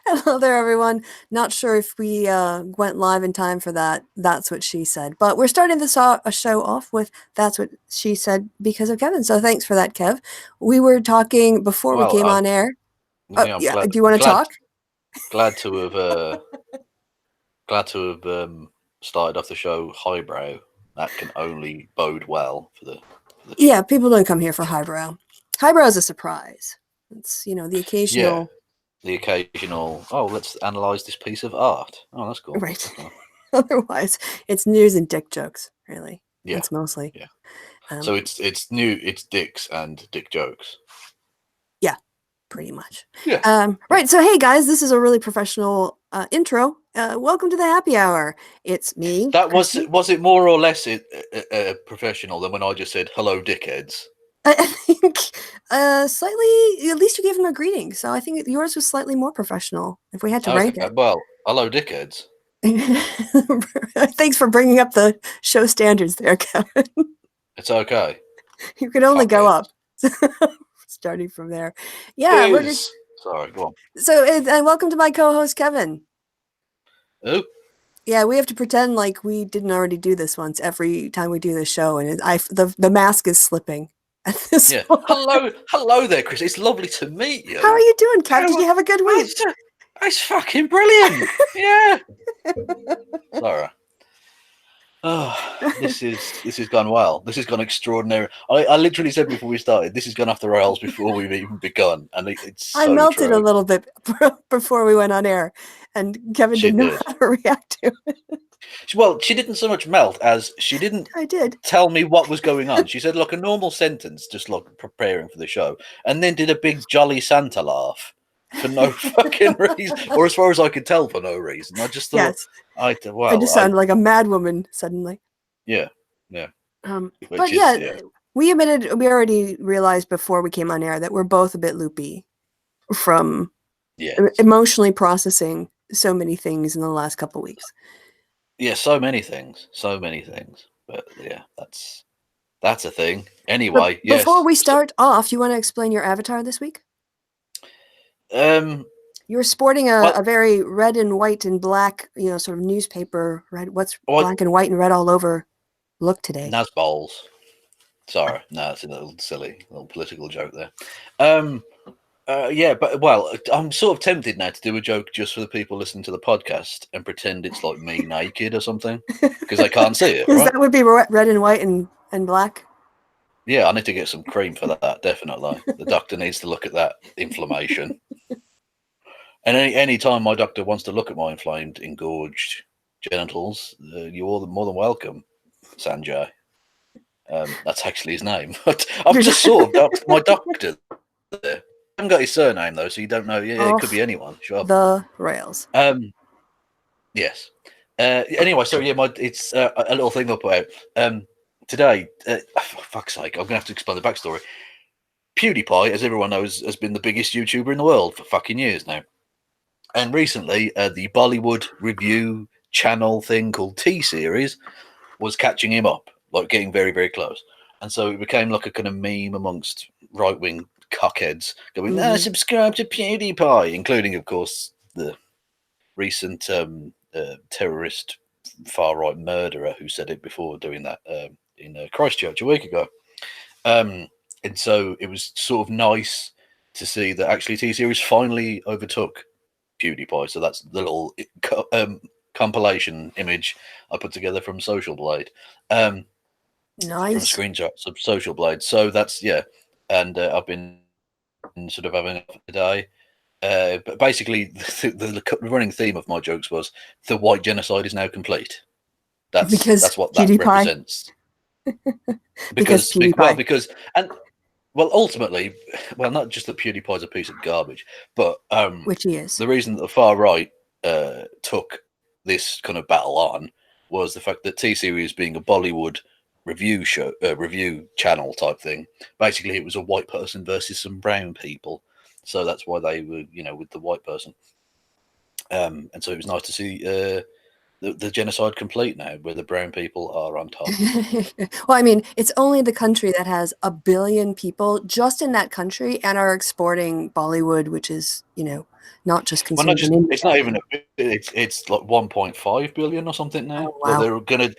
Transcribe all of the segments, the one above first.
Hello there, everyone. Not sure if we went live in time for that. That's what she said. But we're starting this show off with That's What She Said because of Kevin. So thanks for that, Kev. We were talking before we came on air. Yeah, I'm yeah. glad, Do you want to talk? Glad to have started off the show highbrow. That can only bode well for the Yeah, people don't come here for highbrow. Highbrow is a surprise. It's, the occasional... Yeah, the occasional, let's analyze this piece of art. Oh, that's cool. Right. That's cool. Otherwise, it's news and dick jokes, really. Yeah. It's mostly. Yeah. So it's dicks and dick jokes. Yeah, pretty much. Yeah. Right. So, hey, guys, this is a really professional intro. Welcome to the happy hour. It's me. That Kristi. was it more or less professional than when I just said, hello, dickheads? I think slightly, at least you gave them a greeting. So I think yours was slightly more professional if we had to rank it. Well, hello, dickheads. Thanks for bringing up the show standards there, Kevin. It's okay. You can only go up. Starting from there. Yeah. Sorry, go on. So, and welcome to my co-host, Kevin. Oh. Yeah, we have to pretend like we didn't already do this once every time we do this show, and the mask is slipping at this point. Hello there, Chris. It's lovely to meet you. How are you doing, Kev? Did you have a good week? It's fucking brilliant. Yeah. Sorry. Oh, this has gone well. This has gone extraordinary. I literally said before we started, this has gone off the rails before we've even begun, and it's so I melted true. a little bit before we went on air, and Kevin didn't know how to react to it. Well, she didn't so much melt as she didn't tell me what was going on. She said, like, a normal sentence, just like preparing for the show, and then did a big jolly Santa laugh for no fucking reason, or as far as I could tell, for no reason. I just thought, I just sounded like a mad woman suddenly. Yeah. But we already realized before we came on air that we're both a bit loopy from emotionally processing so many things in the last couple of weeks. Yeah, so many things. But yeah, that's a thing. Anyway, but before we start off, do you want to explain your avatar this week? You're sporting a very red and white and black, sort of newspaper red. What's black and white and red all over look today? Nas bowls. Sorry, no, it's a little silly little political joke there. Yeah, but I'm sort of tempted now to do a joke just for the people listening to the podcast and pretend it's like me naked or something because I can't see it. Because that would be red and white and black. Yeah, I need to get some cream for that. Definitely, the doctor needs to look at that inflammation. And any time my doctor wants to look at my inflamed, engorged genitals, you're more than welcome, Sanjay. That's actually his name. I've just sort of my doctor there. I haven't got his surname though, so you don't know. Yeah, it could be anyone. Sure. The rails. Yes. Anyway, so yeah, it's a little thing up about today. For fuck's sake, I'm gonna have to explain the backstory. PewDiePie, as everyone knows, has been the biggest YouTuber in the world for fucking years now. And recently, the Bollywood review channel thing called T-Series was catching him up, like getting very, very close. And so it became like a kind of meme amongst right-wing cockheads going, subscribe to PewDiePie, including, of course, the recent terrorist far-right murderer who said it before doing that in Christchurch a week ago. And so it was sort of nice to see that actually T-Series finally overtook PewDiePie. So that's the little compilation image I put together from Social Blade. Nice. From screenshots of Social Blade. So that's, and I've been sort of having a day. But basically, the running theme of my jokes was the white genocide is now complete. That's what that represents. because ultimately, not just that PewDiePie's a piece of garbage, but which he is. The reason that the far right took this kind of battle on was the fact that T-Series being a Bollywood review channel type thing. Basically, it was a white person versus some brown people, so that's why they were, with the white person. And so it was nice to see the genocide complete now, where the brown people are on top. Well, I mean, it's only the country that has 1 billion people just in that country and are exporting Bollywood, which is, not just Well, not consumed in just India. it's not even it's like 1.5 billion or something now. Oh, That wow. they're gonna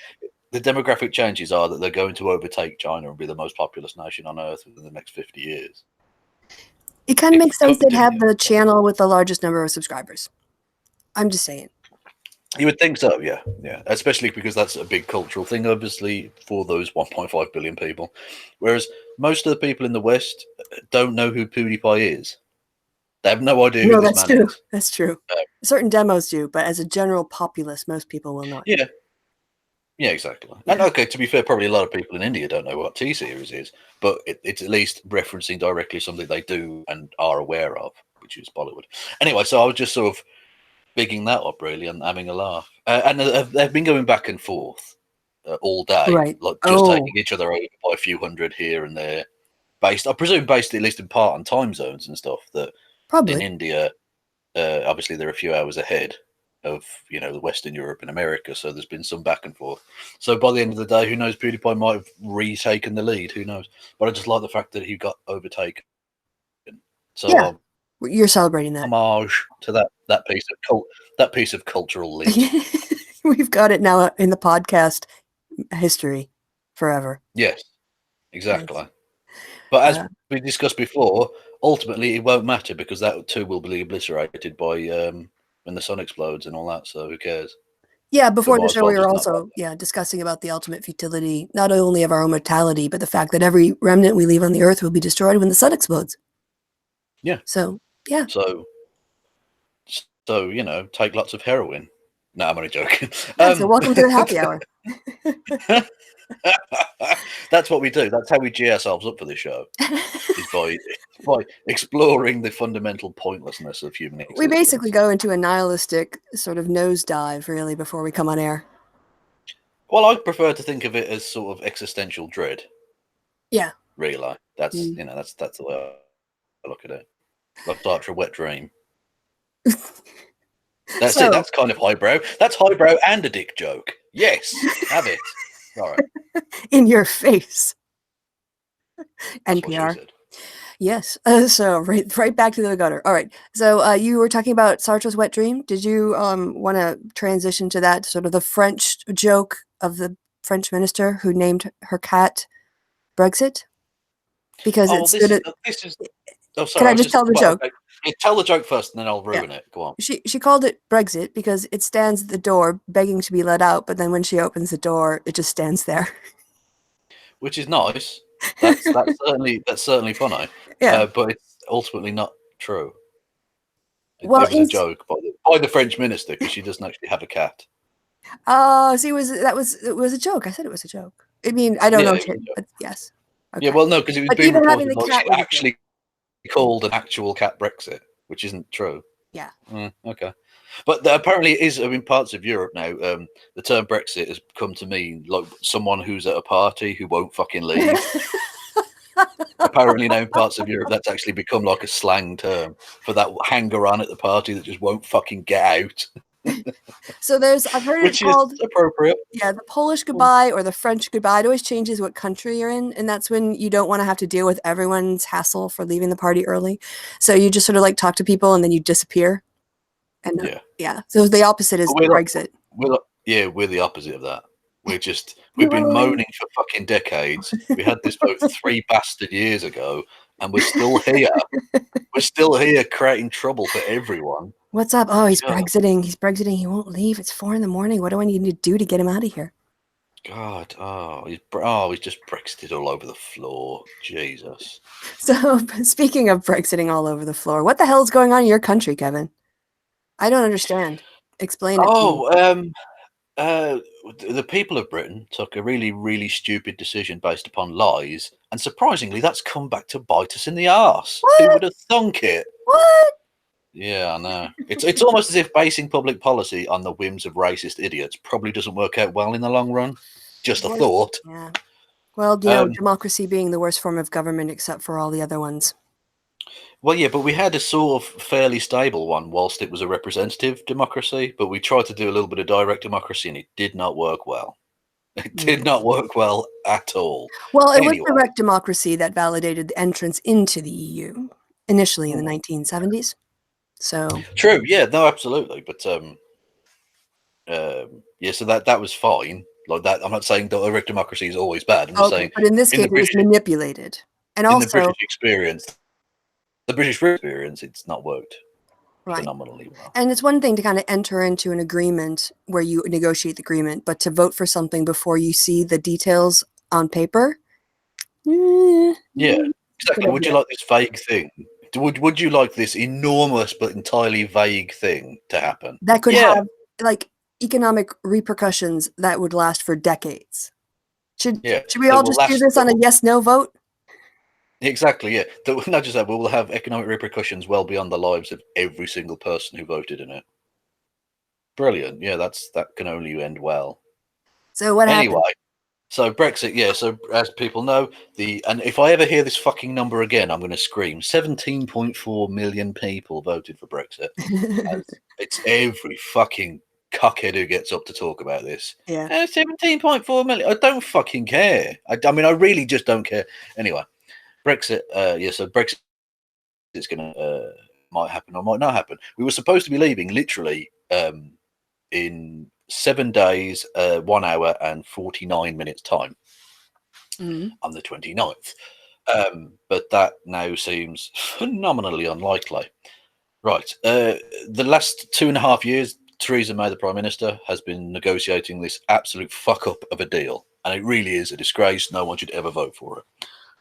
the demographic changes are that they're going to overtake China and be the most populous nation on earth within the next 50 years. It kind of If makes sense they'd have continue. the channel with the largest number of subscribers. I'm just saying. You would think so, yeah. Especially because that's a big cultural thing, obviously, for those 1.5 billion people. Whereas most of the people in the West don't know who PewDiePie is. They have no idea who No, this that's man true. is. That's true. Certain demos do, but as a general populace, most people will not. Yeah, yeah, exactly. Yeah. And okay, to be fair, probably a lot of people in India don't know what T-Series is, but it's at least referencing directly something they do and are aware of, which is Bollywood. Anyway, so I was just sort of bigging that up really and having a laugh. And they've been going back and forth all day, Right. like just Oh, taking each other over by a few hundred here and there, I presume, based at least in part on time zones and stuff. That in probably. India, obviously they're a few hours ahead of the Western Europe and America, so there's been some back and forth. So by the end of the day, who knows? PewDiePie might have retaken the lead. Who knows? But I just like the fact that he got overtaken. So Yeah. You're celebrating that. homage to that piece of cultural lit. We've got it now in the podcast history forever. Yes, Yes. exactly. But as Uh, we discussed before, ultimately it won't matter because that too will be obliterated by when the sun explodes and all that. So who cares? yeah, So before the might as show, well we were just not also, discussing about the ultimate futility, not only of our own mortality, but the fact that every remnant we leave on the earth will be destroyed when the sun explodes. Yeah. So, yeah. So take lots of heroin. No, I'm only joking. Yeah, so welcome to the happy hour. That's what we do. That's how we G ourselves up for this show. Is by exploring the fundamental pointlessness of human We basically existence. go into a nihilistic sort of nosedive, really, before we come on air. Well, I prefer to think of it as sort of existential dread. Yeah. Really, that's Mm. that's the way I look at it. Like after a wet dream. That's it. So, That's kind of highbrow. That's highbrow and a dick joke. Yes, have it. All right, in your face, that's what she NPR. said. Yes. So right back to the gutter. All right. So you were talking about Sartre's wet dream. Did you want to transition to that sort of the French joke of the French minister who named her cat Brexit because Oh, it well, stood at. this is. Oh, Can sorry. I I was just just. tell the Well, joke? okay. Yeah, tell the joke first, and then I'll Yeah. ruin it. Go on. She called it Brexit because it stands at the door begging to be let out, but then when she opens the door, it just stands there. Which is nice. That's certainly funny. Yeah. But it's ultimately not true. Well, It was a joke by the French minister because she doesn't actually have a cat. oh, see, it was a joke. I said it was a joke. I mean, I don't Yeah, know, it was a joke. but yes. Yeah, Okay. well, no, because it was But being even having reported the like cat she was a joke. actually called an actual cat Brexit, which isn't true. Yeah. Okay, but apparently it is. I mean, parts of Europe now, the term Brexit has come to mean like someone who's at a party who won't fucking leave. Apparently now in parts of Europe, that's actually become like a slang term for that hanger-on at the party that just won't fucking get out, So I've heard it which is called, appropriate. yeah, the Polish goodbye or the French goodbye. It always changes what country you're in, and that's when you don't want to have to deal with everyone's hassle for leaving the party early. So you just sort of like talk to people and then you disappear. And Yeah, yeah, so the opposite but is Brexit. we're the opposite of that. We We've were been late. moaning for fucking decades. We had this vote 3 bastard years ago, and we're still here. We're still here creating trouble for everyone. What's up? Oh, he's God, Brexiting. He's Brexiting. He won't leave. It's 4 a.m. What do I need to do to get him out of here? God, he's just Brexited all over the floor. Jesus. So speaking of Brexiting all over the floor, what the hell is going on in your country, Kevin? I don't understand. Explain it to me. Oh, the people of Britain took a really, really stupid decision based upon lies, and surprisingly, that's come back to bite us in the arse. Who What? would have thunk it? What? Yeah, I know. It's almost as if basing public policy on the whims of racist idiots probably doesn't work out well in the long run. Just a Well, thought. yeah. Well, Um, democracy being the worst form of government except for all the other ones. Well, yeah, but we had a sort of fairly stable one whilst it was a representative democracy, but we tried to do a little bit of direct democracy and it did not work well. It did not work well at all. Well, it was Anyway, direct democracy that validated the entrance into the EU initially in the 1970s. So true, yeah, no, absolutely, but yeah, so that was fine. Like that, I'm not saying direct democracy is always bad. I'm just okay, saying but in this in case, the it was British manipulated, and in the also British experience, the British experience, it's not worked right. phenomenally well. And it's one thing to kind of enter into an agreement where you negotiate the agreement, but to vote for something before you see the details on paper, Yeah, good exactly. Would you idea. like this vague thing? Would you like this enormous but entirely vague thing to happen? That could Yeah, have like economic repercussions that would last for decades. Should yeah. should we That all will just do last. this That on a will, yes/no vote? exactly. Yeah. That will, not just that, but will have economic repercussions well beyond the lives of every single person who voted in it. Brilliant. Yeah, that can only end well. So what happened? Anyway, so Brexit, yeah. So as people know, and if I ever hear this fucking number again, I'm going to scream. 17.4 million people voted for Brexit. As it's every fucking cockhead who gets up to talk about this. Yeah. 17.4 million. I don't fucking care. I mean, I really just don't care. Anyway, Brexit. Yeah. So Brexit is going to might happen or might not happen. We were supposed to be leaving literally in 7 days, 1 hour and 49 minutes time Mhm. on the 29th. But that now seems phenomenally unlikely. Right. The last 2.5 years, Theresa May, the Prime Minister, has been negotiating this absolute fuck up of a deal. And it really is a disgrace. No one should ever vote for it.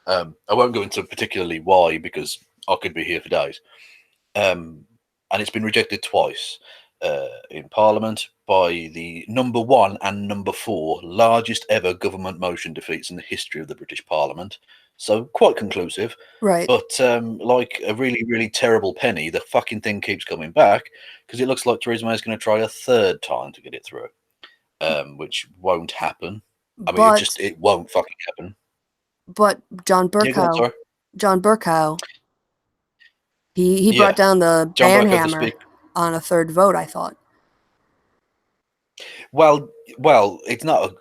I won't go into particularly why, because I could be here for days. And it's been rejected twice in Parliament by the number 1 and number 4 largest ever government motion defeats in the history of the British Parliament. So quite conclusive. Right. But like a really, really terrible penny, the fucking thing keeps coming back because it looks like Theresa May is going to try a third time to get it through, which won't happen. I mean, But it won't fucking happen. but John Yeah, go on, Bercow, sorry. John Bercow, he brought Yeah, down the John ban Bercow, the hammer Speaker. on a third vote, I thought. Well, it's not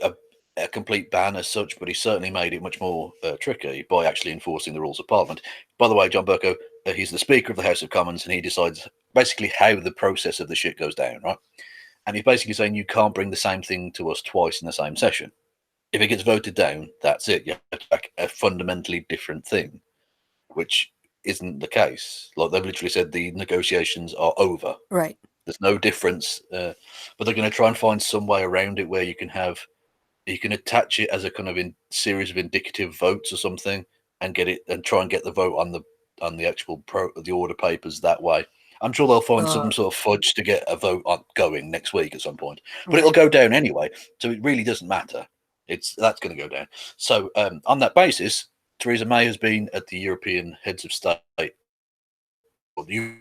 a complete ban as such, but he certainly made it much more tricky by actually enforcing the rules of Parliament. By the way, John Bercow, he's the Speaker of the House of Commons, and he decides basically how the process of the shit goes down, right? And he's basically saying you can't bring the same thing to us twice in the same session. If it gets voted down, that's it. You have to back a fundamentally different thing, which isn't the case. Like they've literally said, the negotiations are over. Right. There's no difference, but they're going to try and find some way around it where you can attach it as a kind of series of indicative votes or something, and get it and try and get the vote on the actual the order papers that way. I'm sure they'll find some sort of fudge to get a vote on going next week at some point, but it'll Right. go down anyway, so it really doesn't matter. That's going to go down. So on that basis, Theresa May has been at the European Heads of State or the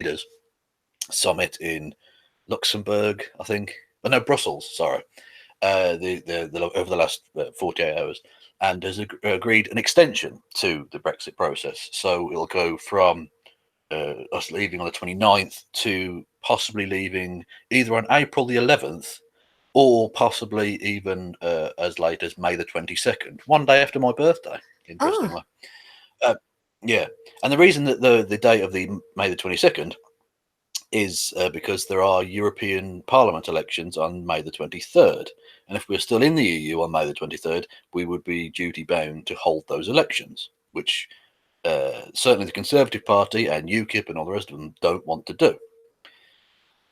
leaders summit in Luxembourg, I think. Oh, no, Brussels. Sorry, over the last 48 hours, and has agreed an extension to the Brexit process. So it'll go from us leaving on the 29th to possibly leaving either on April the 11th or possibly even as late as May the 22nd, one day after my birthday. Ah. Interestingly, uh, yeah. And the reason that the date of the May the 22nd is because there are European Parliament elections on May the 23rd. And if we're still in the EU on May the 23rd, we would be duty bound to hold those elections, which certainly the Conservative Party and UKIP and all the rest of them don't want to do.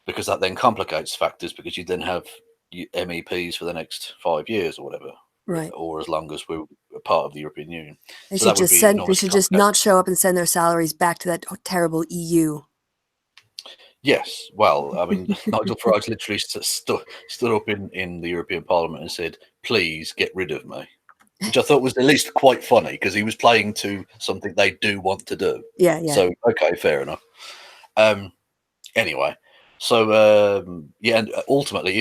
Because that then complicates factors, because you then have MEPs for the next 5 years or whatever, Right. or as long as we're a part of the European Union. They So should that would just be send. They enormously should just complicated. not show up and send their salaries back to that terrible EU. Yes, well, I mean, Nigel Farage literally stood up in the European Parliament and said, "Please get rid of me," which I thought was at least quite funny because he was playing to something they do want to do. Yeah. Yeah. So, okay, fair enough. Um, anyway, so yeah, and ultimately,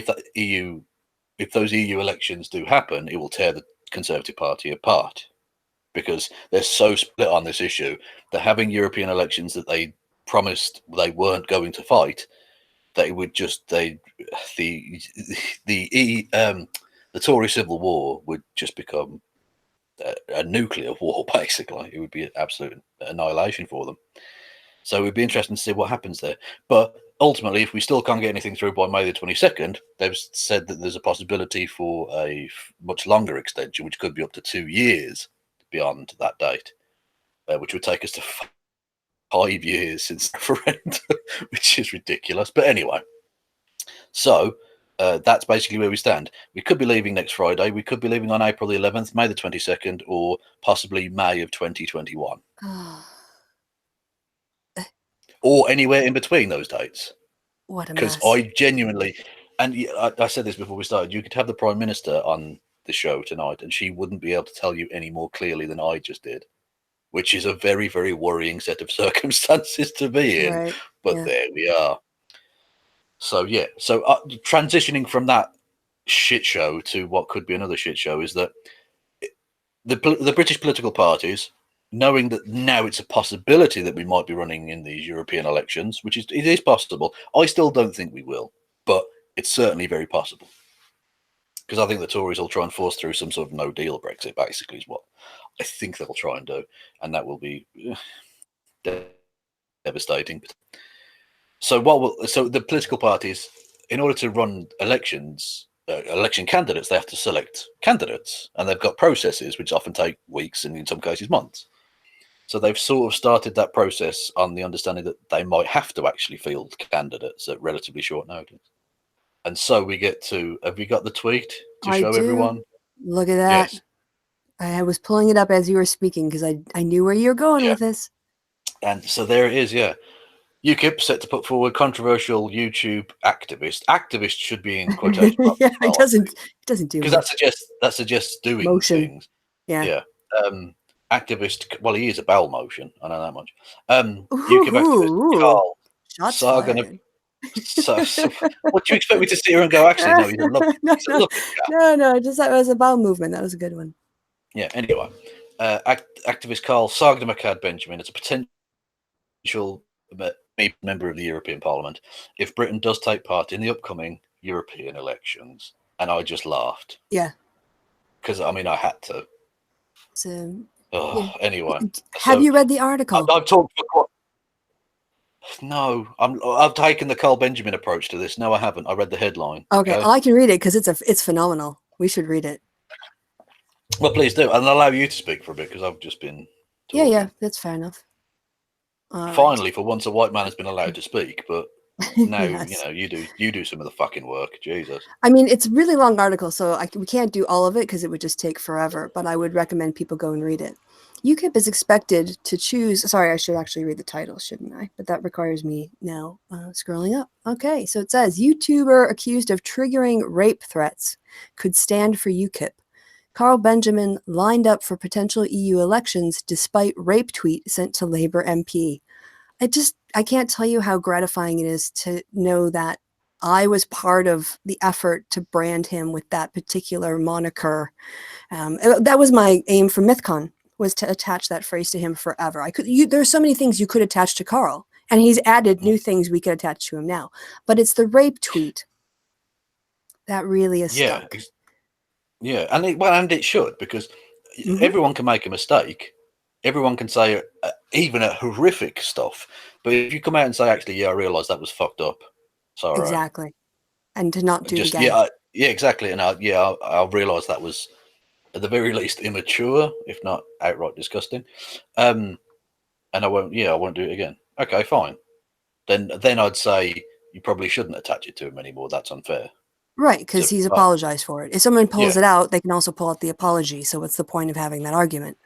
if those EU elections do happen, it will tear the Conservative Party apart. because they're so split on this issue. They're having European elections that they promised they weren't going to fight. They would just the Tory Civil War would just become a nuclear war. Basically, it would be an absolute annihilation for them. So it'd be interesting to see what happens there. But ultimately, if we still can't get anything through by May the 22nd, they've said that there's a possibility for a much longer extension, which could be up to 2 years beyond that date, which would take us to 5 years since the referendum, which is ridiculous. But anyway, so that's basically where we stand. We could be leaving next Friday. We could be leaving on April the 11th, May the 22nd, or possibly May of 2021. Or anywhere in between those dates. What a Because mess. I genuinely, and I said this before we started, you could have the Prime Minister on the show tonight and she wouldn't be able to tell you any more clearly than I just did, which is a very, very worrying set of circumstances to be in. Right. But Yeah. there we are. So, yeah. So transitioning from that shit show to what could be another shit show is that the British political parties, knowing that now it's a possibility that we might be running in these European elections, which it is possible. I still don't think we will, but it's certainly very possible. Because I think the Tories will try and force through some sort of no deal Brexit, basically, is what I think they'll try and do. And that will be devastating. So the political parties, in order to run elections, election candidates, they have to select candidates, and they've got processes which often take weeks and in some cases months. So they've sort of started that process on the understanding that they might have to actually field candidates at relatively short notice. And so we get to, have you got the tweet to I show do. everyone? Look at that. Yes. I was pulling it up as you were speaking because I knew where you were going with this. And so there it is, yeah. UKIP set to put forward controversial YouTube activist. Activist should be in quotation marks. Yeah, it doesn't do because that suggests doing motion. Things. Yeah. Activist. Well, he is a bowel motion. I know that much. UKIP activist Carl Shots Sargon of. fired. So, what do you expect me to sit here and go? Actually, no, he's a lovely. He's a lovely chap. No, just that was a bowel movement. That was a good one. Yeah. Anyway, activist Carl Sargon of Akkad Benjamin is a potential member of the European Parliament if Britain does take part in the upcoming European elections. And I just laughed. Yeah. Because I mean, I had to. So. Yeah. Anyway, have you read the article? I've talked. No, I've taken the Carl Benjamin approach to this. No, I haven't. I read the headline. Okay. I can read it because it's phenomenal. We should read it. Well, please do, and I'll allow you to speak for a bit because I've just been talking. Yeah, that's fair enough. Finally, for once, a white man has been allowed to speak, but now yes. you do some of the fucking work. Jesus. I mean, it's a really long article, so we can't do all of it because it would just take forever. But I would recommend people go and read it. UKIP is expected to choose. Sorry, I should actually read the title, shouldn't I? But that requires me now scrolling up. Okay, so it says YouTuber accused of triggering rape threats could stand for UKIP. Carl Benjamin lined up for potential EU elections despite rape tweet sent to Labour MP. I can't tell you how gratifying it is to know that I was part of the effort to brand him with that particular moniker. That was my aim for MythCon, was to attach that phrase to him forever. There's so many things you could attach to Carl, and he's added new things we could attach to him now. But it's the rape tweet that really is stuck. Yeah, and it should, because everyone can make a mistake. Everyone can say even a horrific stuff, but if you come out and say, actually, yeah, I realised that was fucked up. Sorry. Exactly. And to not do it again. Yeah, exactly. And I realised that was at the very least immature, if not outright disgusting. And I won't do it again. Okay, fine. Then I'd say you probably shouldn't attach it to him anymore. That's unfair. Right, because he's apologized for it. If someone pulls it out, they can also pull out the apology. So what's the point of having that argument?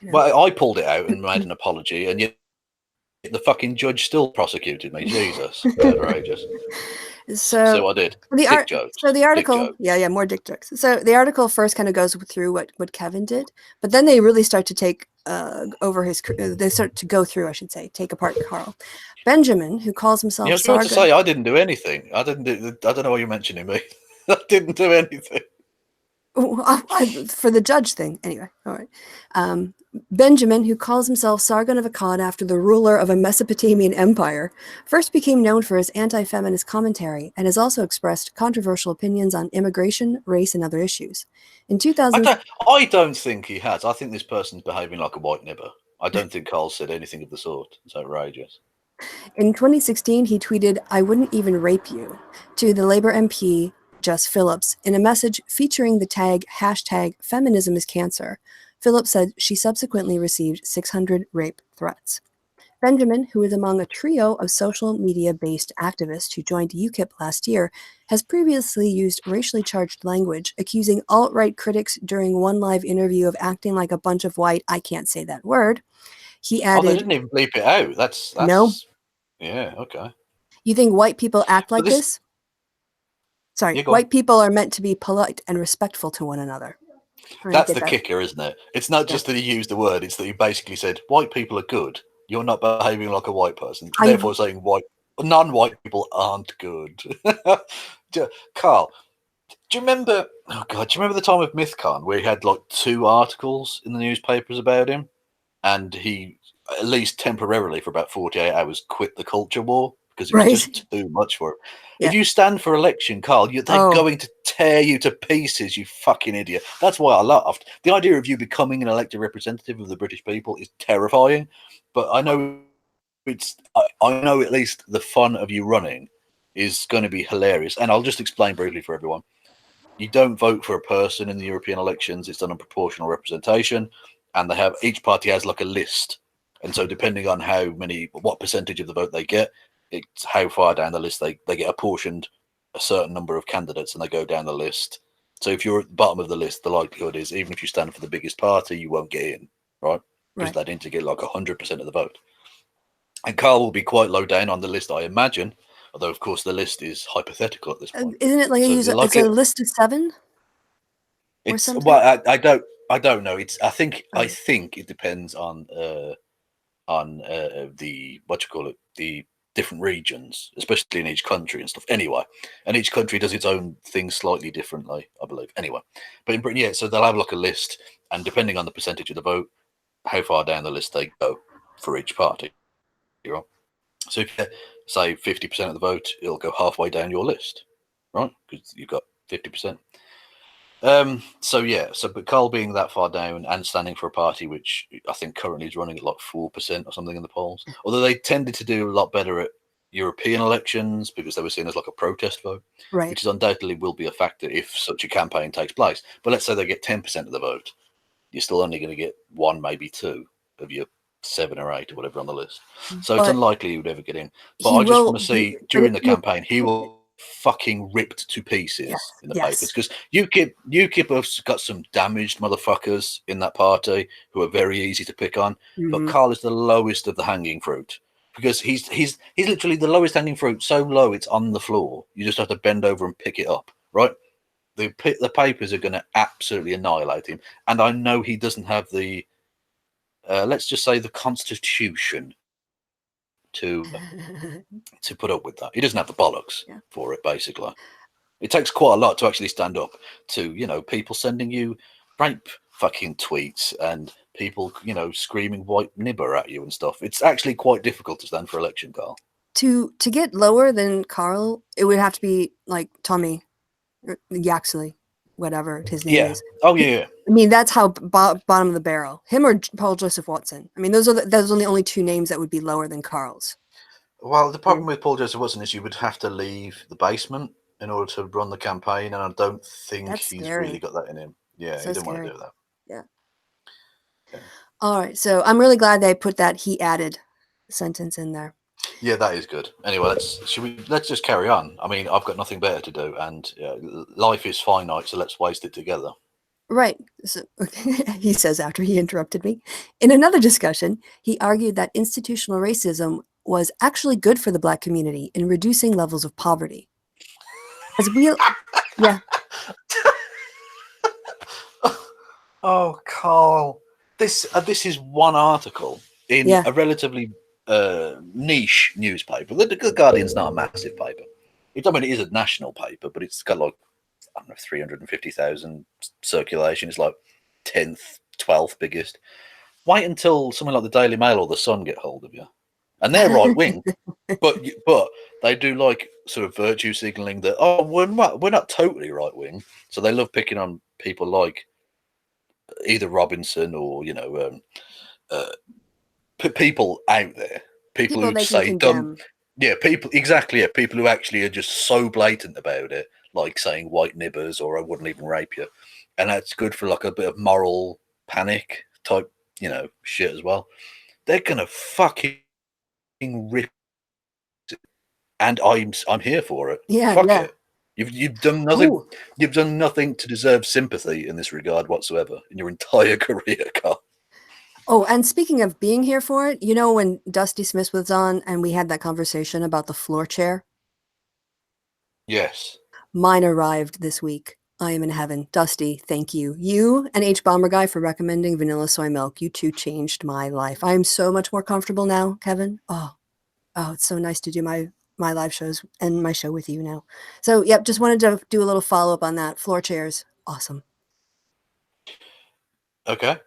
Well, I pulled it out and made an apology, and yet the fucking judge still prosecuted me. Jesus, outrageous. So I did. Dick jokes. So the article, more dick jokes. So the article first kind of goes through what Kevin did, but then they really start to take over his. They start to go through, I should say, take apart Carl Benjamin, who calls himself. I was about to say I didn't do anything. I don't know why you're mentioning me. I didn't do anything. For the judge thing. Anyway, all right. Benjamin, who calls himself Sargon of Akkad after the ruler of a Mesopotamian empire, first became known for his anti-feminist commentary and has also expressed controversial opinions on immigration, race, and other issues. In 2000, I don't think he has. I think this person's behaving like a white nibber. I don't think Carl said anything of the sort. It's outrageous. in 2016, he tweeted, "I wouldn't even rape you," to the Labour MP Jess Phillips in a message featuring the tag #feminism is cancer. Phillips said she subsequently received 600 rape threats. Benjamin, who is among a trio of social media-based activists who joined UKIP last year, has previously used racially charged language, accusing alt-right critics during one live interview of acting like a bunch of white, I can't say that word. He Oh, they added, didn't even bleep it out. "No, Yeah, okay. you think white people act But like this, this? Sorry, yeah, go on. white people are meant to be polite and respectful to one another." All right, That's get the that? kicker, isn't it? It's not Yeah. just that he used the word; it's that he basically said white people are good. You're not behaving like a white person, I'm therefore saying non-white people aren't good. Carl, do you remember? Oh God, do you remember the time of MythCon where he had like 2 articles in the newspapers about him, and he, at least temporarily for about 48 hours, quit the culture war because it was right. just too much for him. Yeah. If you stand for election, Carl, they're Oh, going to tear you to pieces, you fucking idiot. That's why I laughed. The idea of you becoming an elected representative of the British people is terrifying, but I know I know at least the fun of you running is going to be hilarious. And I'll just explain briefly for everyone. You don't vote for a person in the European elections. It's done on proportional representation, and they have each party has like a list, and so depending on what percentage of the vote they get, it's how far down the list they get apportioned a certain number of candidates, and they go down the list. So if you're at the bottom of the list, the likelihood is even if you stand for the biggest party, you won't get in, right? Because right. they need to get like 100% of the vote. And Carl will be quite low down on the list, I imagine. Although, of course, the list is hypothetical at this point. Isn't it like So, it's like a it, list of 7 or It's something? well, I don't know. I Oh, think it depends on the what you call it, the different regions, especially in each country and stuff. Anyway, and each country does its own thing slightly differently, I believe. Anyway, but in Britain, yeah, so they'll have like a list, and depending on the percentage of the vote, how far down the list they go for each party. Right. So if you get, say 50% of the vote, it'll go halfway down your list, right? Because you've got 50%. So yeah, but Carl being that far down and standing for a party which I think currently is running at like 4% or something in the polls, although they tended to do a lot better at European elections because they were seen as like a protest vote, right. which is undoubtedly will be a factor if such a campaign takes place. But let's say they get 10% of the vote, you're still only going to get 1, maybe 2 of your 7 or 8 or whatever on the list. So it's But unlikely he would ever get in. But he I just will want to he see but during the campaign, he will fucking ripped to yes, pieces in the papers yes. because UKIP have got some damaged motherfuckers in that party who are very easy to pick on. But Mhm. Carl is the lowest of the hanging fruit because he's literally the lowest hanging fruit, so low it's on the floor. You just have to bend over and pick it up, right? The papers are going to absolutely annihilate him, and I know he doesn't have the let's just say the constitution to put up with that. He doesn't have the bollocks Yeah. for it. Basically, it takes quite a lot to actually stand up to people sending you rape fucking tweets and people screaming white nibber at you and stuff. It's actually quite difficult to stand for election, Carl. To get lower than Carl, it would have to be like Tommy Yaxley, whatever his name Yeah. is. Oh He, yeah. I mean, that's how bottom of the barrel. Him or Paul Joseph Watson. I mean, those are the only 2 names that would be lower than Carl's. Well, the Yeah. problem with Paul Joseph Watson is you would have to leave the basement in order to run the campaign, and I don't think That's he's really scary. got that in him. Yeah, he So didn't want to scary. do that. Yeah. Yeah. All right. So I'm really glad they put that he added sentence in there. Yeah, that is good. Anyway, let's just carry on. I mean, I've got nothing better to do, and life is finite, so let's waste it together. Right. So, he says after he interrupted me. In another discussion, he argued that institutional racism was actually good for the Black community in reducing levels of poverty. As we, yeah, Oh, Carl, this is one article in yeah, a relatively niche newspaper. The Guardian's not a massive paper. I mean, it is a national paper, but it's got like I don't know, 350,000 circulation. It's like 10th, 12th biggest. Wait until something like the Daily Mail or the Sun get hold of you, and they're right wing, but they do like sort of virtue signaling that we're not totally right wing, so they love picking on people like either Robinson or people out there, people People who they can say dumb, condemn. people who actually are just so blatant about it, like saying white nibbers or I wouldn't even rape you, and that's good for like a bit of moral panic type shit as well. They're gonna fucking rip it, and I'm here for it. Yeah, Fuck yeah. it. You've done nothing. Oh, You've done nothing to deserve sympathy in this regard whatsoever in your entire career, Carl. oh, and speaking of being here for it, you know when Dusty Smith was on and we had that conversation about the floor chair? Yes. Mine arrived this week. I am in heaven. Dusty, thank you. You and H Bomber Guy for recommending vanilla soy milk. You two changed my life. I am so much more comfortable now, Kevin. Oh, it's so nice to do my live shows and my show with you now. So, yep, just wanted to do a little follow up on that. Floor chairs, awesome. Okay.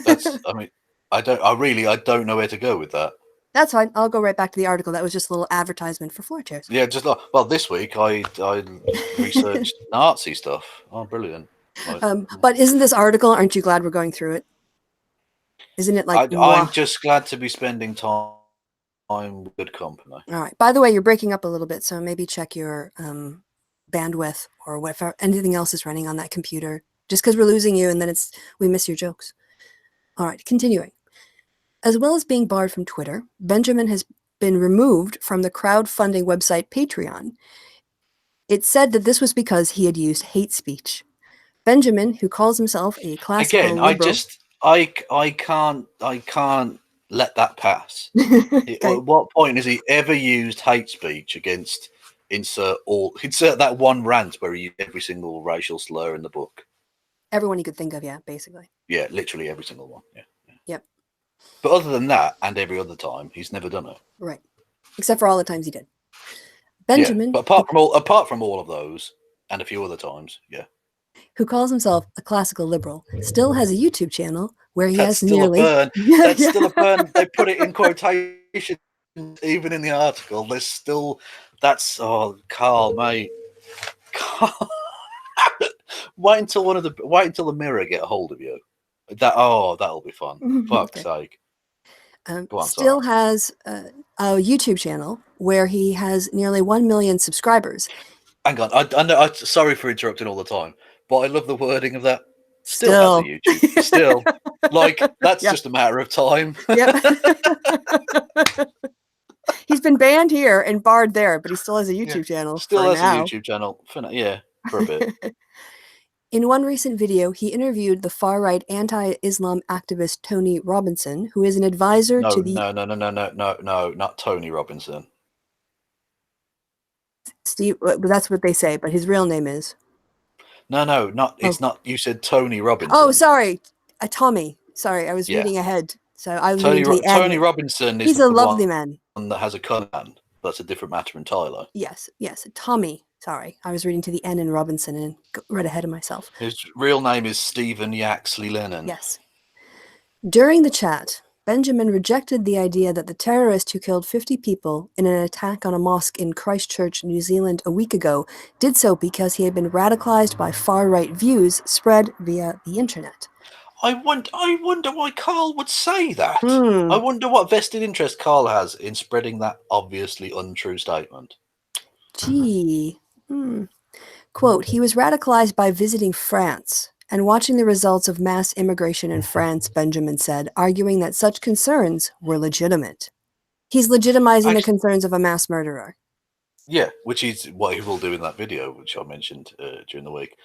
That's. I mean, I don't know where to go with that. That's fine. I'll go right back to the article. That was just a little advertisement for floor chairs. Yeah, just like this week I researched Nazi stuff. Oh, brilliant! But isn't this article? Aren't you glad we're going through it? Isn't it like I'm mwah? just glad to be spending time with good company. All right. By the way, you're breaking up a little bit, so maybe check your bandwidth or whatever anything else is running on that computer. Just because we're losing you, and then we miss your jokes. All right, continuing. As well as being barred from Twitter, Benjamin has been removed from the crowdfunding website Patreon. It said that this was because he had used hate speech. Benjamin, who calls himself a classical Again, liberal, I can't let that pass. okay, At what point has he ever used hate speech against insert that one rant where he used every single racial slur in the book? everyone you could think of, yeah, basically. Yeah, literally every single one. Yeah. Yep. But other than that, and every other time, he's never done it. Right. Except for all the times he did. Yeah, Benjamin, but apart from all of those, and a few other times, yeah. who calls himself a classical liberal, still has a YouTube channel where he That's has still a nearly burn. yeah, That's still a burn. They put it in quotation, even in the article. There's still Carl, mate. Carl. wait until the Mirror get a hold of you. That'll be fun. Fuck's sake. Go on, still sorry. has a YouTube channel where he has nearly 1 million subscribers. Hang on. I know. Sorry for interrupting all the time, but I love the wording of that. Still has a Still. YouTube. Still, like that's Yeah. just a matter of time. Yep. He's been banned here and barred there, but he still has a Yeah. YouTube channel Still for has a now. YouTube channel. For a bit. In one recent video, he interviewed the far-right anti-Islam activist Tony Robinson, who is an advisor No, to the not Tony Robinson. Steve. That's what they say, but his real name is. No, not. It's not. You said Tony Robinson. Oh, sorry, Tommy. Sorry, I was reading ahead, so I was reading to the end. Tony Robinson is He's a the lovely one man. that has a gun. That's a different matter entirely. Yes, Tommy. Sorry, I was reading to the N in Robinson and read ahead of myself. His real name is Stephen Yaxley Lennon. Yes. During the chat, Benjamin rejected the idea that the terrorist who killed 50 people in an attack on a mosque in Christchurch, New Zealand a week ago did so because he had been radicalized by far-right views spread via the internet. I wonder why Carl would say that. I wonder what vested interest Carl has in spreading that obviously untrue statement. Gee. Quote, he was radicalized by visiting France and watching the results of mass immigration in France, Benjamin said, arguing that such concerns were legitimate. He's legitimizing the concerns of a mass murderer. Yeah, which is what he will do in that video, which I mentioned during the week.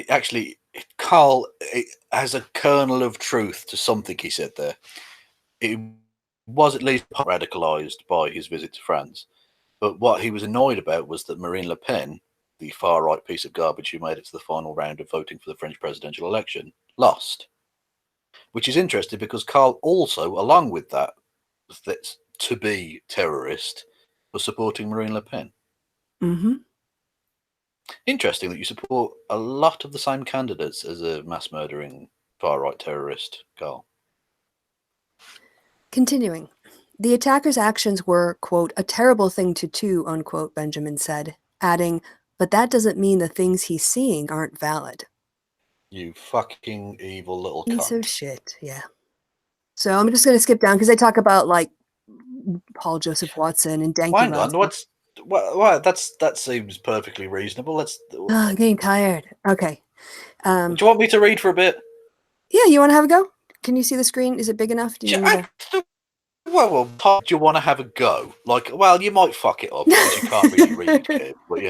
Actually, Carl has a kernel of truth to something he said there. It was at least radicalized by his visit to France. But what he was annoyed about was that Marine Le Pen, the far-right piece of garbage who made it to the final round of voting for the French presidential election, lost. Which is interesting because Carl also, along with that's to be terrorist, was supporting Marine Le Pen. Mm-hmm. Interesting that you support a lot of the same candidates as a mass murdering far right terrorist, Carl. Continuing. The attacker's actions were, quote, a terrible thing to do, unquote, Benjamin said, adding, but that doesn't mean the things he's seeing aren't valid. You fucking evil little Piece of cunt. shit, yeah. So I'm just going to skip down because they talk about, like, Paul Joseph Watson and Danky Hang on, Lansky. that seems perfectly reasonable. Let's. Oh, I'm getting tired. Okay. Do you want me to read for a bit? Yeah, you want to have a go? Can you see the screen? Is it big enough? Do you need me to? Well, do you want to have a go? Like, well, you might fuck it up because you can't really read, kid. But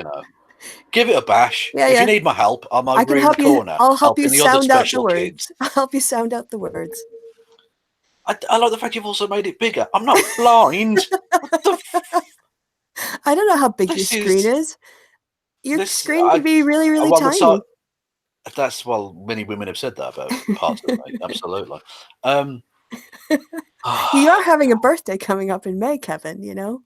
give it a bash. Yeah, If yeah. you need my help, I'm I over can here in the help you. corner I'll help you helping the other sound out the special words. kids. I'll help you sound out the words. I like the fact you've also made it bigger. I'm not blind. What the I don't know how big your This screen is. Your screen could be really, really well, tiny. Many women have said that about parts of me. Absolutely. You are having a birthday coming up in May, Kevin, you know?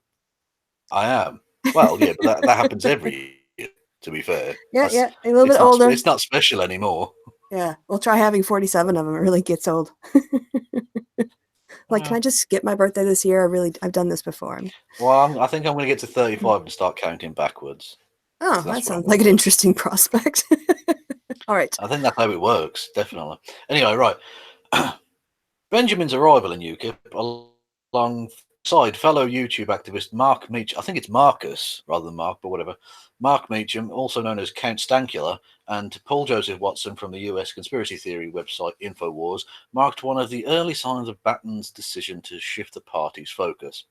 I am. Well, yeah, but that happens every year, to be fair. Yeah, yeah. A little bit older. It's not special anymore. Yeah. We'll try having 47 of them. It really gets old. Like, can I just skip my birthday this year? I've done this before. Well, I think I'm going to get to 35 and start counting backwards. Oh, that sounds like an interesting prospect. All right. I think that's how it works, definitely. Anyway, right. Benjamin's arrival in UKIP alongside fellow YouTube activist Mark Meacham. I think it's Marcus rather than Mark, but whatever. Mark Meacham, also known as Count Stankula, and Paul Joseph Watson from the US conspiracy theory website InfoWars marked one of the early signs of Batten's decision to shift the party's focus.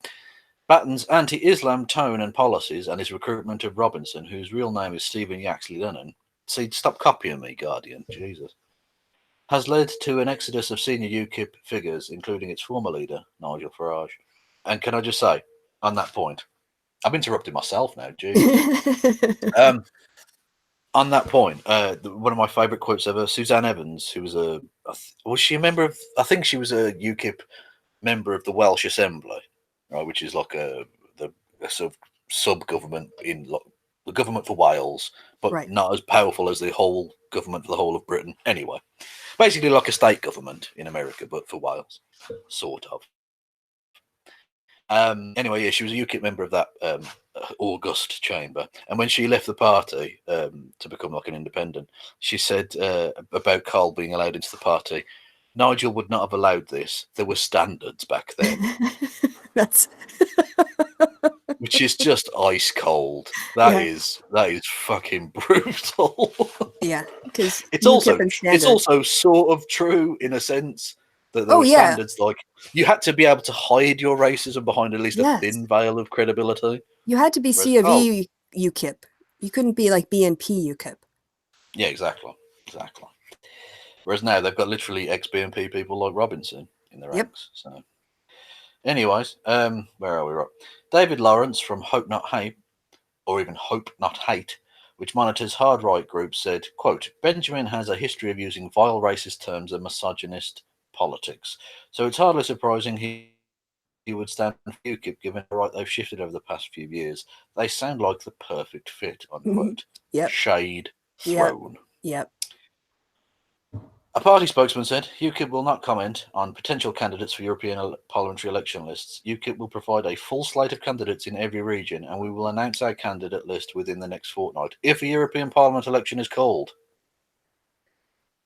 Batten's anti-Islam tone and policies and his recruitment of Robinson, whose real name is Stephen Yaxley Lennon. See, stop copying me, Guardian. Jesus. Has led to an exodus of senior UKIP figures, including its former leader, Nigel Farage. And can I just say, on that point, I'm interrupting myself now, Jesus. On that point, one of my favourite quotes ever, Suzanne Evans, who was she a member of, I think she was a UKIP member of the Welsh Assembly, right, which is like a sort of sub-government in the government for Wales, but right. Not as powerful as the whole government for the whole of Britain. Anyway, basically like a state government in America, but for Wales, sort of. Anyway, yeah, she was a UKIP member of that august chamber, and when she left the party to become like an independent, she said about Carl being allowed into the party, Nigel would not have allowed this. There were standards back then. That's which is just ice cold. That is fucking brutal. Yeah, because it's also sort of true in a sense that there were standards, like you had to be able to hide your racism behind at least a thin veil of credibility. You had to be C of E UKIP. You couldn't be like BNP UKIP. Yeah, exactly. Whereas now they've got literally ex-BNP people like Robinson in the ranks. So, anyways, where are we? Right, David Lawrence from Hope Not Hate, or even Hope Not Hate, which monitors hard right groups, said, quote, Benjamin has a history of using vile racist terms and misogynist politics, so it's hardly surprising he would stand for UKIP given the right they've shifted over the past few years. They sound like the perfect fit, unquote. Shade thrown. Yep. A party spokesman said, UKIP will not comment on potential candidates for European parliamentary election lists. UKIP will provide a full slate of candidates in every region, and we will announce our candidate list within the next fortnight, if a European Parliament election is called.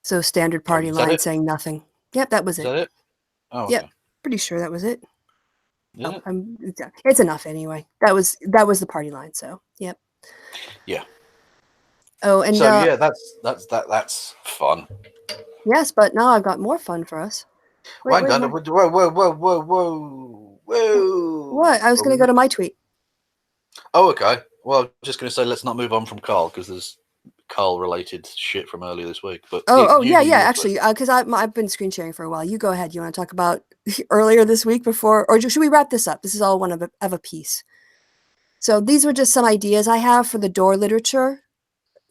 So standard party line saying nothing. Yep, that was it. Is that it? Oh, yep. Okay. Pretty sure that was it. It? It's enough anyway. That was the party line, so yep. Yeah. Oh, and so yeah, that's fun. Yes, but now I've got more fun for us. Whoa. What? I was going to go to my tweet. Oh, okay. Well, I'm just going to say let's not move on from Carl because there's Carl-related shit from earlier this week. But yeah. Actually, because I've been screen sharing for a while. You go ahead. You want to talk about earlier this week before, or should we wrap this up? This is all one of a piece. So these were just some ideas I have for the door literature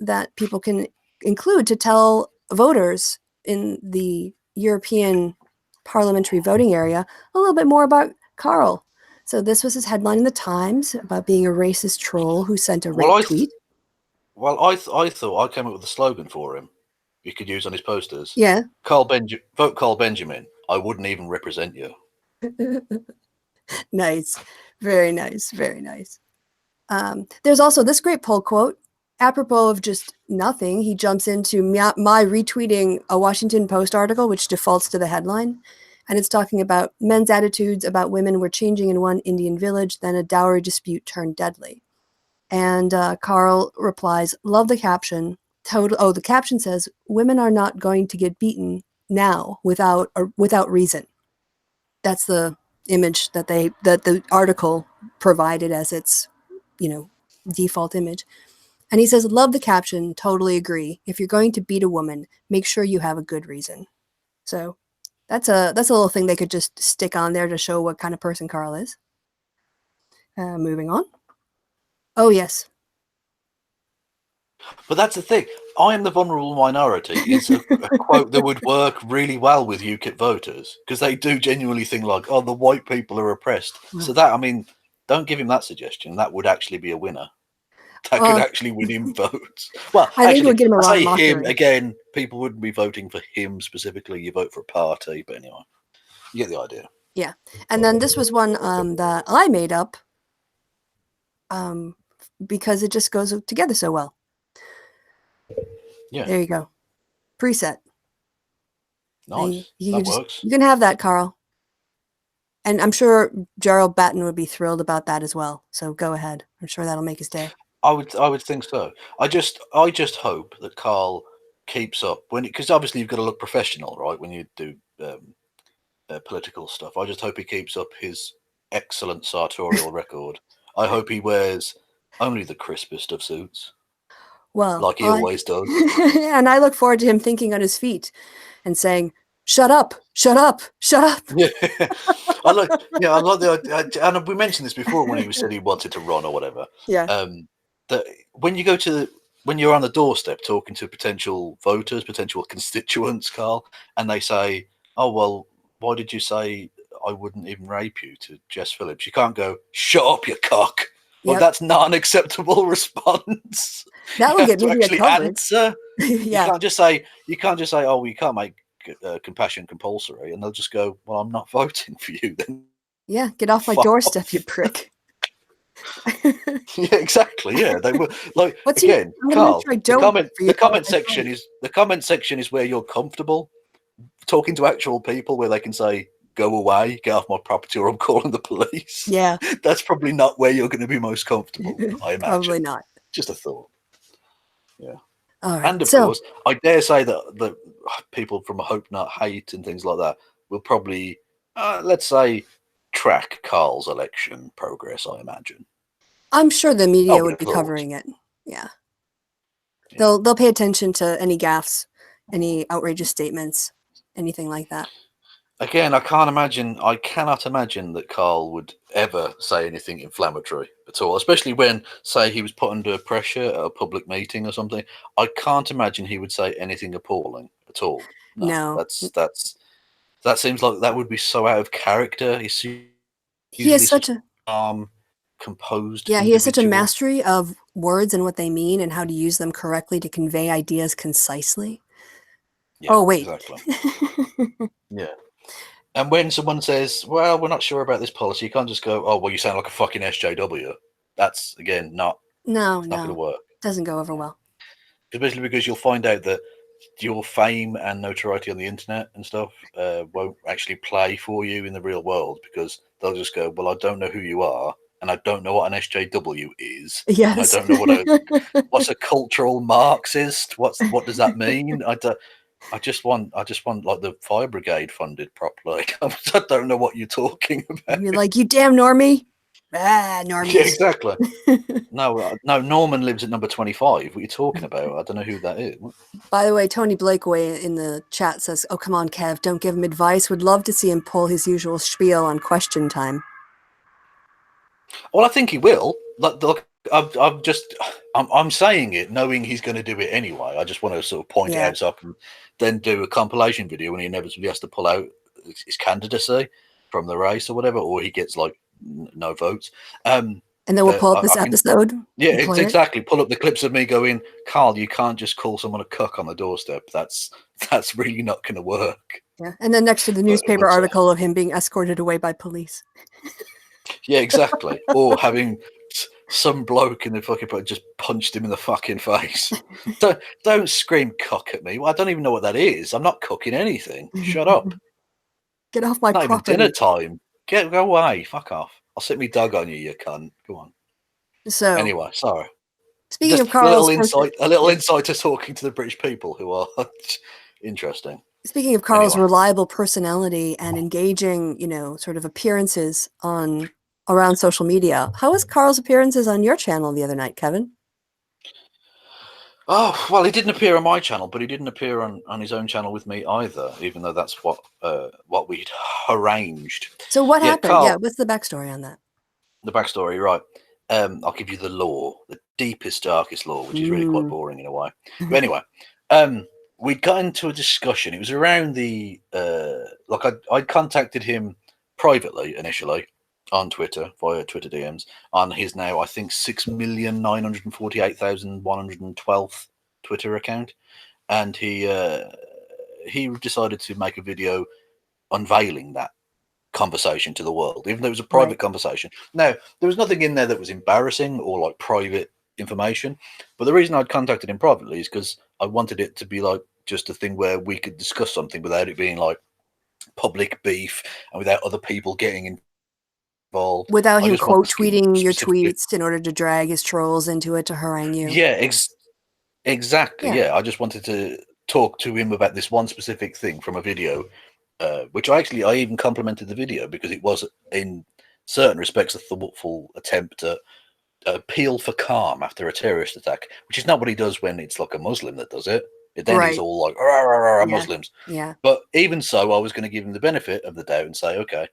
that people can include to tell voters in the European parliamentary voting area a little bit more about Carl. So this was his headline in the Times about being a racist troll who sent a rape tweet. Well, I thought I came up with a slogan for him. You could use on his posters. Yeah. Vote Carl Benjamin. I wouldn't even represent you. Nice. Very nice. Very nice. There's also this great poll quote. Apropos of just nothing, he jumps into my retweeting a Washington Post article, which defaults to the headline. And it's talking about men's attitudes about women were changing in one Indian village, then a dowry dispute turned deadly. And Carl replies, love the caption. The caption says, women are not going to get beaten now without reason. That's the image that the article provided as its, default image. And he says, love the caption, totally agree. If you're going to beat a woman, make sure you have a good reason. So that's a little thing they could just stick on there to show what kind of person Carl is. Moving on. Oh, yes. But that's the thing. I am the vulnerable minority is a quote that would work really well with UKIP voters because they do genuinely think like, oh, the white people are oppressed. So that, I mean, don't give him that suggestion. That would actually be a winner. That could actually win him votes. Well, I think it actually, would get him a I lot of say mockery. him again. People wouldn't be voting for him specifically. You vote for a party, but anyway, you get the idea. Yeah, and then this was one that I made up because it just goes together so well. Yeah, there you go. Preset. nice. That works. You can have that, Carl. And I'm sure Gerald Batten would be thrilled about that as well. So go ahead. I'm sure that'll make his day. I would think so. I just hope that Carl keeps up because obviously you've got to look professional, right? When you do political stuff, I just hope he keeps up his excellent sartorial record. I hope he wears only the crispest of suits. Well, like he always does. And I look forward to him thinking on his feet and saying, "Shut up! Shut up! Shut up!" Yeah, I like the and we mentioned this before when he said he wanted to run or whatever. Yeah. That when you're on the doorstep talking to potential voters, potential constituents, Carl, and they say, "Oh well, why did you say I wouldn't even rape you?" to Jess Phillips, you can't go, "Shut up, you cock." Well, that's not an acceptable response. That will get media coverage. Answer. Yeah. You can't just say, "Oh, we can't make compassion compulsory," and they'll just go, "Well, I'm not voting for you then." Yeah, get off my doorstep, you prick. Yeah, exactly. Yeah, they were like What's again, Carl. The comment section is where you're comfortable talking to actual people, where they can say, "Go away, get off my property, or I'm calling the police." Yeah, that's probably not where you're going to be most comfortable. I imagine. Probably not. Just a thought. Yeah. All right. And of course, I dare say that the people from Hope Not Hate and things like that will probably, let's say, track Carl's election progress. I imagine. I'm sure the media would be covering it. Yeah. They'll pay attention to any gaffes, any outrageous statements, anything like that. Again, I cannot imagine that Carl would ever say anything inflammatory at all, especially when, say, he was put under pressure at a public meeting or something. I can't imagine he would say anything appalling at all. No. That seems like that would be so out of character. He has such a composed. Yeah, he has such a mastery of words and what they mean and how to use them correctly to convey ideas concisely. Yeah, oh, wait. Exactly. Yeah. And when someone says, "Well, we're not sure about this policy," you can't just go, "Oh, well, you sound like a fucking SJW." That's again not going to work. Doesn't go over well. Especially because you'll find out that your fame and notoriety on the internet and stuff won't actually play for you in the real world, because they'll just go, "Well, I don't know who you are, and I don't know what an SJW is. Yes. And I don't know what's a cultural Marxist. What does that mean? I just want like the fire brigade funded properly. I don't know what you're talking about." You're like, "You damn normie." Normies. Yeah, exactly. No, Norman lives at number 25. What are you talking about? I don't know who that is. By the way, Tony Blakeway in the chat says, "Oh, come on, Kev, don't give him advice. Would love to see him pull his usual spiel on question time." Well, I think he will. Look, I'm saying it knowing he's going to do it anyway. I just want to sort of point it out so I can then do a compilation video when he inevitably has to pull out his candidacy from the race or whatever, or he gets like no votes. And then we'll pull up this I can, episode yeah, and it's play it. exactly. Pull up the clips of me going, Carl, you can't just call someone a cuck on the doorstep. That's really not going to work. Yeah. And then next to the But newspaper article of him being escorted away by police. yeah, exactly. Or having some bloke in the fucking just punched him in the fucking face. Don't scream cock at me. Well, I don't even know what that is. I'm not cooking anything. Shut up. Get off my It's not even property. dinner time. Go away. Fuck off. I'll sit me dog on you, you cunt. Go on. So Anyway, sorry. speaking Just of Carl's a little insight to talking to the British people who are interesting. Speaking of Carl's Anyway. reliable personality and engaging, sort of appearances around social media, how was Carl's appearances on your channel the other night, Kevin? Oh, well, he didn't appear on my channel, but he didn't appear on his own channel with me either, even though that's what we'd arranged. So what happened? Carl, Yeah, what's the backstory on that? The backstory, right. I'll give you the lore, the deepest, darkest lore, which is really quite boring in a way. But anyway, we got into a discussion. It was around the, I'd contacted him privately initially on Twitter, via Twitter DMs, on his now, I think, 6,948,112th Twitter account. And he decided to make a video unveiling that conversation to the world, even though it was a private conversation. Now, there was nothing in there that was embarrassing or like private information, but the reason I'd contacted him privately is because I wanted it to be like just a thing where we could discuss something without it being like public beef and without other people getting involved. Without I him just want quote to give tweeting your specifically, tweets in order to drag his trolls into it to harangue you. yeah, exactly. Yeah, I just wanted to talk to him about this one specific thing from a video, which I even complimented the video because it was in certain respects a thoughtful attempt to appeal for calm after a terrorist attack, which is not what he does when it's like a Muslim that does it. Then he's all like, "Rah, rah, rah, Muslims." Yeah. But even so, I was going to give him the benefit of the doubt and say, okay,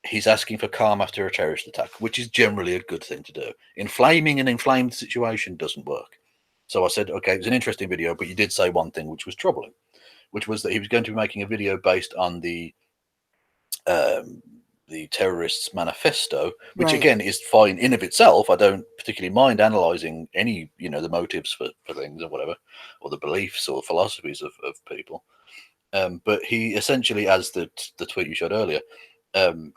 he's asking for calm after a terrorist attack, which is generally a good thing to do. Inflaming an inflamed situation doesn't work. So I said, okay, it was an interesting video, but you did say one thing which was troubling, which was that he was going to be making a video based on the terrorists' manifesto, which again is fine in of itself. I don't particularly mind analysing any, the motives for things or whatever, or the beliefs or philosophies of people. But he essentially, as the tweet you showed earlier, the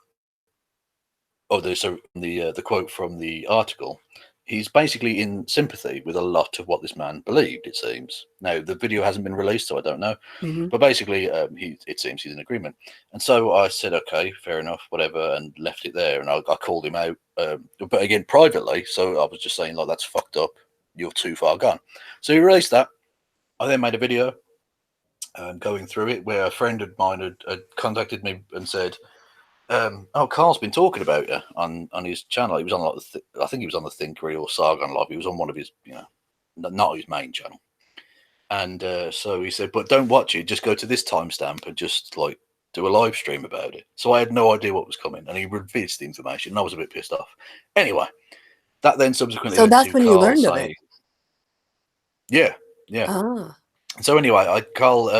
quote from the article, he's basically in sympathy with a lot of what this man believed, it seems. Now, the video hasn't been released, so I don't know. But basically, it seems he's in agreement. And so I said, okay, fair enough, whatever, and left it there. And I called him out, but again, privately. So I was just saying, like, that's fucked up. You're too far gone. So he released that. I then made a video going through it where a friend of mine had contacted me and said, Carl's been talking about you on his channel. He was on like I think he was on the Thinkery or Sargon Live. He was on one of his, not his main channel. And so he said, but don't watch it. Just go to this timestamp and just like do a live stream about it. So I had no idea what was coming, and he released the information. And I was a bit pissed off. Anyway, that then subsequently. So that's when Carl you learned of it. Yeah. Ah. So anyway, Carl.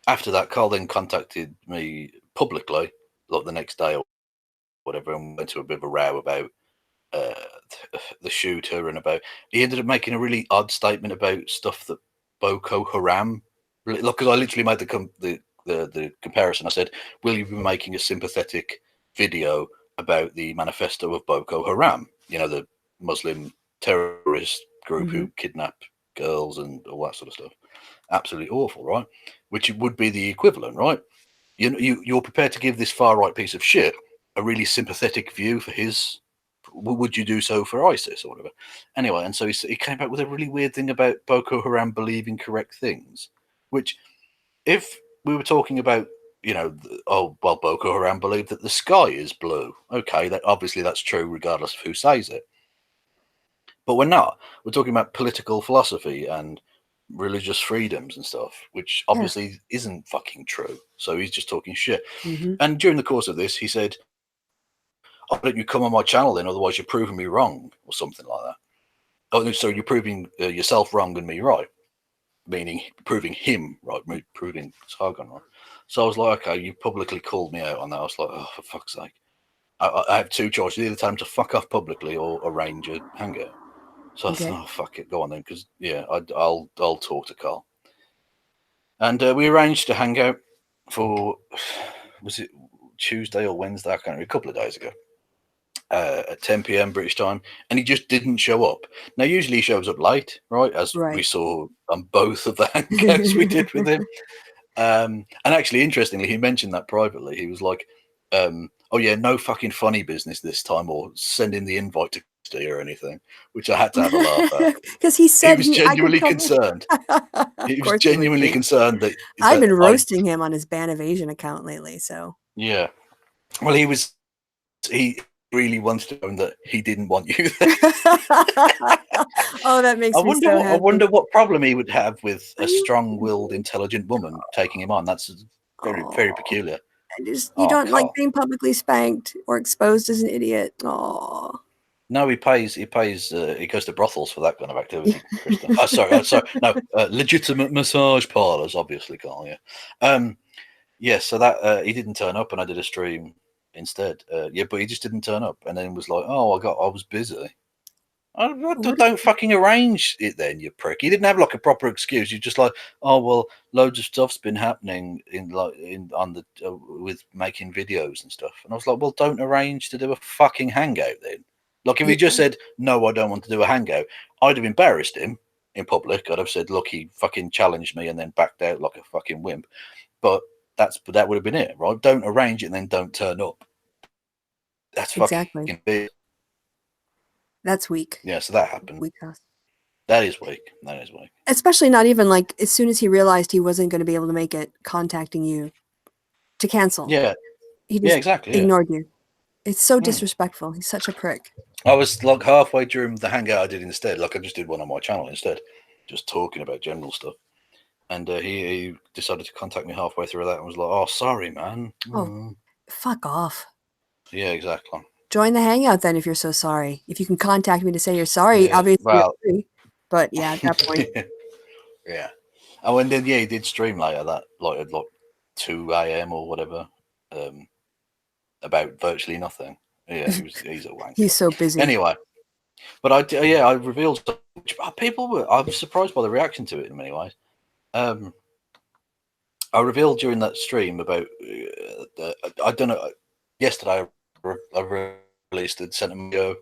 After that, Carl then contacted me publicly, like the next day or whatever, and went to a bit of a row about the shooter and about. He ended up making a really odd statement about stuff that Boko Haram. Look, because I literally made the comparison. I said, "Will you be making a sympathetic video about the manifesto of Boko Haram? The Muslim terrorist group who kidnap girls and all that sort of stuff. Absolutely awful, right? Which would be the equivalent, right? You're prepared to give this far right piece of shit a really sympathetic view for his. Would you do so for ISIS or whatever? Anyway, and so he came back with a really weird thing about Boko Haram believing correct things, which, if we were talking about, Boko Haram believed that the sky is blue. Okay, that's true regardless of who says it. But we're not. We're talking about political philosophy and religious freedoms and stuff, which obviously isn't fucking true. So he's just talking shit. And during the course of this, he said, "Oh, don't you come on my channel then? Otherwise, you're proving me wrong," or something like that. Oh, so you're proving yourself wrong and me right, meaning proving him right, proving Sargon right. So I was like, okay, you publicly called me out on that. I was like, oh, for fuck's sake. I have two choices: either tell him to fuck off publicly or arrange a hangout. So I thought, oh, fuck it, go on then, because I'll talk to Carl. And we arranged a hangout for, was it Tuesday or Wednesday? I can't remember, a couple of days ago. At 10 p.m. British time, and he just didn't show up. Now, usually he shows up late, right? As we saw on both of the hangouts we did with him. And actually, interestingly, he mentioned that privately. He was like, "Oh yeah, no fucking funny business this time, or sending the invite to Kristi or anything," which I had to have a laugh at because he said he was genuinely concerned. He was genuinely concerned that I've been roasting him on his ban evasion account lately. So yeah, well, he really wants to own that he didn't want you there. Oh, that makes me so happy. I wonder what problem he would have with a strong-willed, intelligent woman taking him on. That's very, very peculiar. You don't like being publicly spanked or exposed as an idiot. Oh. No, he pays. He goes to brothels for that kind of activity. Sorry. No, legitimate massage parlors, obviously, Carl. Yeah, yeah. So that he didn't turn up, and I did a stream instead. Yeah, but he just didn't turn up, and then was like, "Oh, I was busy." Don't fucking arrange it then, you prick. You didn't have like a proper excuse. You're just like, "Oh well, loads of stuff's been happening with making videos and stuff." And I was like, "Well, don't arrange to do a fucking hangout then." Like if he just said, "No, I don't want to do a hangout," I'd have embarrassed him in public. I'd have said, "Look, he fucking challenged me and then backed out like a fucking wimp." But that would have been it, right? Don't arrange it and then don't turn up. That's fucking big. That's weak. Yeah, so that happened. Weak. That is weak. That is weak. Especially not even like as soon as he realized he wasn't going to be able to make it, contacting you to cancel. Yeah. He just exactly. ignored you. It's so disrespectful. He's such a prick. I was like halfway during the hangout I did instead. Like I just did one on my channel instead, just talking about general stuff. And he decided to contact me halfway through that and was like, "Oh, sorry, man." Oh, fuck off. Yeah, exactly. Join the hangout then if you're so sorry. If you can contact me to say you're sorry, obviously you're free. But yeah, at that point. Yeah. Oh, and then he did stream later that at 2 a.m. or whatever, about virtually nothing. Yeah, he's a wanker. He's so busy. Anyway, but I revealed people I was surprised by the reaction to it in many ways. I revealed during that stream about I don't know. Yesterday I released a sentiment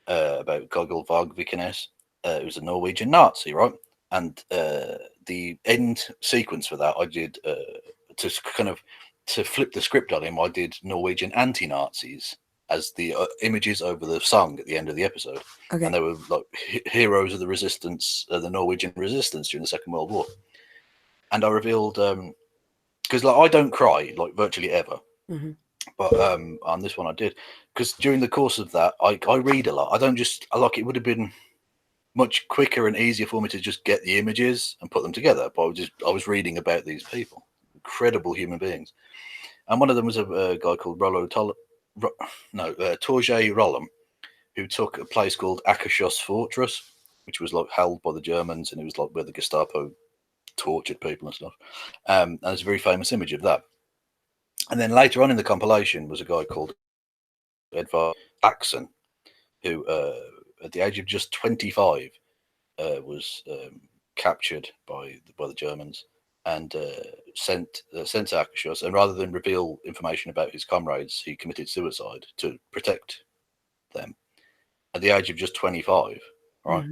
about Gogol Vog Vikernes. It was a Norwegian Nazi, right? And the end sequence for that I did to flip the script on him. I did Norwegian anti-Nazis as the images over the song at the end of the episode. Okay. And they were like heroes of the resistance, the Norwegian resistance during the Second World War. And I revealed because like I don't cry like virtually ever, but on this one I did, because during the course of that I read a lot. I don't just it would have been much quicker and easier for me to just get the images and put them together, but I was reading about these people, incredible human beings, and one of them was a guy called Torje Rollum, who took a place called Akershus Fortress, which was like held by the Germans, and it was like where the Gestapo tortured people and stuff. And there's a very famous image of that. And then later on in the compilation was a guy called Edvard Axon, who at the age of just 25 was captured by the Germans and sent to Akershus. And rather than reveal information about his comrades, he committed suicide to protect them at the age of just 25, right?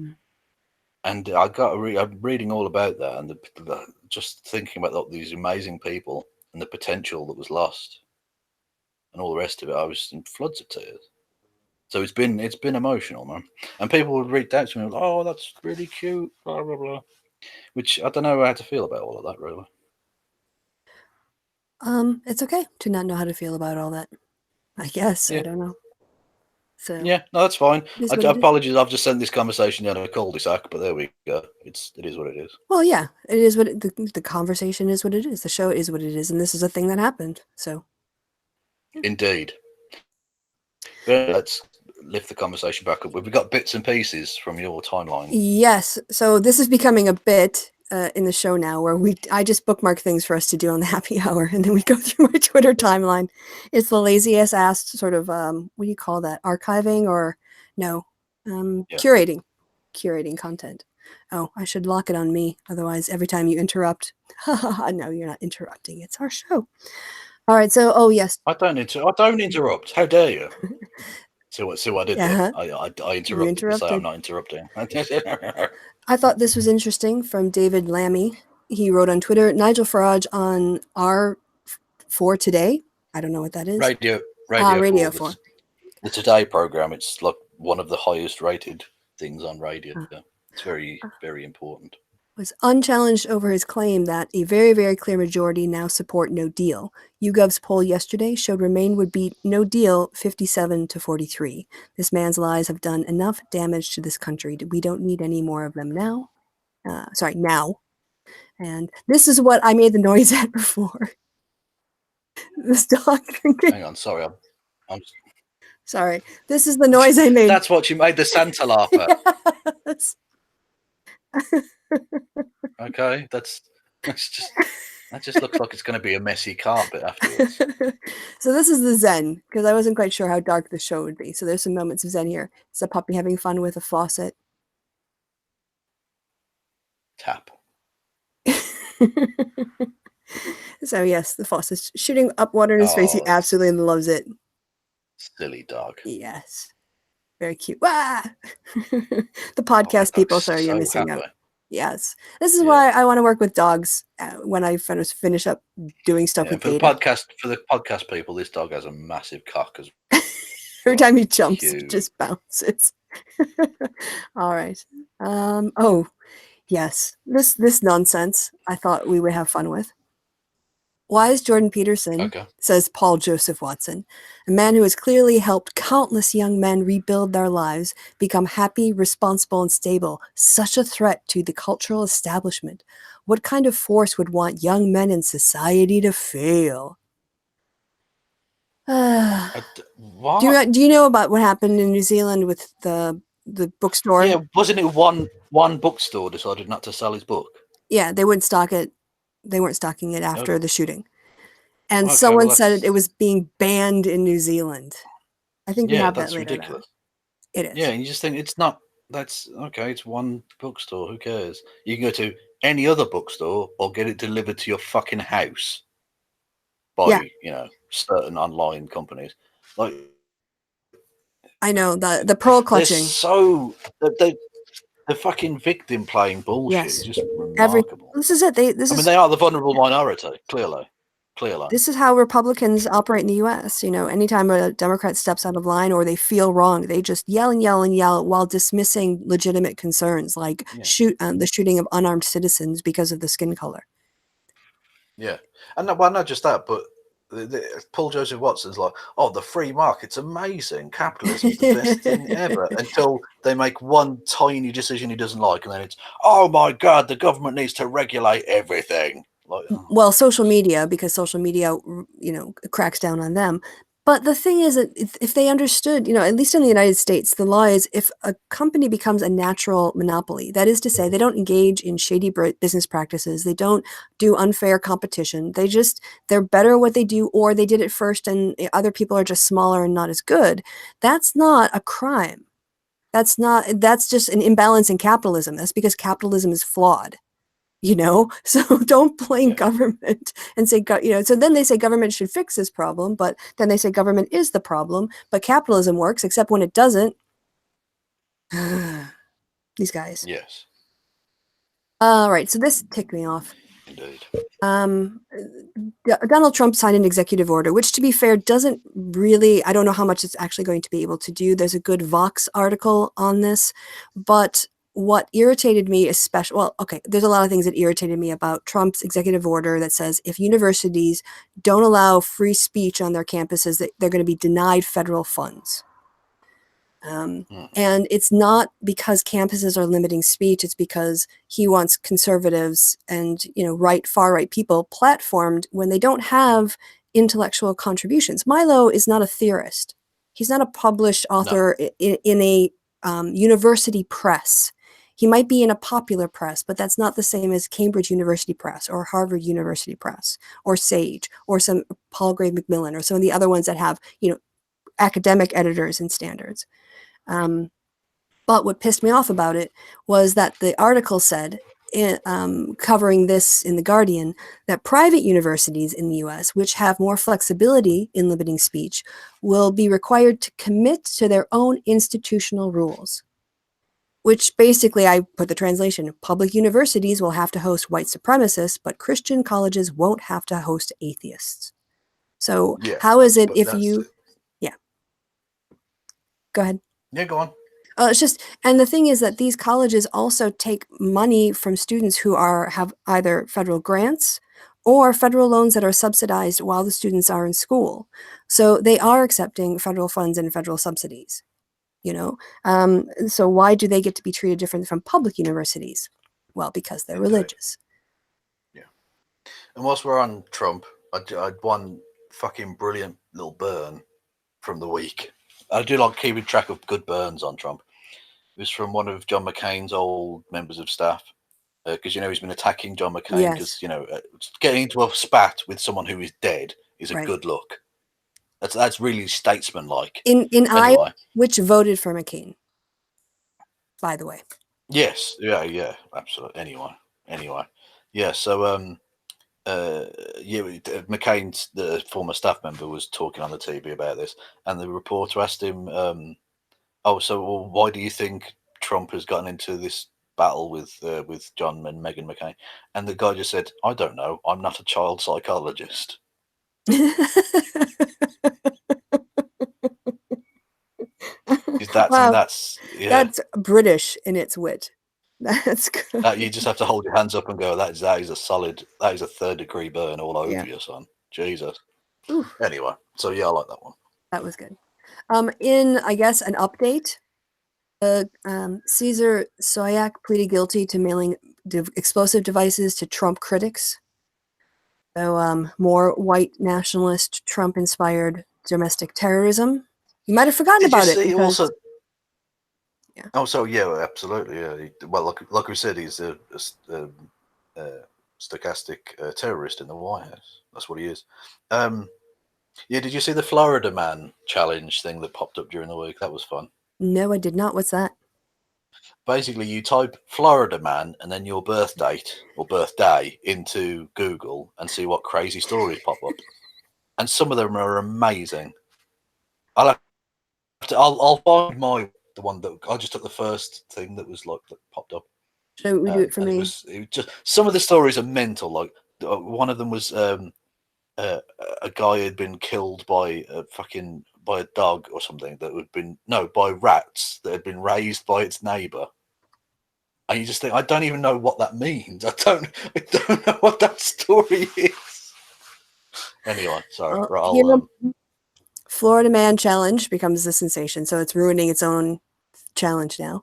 And I'm reading all about that, and just thinking about these amazing people and the potential that was lost, and all the rest of it. I was in floods of tears. So it's been emotional, man. And people would reach out to me, like, "Oh, that's really cute," blah blah blah. Which I don't know how to feel about all of that, really. It's okay to not know how to feel about all that, I guess. Yeah. I don't know. So yeah, no, that's fine. Apologies, I've just sent this conversation down a cul-de-sac, but there we go. It is what it is. Well, yeah, it is what the conversation is what it is. The show is what it is, and this is a thing that happened. So, indeed. But let's lift the conversation back up. We've got bits and pieces from your timeline. Yes. So this is becoming a bit, in the show now where I just bookmark things for us to do on the happy hour, and then we go through my Twitter timeline. It's the laziest ass sort of what do you call that? Archiving or no? Curating content. Oh, I should lock it on me. Otherwise, every time you interrupt, no, you're not interrupting. It's our show. All right. So, oh yes. I don't interrupt. How dare you? See what I did there? I interrupted to say I'm not interrupting. I thought this was interesting from David Lammy. He wrote on Twitter, Nigel Farage on R4 Today. I don't know what that is. Radio 4. The Today program. It's like one of the highest rated things on radio. It's very, very important. Was unchallenged over his claim that a very, very clear majority now support no deal. YouGov's poll yesterday showed Remain would beat no deal 57-43. This man's lies have done enough damage to this country. We don't need any more of them now. Now. And this is what I made the noise at before. This dog drinking. Hang on, sorry. I'm sorry. This is the noise I made. That's what you made the Santa laugh at. Yes. Okay, that just looks like it's going to be a messy carpet afterwards. So this is the Zen, because I wasn't quite sure how dark the show would be. So there's some moments of Zen here. It's a puppy having fun with a faucet. Tap. So yes, the faucet's shooting up water in his face. He absolutely loves it. Silly dog. Yes. Very cute. Wah! The podcast people, sorry, you're missing out. Yes. This is why I want to work with dogs when I finish up doing stuff with data. For the podcast people, this dog has a massive cock as well. Every time he jumps, it just bounces. All right. Oh, yes. This nonsense I thought we would have fun with. Why is Jordan Peterson, says Paul Joseph Watson, a man who has clearly helped countless young men rebuild their lives, become happy, responsible, and stable, such a threat to the cultural establishment? What kind of force would want young men in society to fail? What? Do you know about what happened in New Zealand with the bookstore? Yeah, wasn't it one bookstore decided not to sell his book? Yeah, they wouldn't stock it. They weren't stocking it after the shooting. And someone said it was being banned in New Zealand. I think we have that later. Ridiculous. Now. It is. Yeah, and you just think it's not. That's okay. It's one bookstore. Who cares? You can go to any other bookstore or get it delivered to your fucking house by certain online companies. Like, I know the pearl clutching. The fucking victim playing bullshit is just remarkable. This is it. They are the vulnerable minority, clearly. This is how Republicans operate in the U.S. You know, anytime a Democrat steps out of line or they feel wrong, they just yell and yell and yell while dismissing legitimate concerns like the shooting of unarmed citizens because of the skin color. Yeah, and not just that, but Paul Joseph Watson's like, oh, the free market's amazing. Capitalism's the best thing ever. Until they make one tiny decision he doesn't like, and then it's, oh my God, the government needs to regulate everything. Like, well, social media, because social media, cracks down on them. But the thing is that if they understood, at least in the United States, the law is if a company becomes a natural monopoly, that is to say, they don't engage in shady business practices, they don't do unfair competition, they're better at what they do, or they did it first and other people are just smaller and not as good. That's not a crime. That's just an imbalance in capitalism. That's because capitalism is flawed. So don't blame government and say, so then they say government should fix this problem, but then they say government is the problem, but capitalism works, except when it doesn't. These guys. Yes. All right. So this ticked me off. Indeed. Donald Trump signed an executive order, which, to be fair, doesn't really, I don't know how much it's actually going to be able to do. There's a good Vox article on this, but what irritated me there's a lot of things that irritated me about Trump's executive order that says if universities don't allow free speech on their campuses, that they're going to be denied federal funds. And it's not because campuses are limiting speech, it's because he wants conservatives and, far right people platformed when they don't have intellectual contributions. Milo is not a theorist. He's not a published author in a university press. He might be in a popular press, but that's not the same as Cambridge University Press or Harvard University Press or Sage or some Palgrave Macmillan or some of the other ones that have, academic editors and standards. But what pissed me off about it was that the article said, covering this in The Guardian, that private universities in the US, which have more flexibility in limiting speech, will be required to commit to their own institutional rules. Which basically, I put the translation, public universities will have to host white supremacists, but Christian colleges won't have to host atheists. So how is it if you... Yeah. Go ahead. Yeah, go on. It's just, and the thing is that these colleges also take money from students who have either federal grants or federal loans that are subsidized while the students are in school. So they are accepting federal funds and federal subsidies, So why do they get to be treated different from public universities? Well, because they're religious. Yeah. And whilst we're on Trump, I had one fucking brilliant little burn from the week. I do like keeping track of good burns on Trump. It was from one of John McCain's old members of staff, because he's been attacking John McCain because getting into a spat with someone who is dead is a good look. That's really statesman-like. In Iowa, which voted for McCain, by the way. Yes, yeah, absolutely. Anyway, yeah. So McCain's the former staff member was talking on the TV about this, and the reporter asked him, why do you think Trump has gotten into this battle with John and Meghan McCain? And the guy just said, I don't know. I'm not a child psychologist. That's British in its wit. That's good. You just have to hold your hands up and go, that is a 3rd degree burn all over you, son. Jesus. Oof. Anyway, so yeah, I like that one. That was good. In, I guess, an update, Cesar Soyak pleaded guilty to mailing explosive devices to Trump critics. So more white nationalist, Trump-inspired domestic terrorism. You might have forgotten about it. Also, yeah. Oh, so yeah, absolutely. Yeah. Well, like we said, he's a stochastic terrorist in the White House. That's what he is. Yeah, did you see the Florida Man challenge thing that popped up during the week? That was fun. No, I did not. What's that? Basically, you type Florida Man and then your birth date or birthday into Google and see what crazy stories pop up. And some of them are amazing. I'll find the one that I just took the first thing that was that popped up. Should we do it for me? It was just some of the stories are mental. Like one of them was a guy had been killed by a dog or something by rats that had been raised by its neighbor. And you just think, I don't even know what that means. I don't know what that story is. Anyway, sorry. Florida Man challenge becomes a sensation, so it's ruining its own challenge now.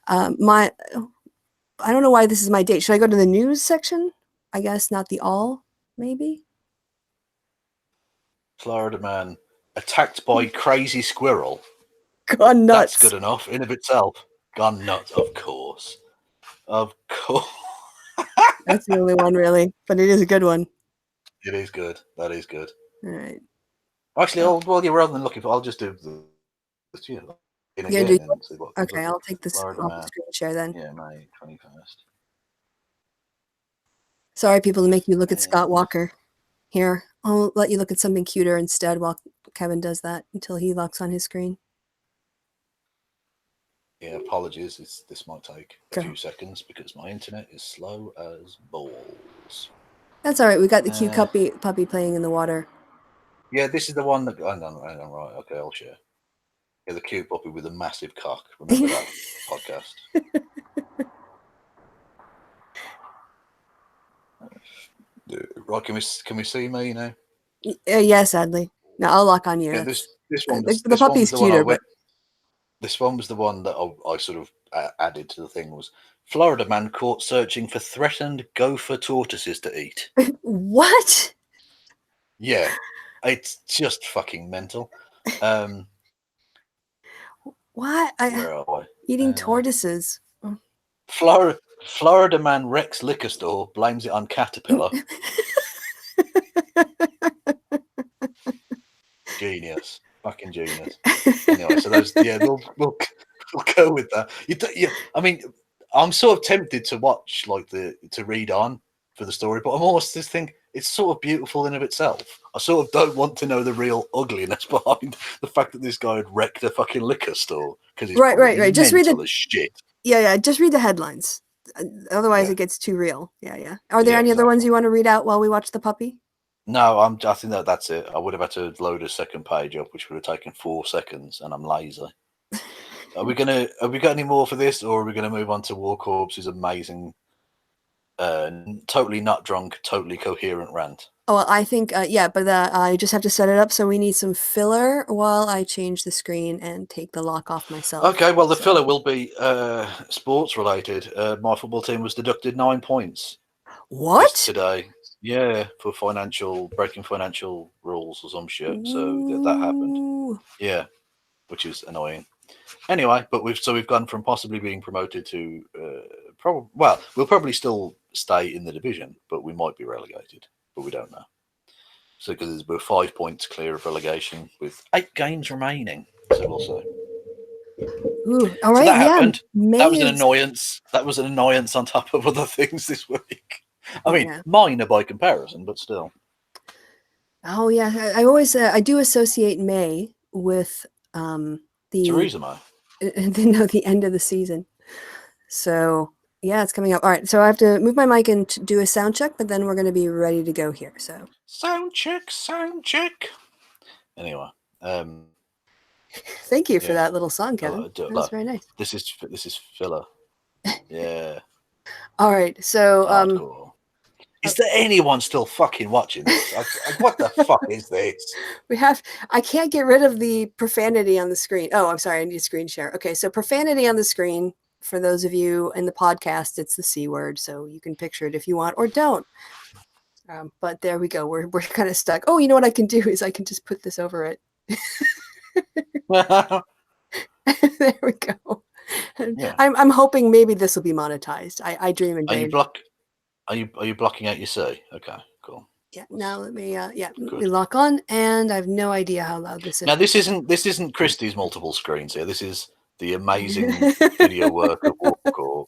I don't know why this is my date. Should I go to the news section? I guess not the all, maybe. Florida Man attacked by crazy squirrel. Gone nuts. That's good enough in of itself. Gone nuts, of course. Of course. That's the only one, really, but it is a good one. It is good. That is good. All right. Actually, rather than looking for, I'll just do the. Okay, I'll take this off the screen share then. Yeah, May 21st. Sorry, people, to make you look at Scott Walker. Here, I'll let you look at something cuter instead while Kevin does that until he locks on his screen. Yeah, apologies. This might take a few seconds because my internet is slow as balls. That's all right. We got the cute puppy playing in the water. Yeah, this is the one that... Hang on, right. Okay, I'll share. Yeah, the cute puppy with a massive cock. Remember that podcast? Right, can we see me now? Yeah, sadly. No, I'll lock on you. Yeah, this one. The puppy's cuter, but this one was the one that I sort of added to the thing. Was Florida man caught searching for threatened gopher tortoises to eat? What? Yeah, it's just fucking mental. What? Where are I? Eating tortoises. Florida man wrecks liquor store, blames it on caterpillar. Genius, fucking genius. Anyway, so those, yeah, we'll go with that. I mean, I'm sort of tempted to watch to read on for the story, but I'm almost just think it's sort of beautiful in of itself. I sort of don't want to know the real ugliness behind the fact that this guy had wrecked a fucking liquor store because he's right. Just read mental as shit. Yeah. Just read the headlines. Otherwise, Yeah. it gets too real. Yeah. Are there Yeah, any other ones exactly. you want to read out while we watch the puppy? No, I think that's it. I would have had to load a second page up, which would have taken 4 seconds, and I'm lazy. Have we got any more for this, or are we gonna move on to War Corpse's amazing, totally not drunk, totally coherent rant? Oh, well, I think, yeah, but I just have to set it up, so we need some filler while I change the screen and take the lock off myself. Okay, well, the So- filler will be sports related. My football team was deducted 9 points What? today. Yeah, for breaking financial rules or some shit. So that happened. Ooh. Yeah, which is annoying. Anyway, but we've gone from possibly being promoted to we'll probably still stay in the division, but we might be relegated, but we don't know. So because we're 5 points clear of relegation with 8 games remaining, so we'll see. Ooh. All right. So that Yeah. happened. That was an is- annoyance. That was an annoyance on top of other things this week. I mean, Yeah. minor by comparison, but still. Oh yeah. I always I do associate May with the Theresa May. the end of the season. So yeah, it's coming up. All right, so I have to move my mic and do a sound check, but then we're going to be ready to go here. So Sound check. Anyway, thank you for yeah. that little song, Kevin. That's very nice. This is filler. Yeah. All right, so Hardcore. Is there anyone still fucking watching this? What the fuck is this? I can't get rid of the profanity on the screen. Oh, I'm sorry, I need a screen share. Okay, so profanity on the screen. For those of you in the podcast, it's the C word, so you can picture it if you want or don't. But there we go. We're kind of stuck. Oh, you know what I can do is I can just put this over it. There we go. Yeah. I'm hoping maybe this will be monetized. I dream in vain. Are you blocking out your C? Okay, cool. Yeah. Now let me let me lock on, and I have no idea how loud this is. Now this isn't Kristi's multiple screens here. This is the amazing video work of War Corps.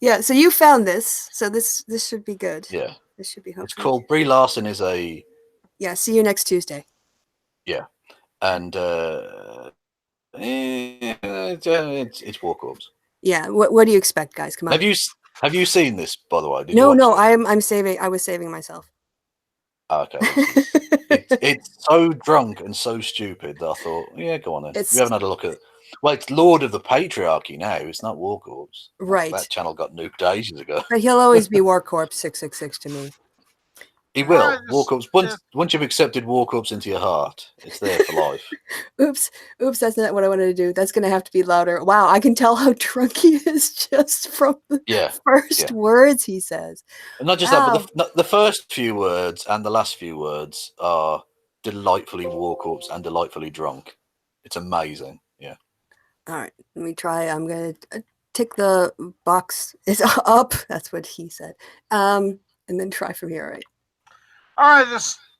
Yeah. So you found this, so this should be good. Yeah. This should be hopefully. It's called Brie Larson is a. Yeah. See you next Tuesday. Yeah, and it's War Corps. Yeah. What do you expect, guys? Come on. Have you seen this, by the way? No. I'm saving. I was saving myself. Okay. It's so drunk and so stupid that I thought, yeah, go on then. We haven't had a look at. Well, it's Lord of the Patriarchy now. It's not War Corps. Right. That channel got nuked ages ago. But he'll always be War Corps 666 to me. He will. War Corps. Once you've accepted War Corps into your heart, it's there for life. Oops, that's not what I wanted to do. That's going to have to be louder. Wow, I can tell how drunk he is just from the first words he says. And not just that, but the first few words and the last few words are delightfully War Corps and delightfully drunk. It's amazing. Yeah. All right, let me try. I'm going to tick the box is up. That's what he said. And then try from here, right? All right,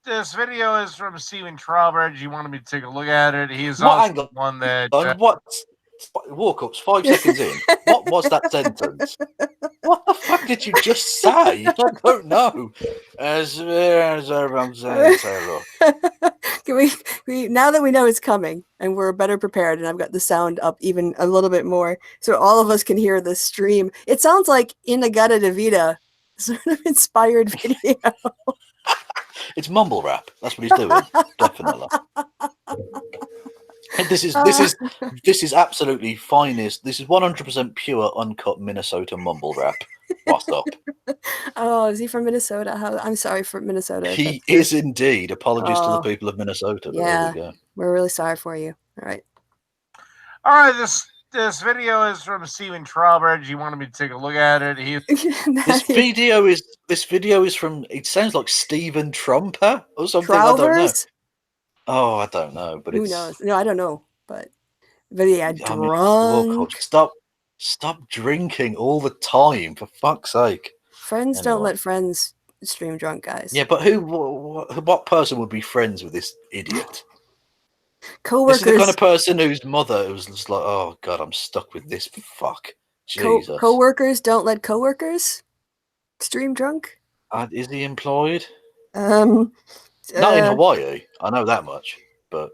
this video is from Steven Trowbridge. You wanted me to take a look at it. He is also the one that... what? War Corps, 5 seconds in. What was that sentence? What the fuck did you just say? I don't know. Can we now that we know it's coming and we're better prepared, and I've got the sound up even a little bit more so all of us can hear the stream. It sounds like Inagata Devita sort of inspired video. It's mumble rap. That's what he's doing. Definitely. And this is absolutely finest. This is 100% pure, uncut Minnesota mumble rap. What's up? Oh, is he from Minnesota? I'm sorry for Minnesota. He is indeed. Apologies to the people of Minnesota. Yeah, there we go. We're really sorry for you. All right. All right, this video is from Steven Trowbridge. You wanted me to take a look at it. This video is from. It sounds like Stephen Trumper or something. Trovers? I don't know. Oh, I don't know. But who knows? No, I don't know. But yeah, drunk. Stop. Stop drinking all the time, for fuck's sake. Friends don't let friends stream drunk, guys. Yeah, but what person would be friends with this idiot? Co-workers. This is the kind of person whose mother was just like, oh god, I'm stuck with this fuck. Jesus. Co-workers don't let co-workers stream drunk. Is he employed? Not in Hawaii. I know that much. But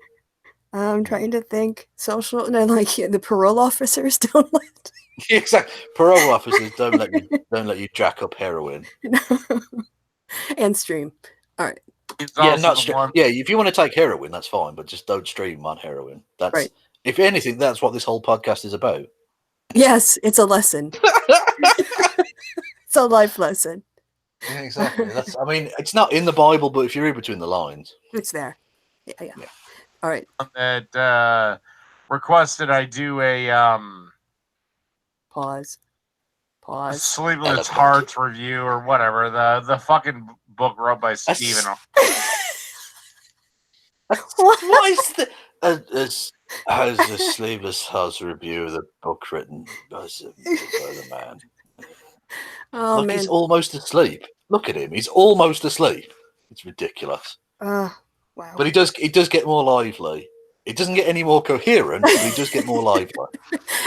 I'm trying to think. Social, no, like the parole officers don't let. Exactly. Parole officers don't let you jack up heroin. And stream. All right. Yeah, not stream. Yeah, if you want to take heroin, that's fine, but just don't stream on heroin. That's right. If anything, that's what this whole podcast is about. Yes, it's a lesson. It's a life lesson. Yeah, exactly. I mean, it's not in the Bible, but if you read between the lines, it's there. Yeah. All right. That requested I do a pause. Sleepless Hearts review or whatever. The fucking book wrote by Stephen. What is the as a Sleepless Hearts review, the book written by the man? Oh, look, man. He's almost asleep. Look at him. He's almost asleep. It's ridiculous. Wow. But he does get more lively. It doesn't get any more coherent, but he does get more lively.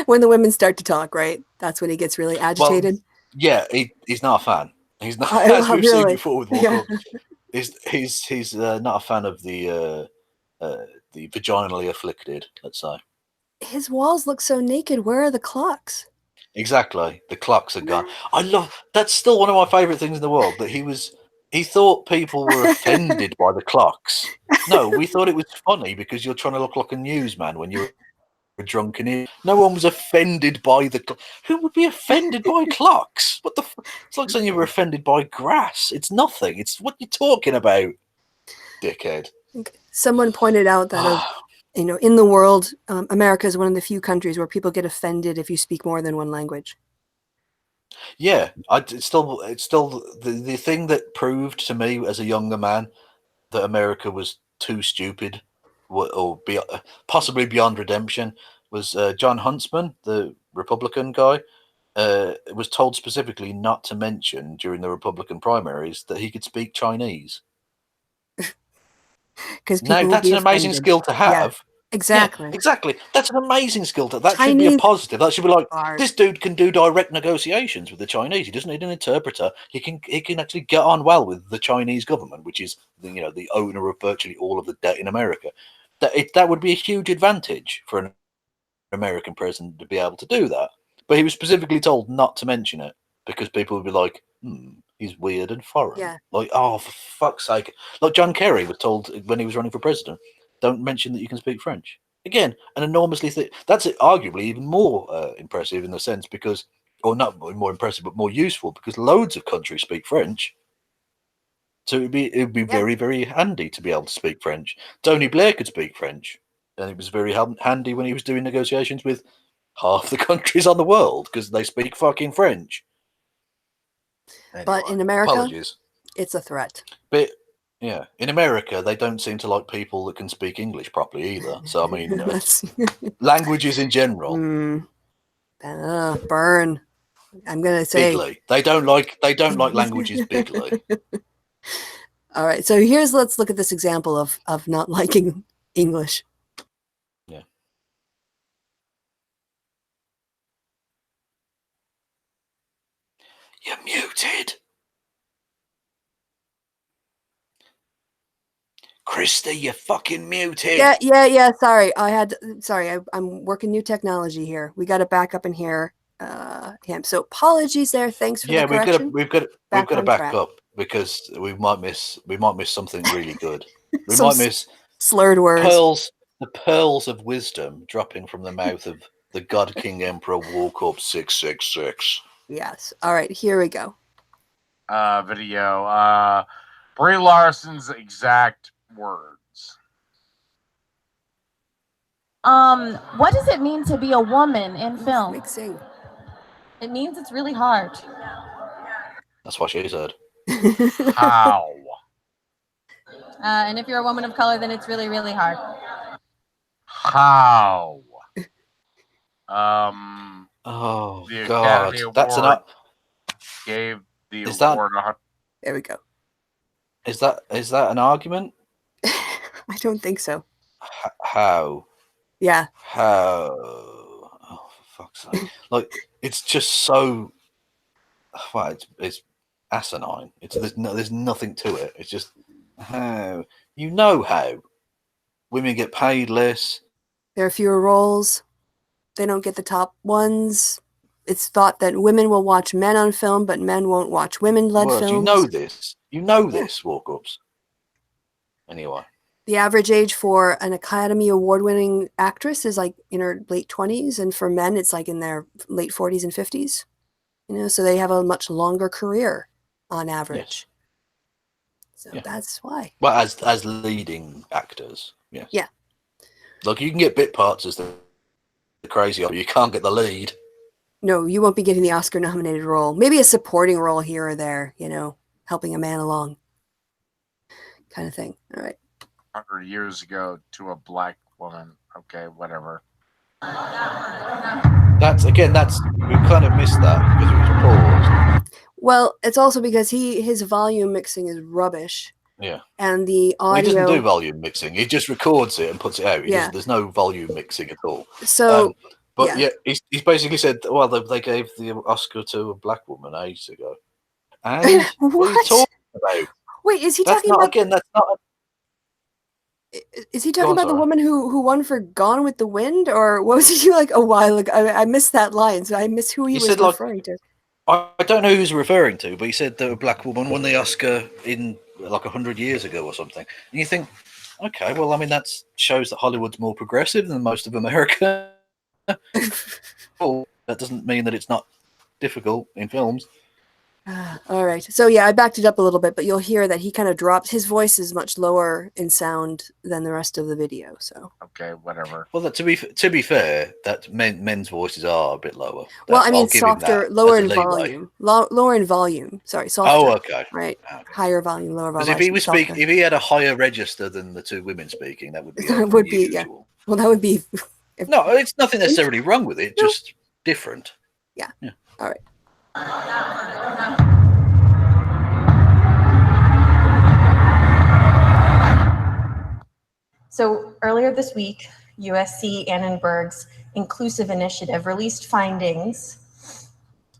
When the women start to talk, right? That's when he gets really agitated. Well, yeah, he's not a fan. He's not, as we've seen before with Walker. Yeah. He's not a fan of the vaginally afflicted, let's say. His walls look so naked. Where are the clocks? Exactly. The clocks are gone. That's still one of my favourite things in the world, that he thought people were offended by the clocks. No, we thought it was funny because you're trying to look like a newsman when you're drunk and no one was offended by the who would be offended by clocks? What the it's like saying you were offended by grass. It's nothing. It's what you're talking about, dickhead. Someone pointed out that in the world, America is one of the few countries where people get offended if you speak more than one language. Yeah, it's still the thing that proved to me as a younger man that America was too stupid, or possibly beyond redemption, was John Huntsman, the Republican guy, was told specifically not to mention during the Republican primaries that he could speak Chinese. Because that's an amazing skill to have. Yeah, exactly. Yeah, exactly. That's an amazing skill to. That should be a positive. That should be like, this dude can do direct negotiations with the Chinese. He doesn't need an interpreter. He can actually get on well with the Chinese government, which is the owner of virtually all of the debt in America. That would be a huge advantage for an American president to be able to do that. But he was specifically told not to mention it because people would be like, he's weird and foreign. Yeah. Like, oh, for fuck's sake. Like John Kerry was told when he was running for president, don't mention that you can speak French. Again, an enormously that's arguably even more impressive in the sense because, or not more impressive, but more useful because loads of countries speak French. So it'd be very, very handy to be able to speak French. Tony Blair could speak French, and it was very handy when he was doing negotiations with half the countries on the world because they speak fucking French. Anyway, but in America, apologies. It's a threat. But yeah, in America, they don't seem to like people that can speak English properly either. So I mean, languages in general. Burn. I'm gonna say bigly. They don't like languages bigly. All right, so let's look at this example of not liking English. Yeah. You're muted. Kristi, you're fucking muted. Yeah. Sorry, I'm working new technology here. We got to back up and hear him. So apologies there. Thanks for the correction. We've got to back up because we might miss something really good. We might miss slurred words. The pearls of wisdom dropping from the mouth of the God King Emperor Walkup 666. Yes. All right, here we go. Video. Brie Larson's exact words. What does it mean to be a woman in film? Mixing. It means it's really hard. That's what she said. How? And if you're a woman of color, then it's really, really hard. How? Oh The God, Academy that's an. Award gave the Is that- award. There we go. Is that an argument? I don't think so. How? Yeah. How? Oh, for fuck's sake! Like, it's just so. Well, it's asinine. There's nothing to it. It's just how how women get paid less. There are fewer roles. They don't get the top ones. It's thought that women will watch men on film, but men won't watch women-led Words. films. You know this. You know this. Walk-ups. Anyway. The average age for an Academy Award-winning actress is like in her late 20s, and for men, it's like in their late 40s and 50s. So they have a much longer career on average. Yes. So that's why. Well, as leading actors, yes. Yeah. Like, you can get bit parts as the crazy, but you can't get the lead. No, you won't be getting the Oscar-nominated role. Maybe a supporting role here or there, helping a man along, kind of thing. All right. 100 years ago to a black woman. Okay, whatever. We kind of missed that because it was paused. Well, it's also because his volume mixing is rubbish. Yeah. And the audio. Well, he doesn't do volume mixing. He just records it and puts it out. There's no volume mixing at all. So, he's basically said, well, they gave the Oscar to a black woman ages ago. And what are you talking about? Wait, is he talking about? Again, that's not. Is he talking about the woman who won for Gone with the Wind, or what was he like a while ago? I missed that line, so I missed who he was referring to. I don't know who he's referring to, but he said that a black woman won the Oscar in like 100 years ago or something. And you think, okay, well, I mean, that shows that Hollywood's more progressive than most of America. Well, that doesn't mean that it's not difficult in films. All right. So I backed it up a little bit, but you'll hear that he kind of drops. His voice is much lower in sound than the rest of the video. So okay, whatever. Well, to be fair, that men's voices are a bit lower. Well, I mean, softer, lower in volume. Lower in volume. Sorry, softer. Oh, okay. Right. Okay. Higher volume, lower volume. Because if he had a higher register than the two women speaking, that would be unusual. Well, that would be. No, it's nothing necessarily wrong with it. Just different. Yeah. All right. So earlier this week, USC Annenberg's Inclusive Initiative released findings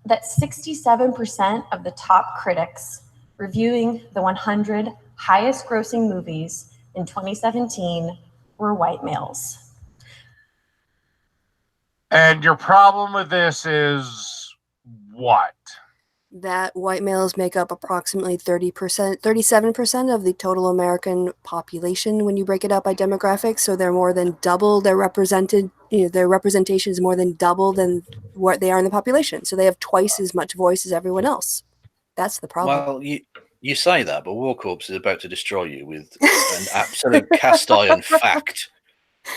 that 67% of the top critics reviewing the 100 highest grossing movies in 2017 were white males. And your problem with this is what? That white males make up approximately 37% of the total American population when you break it up by demographics. So they're more than double. Their representation is more than double than what they are in the population. So they have twice as much voice as everyone else. That's the problem. Well, you say that, but War Corps is about to destroy you with an absolute cast iron fact.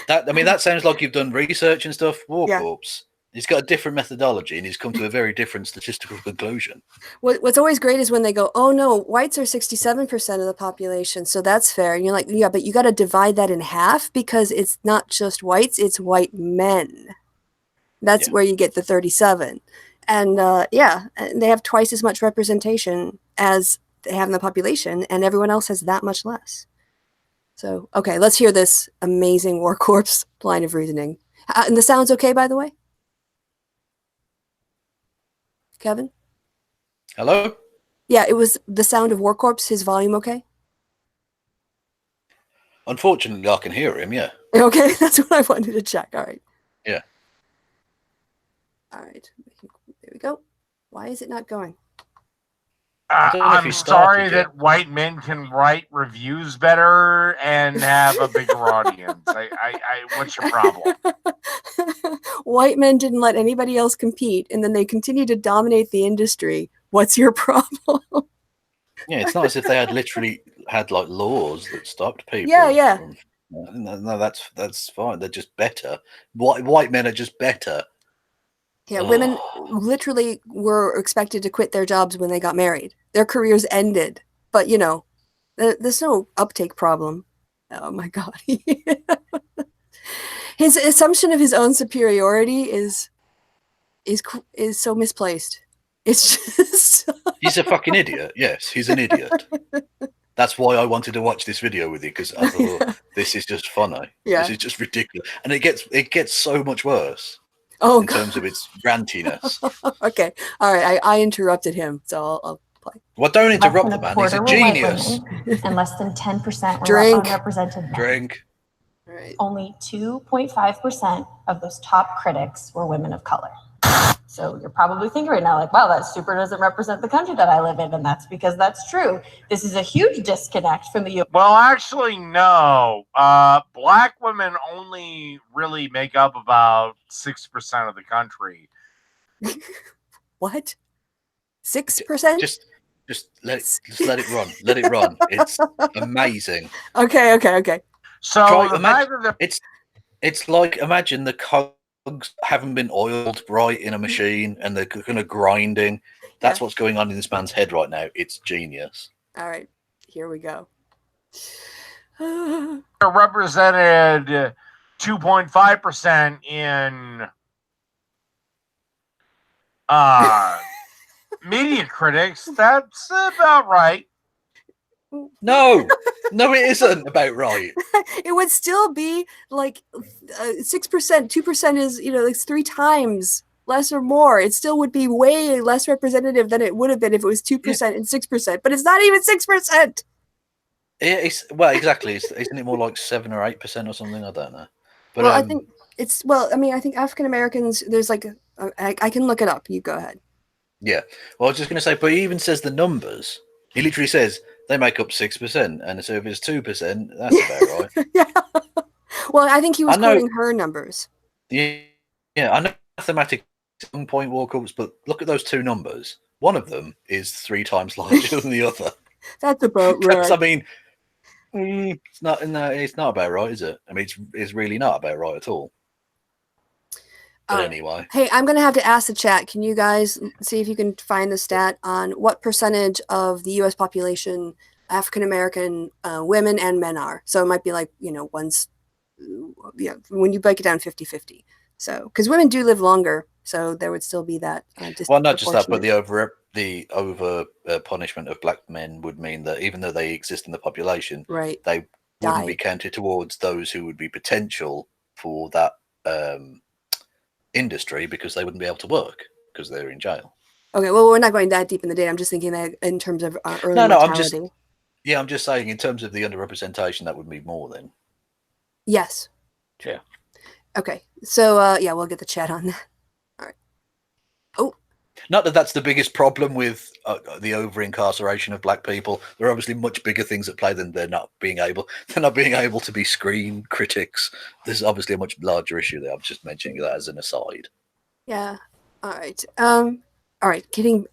That sounds like you've done research and stuff. War Corps. He's got a different methodology, and he's come to a very different statistical conclusion. What's always great is when they go, oh, no, whites are 67% of the population, so that's fair. And you're like, yeah, but you got to divide that in half because it's not just whites, it's white men. That's where you get the 37. And, and they have twice as much representation as they have in the population, and everyone else has that much less. So, okay, let's hear this amazing War Corps line of reasoning. And the sound's okay, by the way? Kevin? Hello? Yeah, it was the sound of War Corps. His volume okay? Unfortunately, I can hear him, yeah. Okay, that's what I wanted to check. All right. Yeah. All right. There we go. Why is it not going? I'm sorry that white men can write reviews better and have a bigger audience. What's your problem? White men didn't let anybody else compete, and then they continue to dominate the industry. What's your problem? Yeah, it's not as if they literally had like laws that stopped people. Yeah. No, that's fine. They're just better. White men are just better. Yeah, women literally were expected to quit their jobs when they got married. Their careers ended. But, there's no uptake problem. Oh, my God. His assumption of his own superiority is is so misplaced. It's just He's a fucking idiot. Yes, he's an idiot. That's why I wanted to watch this video with you, because I thought this is just funny. Yeah. This is just ridiculous, and it gets so much worse oh in God. terms of its rantiness. Okay, all right. I interrupted him, so I'll play. Well, don't Less interrupt than the a man. He's a quarter were white genius. women, and less than 10% were Drink. unrepresented men. Drink. All right. Only 2.5% of those top critics were women of color. So you're probably thinking right now, like, wow, that super doesn't represent the country that I live in. And that's because that's true. This is a huge disconnect from the Well, actually, no. Black women only really make up about 6% of the country. What? 6%? Just let it run. Let it run. It's amazing. Okay. So Try- the imagine- fact that the It's like, imagine the cogs haven't been oiled right in a machine and they're kind of grinding. That's what's going on in this man's head right now. It's genius. All right, here we go. represented 2.5% in media critics, that's about right. No, it isn't about right. It would still be like 6%. 2% is, it's 3 times less or more. It still would be way less representative than it would have been if it was 2% and 6%. But it's not even 6%. Well, exactly. Isn't it more like 7 or 8% or something? I don't know. But Well, I think it's I think African Americans. There's like I can look it up. You go ahead. Yeah. Well, I was just going to say, but he even says the numbers. He literally says they make up 6%, and so if it's 2%, that's about right. Yeah. Well, I think he was quoting her numbers. Yeah, I know mathematics at some point walk ups, but look at those two numbers. One of them is 3 times larger than the other. That's about right. I mean, it's not about right, is it? I mean, it's really not about right at all. But anyway. Hey, I'm going to have to ask the chat. Can you guys see if you can find the stat on what percentage of the U.S. population African American women and men are? So it might be like, when you break it down 50-50. So, because women do live longer, so there would still be that. Well, not just that, but the over punishment of black men would mean that even though they exist in the population, right, they wouldn't be counted towards those who would be potential for that industry, because they wouldn't be able to work because they're in jail. Okay, well, we're not going that deep in the data. I'm just thinking that in terms of early mortality. I'm just saying in terms of the underrepresentation, that would be more then. Yes. Yeah. Okay, so we'll get the chat on that. All right. Oh. Not that that's the biggest problem with the over-incarceration of black people. There are obviously much bigger things at play than they're not being able to be screen critics. There's obviously a much larger issue there. I'm just mentioning that as an aside. Yeah. All right. All right.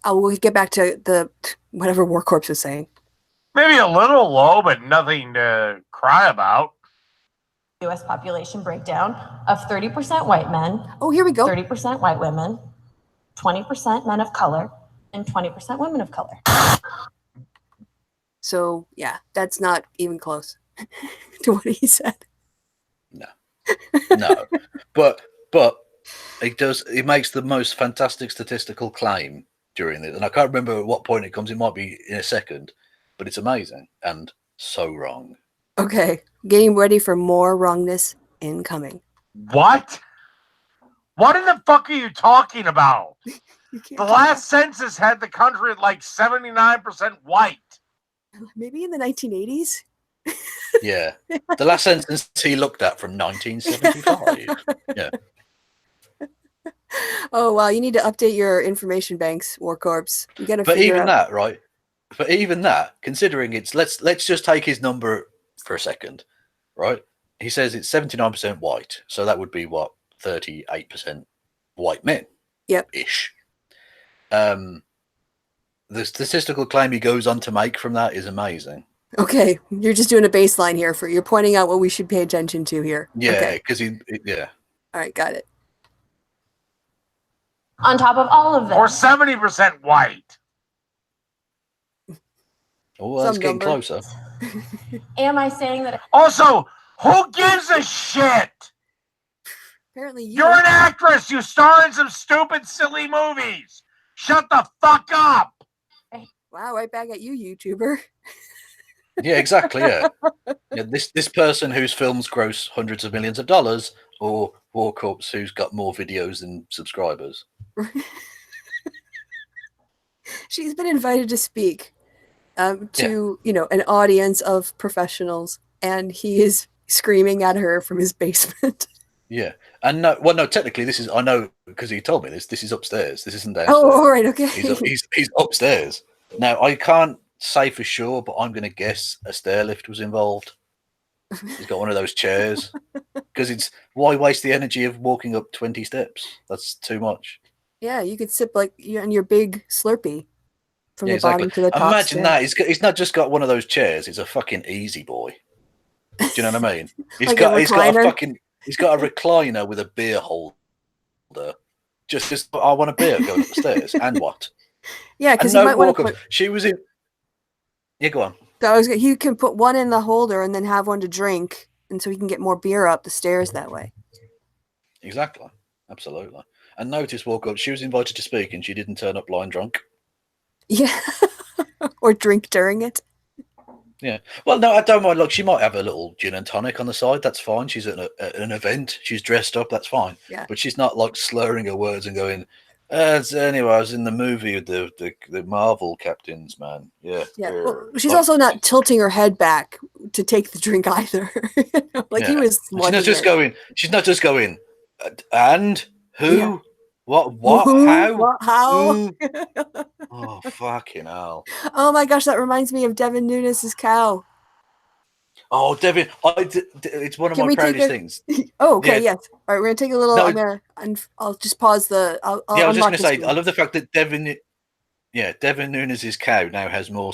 We'll get back to the whatever War Corps was saying. Maybe a little low, but nothing to cry about. U.S. population breakdown of 30% white men. Oh, here we go. 30% white women. 20% men of color, and 20% women of color. So, yeah, that's not even close to what he said. No. But it makes the most fantastic statistical claim during this. And I can't remember at what point it comes. It might be in a second, but it's amazing and so wrong. Okay, getting ready for more wrongness incoming. What? What in the fuck are you talking about? The last census had the country at like 79% white. Maybe in the 1980s? Yeah. The last census he looked at from 1975. Yeah. Oh, wow. You need to update your information banks, War Corps. You got to But even that, right? But even that, considering it's let's just take his number for a second, right? He says it's 79% white. So that would be what? 38% white men. Yep. Ish. The statistical claim he goes on to make from that is amazing. Okay, you're just doing a baseline here you're pointing out what we should pay attention to here. Yeah, because yeah. All right, got it. On top of all of this. Or 70% white. Oh, that's getting closer. Am I saying that? Also, who gives a shit? Apparently You're an actress. You star in some stupid, silly movies. Shut the fuck up. Wow, right back at you, YouTuber. Yeah, exactly. Yeah. Yeah, this person whose films gross hundreds of millions of dollars, or War Corpse who's got more videos than subscribers. She's been invited to speak to an audience of professionals, and he is screaming at her from his basement. Yeah, and no, technically this is, I know because he told me this. This is upstairs. This isn't downstairs. Oh, all right, okay. He's upstairs. Now I can't say for sure, but I'm going to guess a stair lift was involved. He's got one of those chairs because why waste the energy of walking up 20 steps? That's too much. Yeah, you could sip like on your big Slurpee from the bottom to the top. Imagine that. He's not just got one of those chairs. He's a fucking easy boy. Do you know what I mean? He's got a recliner with a beer holder. Just I want a beer going up the stairs. And what? Yeah, because you might want to put. She was in. Yeah, go on. He can put one in the holder and then have one to drink, and so he can get more beer up the stairs that way. Exactly. Absolutely. And notice walk up. She was invited to speak, and she didn't turn up blind drunk. Yeah, or drink during it. Yeah. Well, no, I don't mind. Look, she might have a little gin and tonic on the side. That's fine. She's at an event. She's dressed up. That's fine. Yeah. But she's not like slurring her words and going, anyway, I was in the movie with the Marvel captains, man. Yeah. Yeah. Well, she's also not tilting her head back to take the drink either. He was. She's not just going. And who? Yeah. What? How? Oh, fucking hell. Oh my gosh, that reminds me of Devin Nunes' cow. Oh, Devin, it's one of my proudest things. Oh, okay, yes. All right, we're going to take a little, and I'll just pause the... I was just going to say, I love the fact that Devin Nunes' cow now has more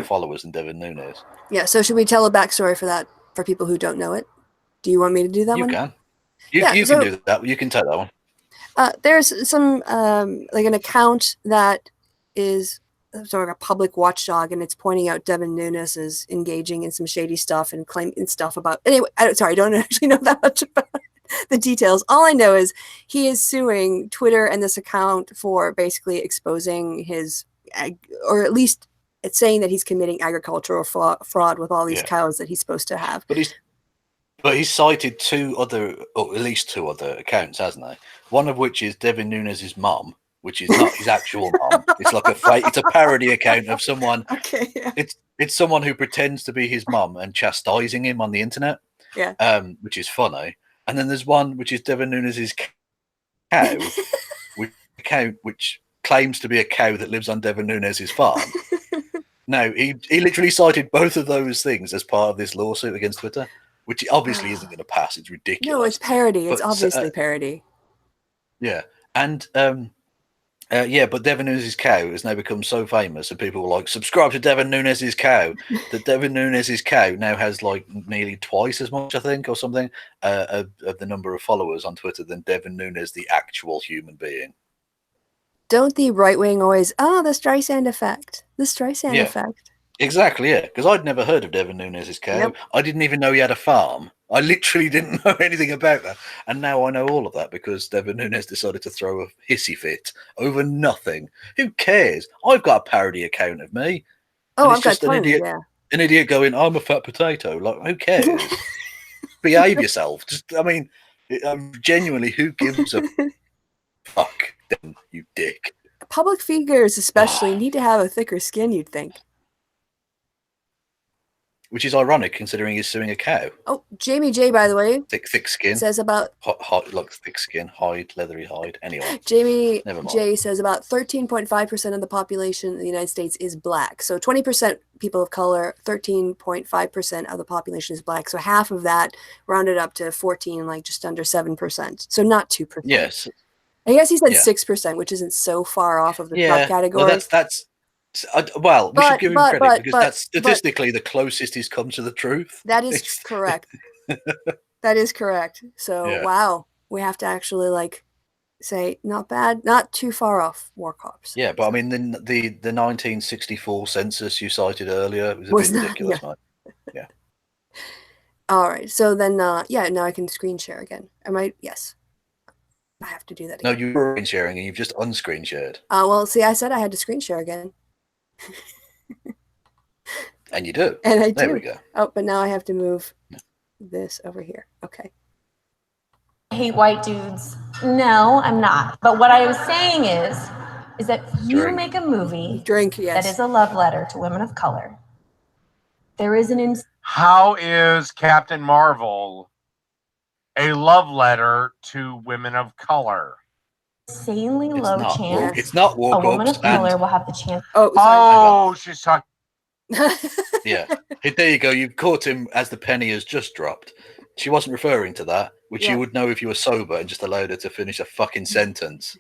followers than Devin Nunes. Yeah, so should we tell a backstory for that, for people who don't know it? Do you want me to do that one? You can. You can do that. You can take that one. There's some like an account that is sort of a public watchdog, and it's pointing out Devin Nunes is engaging in some shady stuff and claiming stuff about. Anyway, I don't actually know that much about the details. All I know is he is suing Twitter and this account for basically exposing his, or at least it's saying that he's committing agricultural fraud with all these cows that he's supposed to have. But he's cited at least two other accounts, hasn't he? One of which is Devin Nunes' mum, which is not his actual mum. It's like it's a parody account of someone. Okay. Yeah. It's someone who pretends to be his mum and chastising him on the internet. Yeah. Which is funny. And then there's one which is Devin Nunes' cow, which claims to be a cow that lives on Devin Nunes' farm. No, he literally cited both of those things as part of this lawsuit against Twitter. Which obviously isn't going to pass. It's ridiculous. No, it's parody. It's obviously parody. Yeah. And, but Devin Nunes' cow has now become so famous and people were like, subscribe to Devin Nunes' cow. That Devin Nunes' cow now has like nearly twice as much, I think, or something, of the number of followers on Twitter than Devin Nunes, the actual human being. Don't the right wing always, the Streisand effect. The Streisand effect. Exactly, yeah. Because I'd never heard of Devin Nunes' cow. Yep. I didn't even know he had a farm. I literally didn't know anything about that. And now I know all of that because Devin Nunes decided to throw a hissy fit over nothing. Who cares? I've got a parody account of me. Oh, I've got an idiot. Yeah. An idiot going, I'm a fat potato. Like, who cares? Behave yourself. Genuinely, who gives a fuck, then, you dick? Public figures especially need to have a thicker skin, you'd think. Which is ironic considering he's suing a cow. Oh, Jamie J, by the way. Thick skin. Says about... thick skin, leathery hide. Anyway. Jamie J says about 13.5% of the population in the United States is black. So 20% people of color, 13.5% of the population is black. So half of that rounded up to 14, like just under 7%. So not 2%. Yes. I guess he said 6%, which isn't so far off of the top category. Well, we should give him credit because that's statistically the closest he's come to the truth. That is correct. That is correct. So, wow, we have to actually say not bad, not too far off War Corps. Yeah, but I mean, the 1964 census you cited earlier was a bit ridiculous, mate. Yeah. All right. So then, yeah, now I can screen share again. Am I? Yes. I have to do that No, again. you were screen sharing and you've just unscreen shared. Well, see, I said I had to screen share again. And you do. And I do. There we go. Oh, but now I have to move this over here. Okay. I hate white dudes. No, I'm not. But what I was saying is that if you Drink. make a movie yes. that is a love letter to women of color, there is an How is Captain Marvel a love letter to women of color? insanely It's low not. chance It's not war a woman of corps color and will have the chance. Oh, sorry. Oh, she's talking. yeah. There you go. You've caught him as the penny has just dropped. She wasn't referring to that, which Yeah. you would know if you were sober and just allowed her to finish a fucking sentence.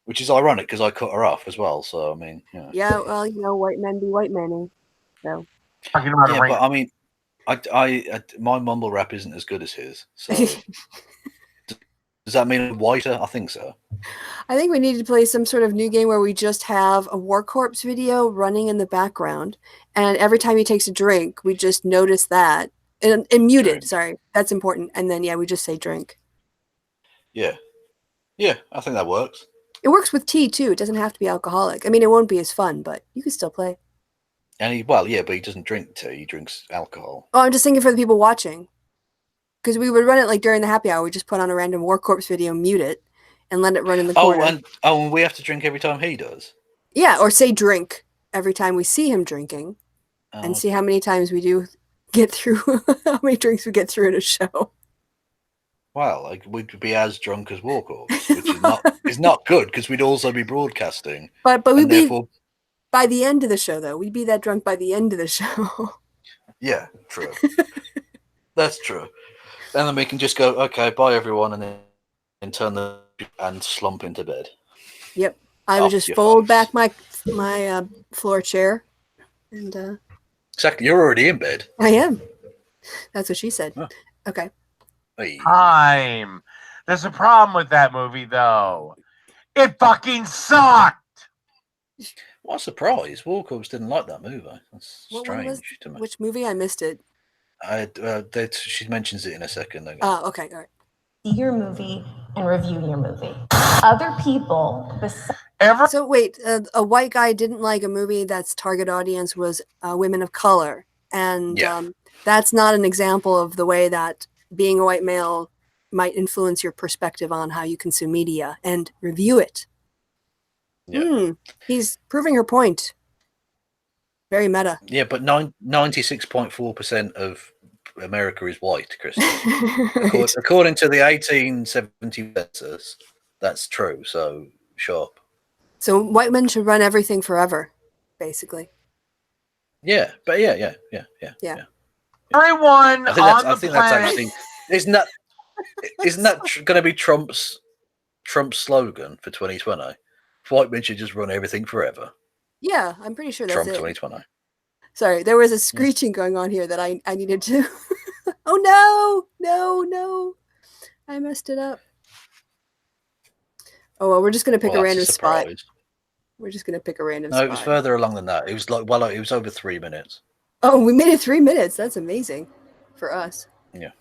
Which is ironic because I cut her off as well. So I mean, yeah. Yeah, well, you know, white men be white men. So. Talking about Yeah, but I mean, I my mumble rap isn't as good as his. So does that mean I'm whiter? I think so. I think we need to play some sort of new game where we just have a War Corpse video running in the background, and every time he takes a drink, we just notice that and mute it. Sorry, that's important. And then we just say drink. Yeah, I think that works. It works with tea too. It doesn't have to be alcoholic. I mean, it won't be as fun, but you can still play. And but he doesn't drink tea. He drinks alcohol. Oh, I'm just thinking for the people watching, because we would run it like during the happy hour. We just put on a random War Corpse video, mute it, and let it run in the corner. And we have to drink every time he does. Yeah, or say drink every time we see him drinking, and see how many times we do get through, how many drinks we get through in a show. Well, like we'd be as drunk as War Corps, which is not good because we'd also be broadcasting. But we'd be by the end of the show though. We'd be that drunk by the end of the show. Yeah, true. That's true. And then we can just go, okay, bye everyone, and then turn and slump into bed. Yep. I would just fold back my floor chair, and exactly. You're already in bed. I am. That's what she said. Oh. Okay. Time. There's a problem with that movie, though. It fucking sucked. What a surprise! War Corps didn't like that movie. That's strange to me. Which movie? I missed it. She mentions it in a second. Oh, okay, all right. See your movie and review your movie. Other people So wait, a white guy didn't like a movie that's target audience was women of color, and that's not an example of the way that being a white male might influence your perspective on how you consume media and review it. Yeah. He's proving her point. Very meta. Yeah, but 96.4% of America is white, Kristi. Right. According to the 1870 census, that's true. So sharp. So white men should run everything forever, basically. Yeah, but yeah. Everyone I think that's actually isn't that going to be Trump's slogan for 2020? White men should just run everything forever. Yeah, I'm pretty sure that's Trump it. 2020. Sorry, there was a screeching going on here that I needed to. Oh no! I messed it up. Oh well, we're just gonna pick a random spot. We're just gonna pick a random spot. No, it was further along than that. It was it was over 3 minutes. Oh, we made it 3 minutes. That's amazing for us. Yeah.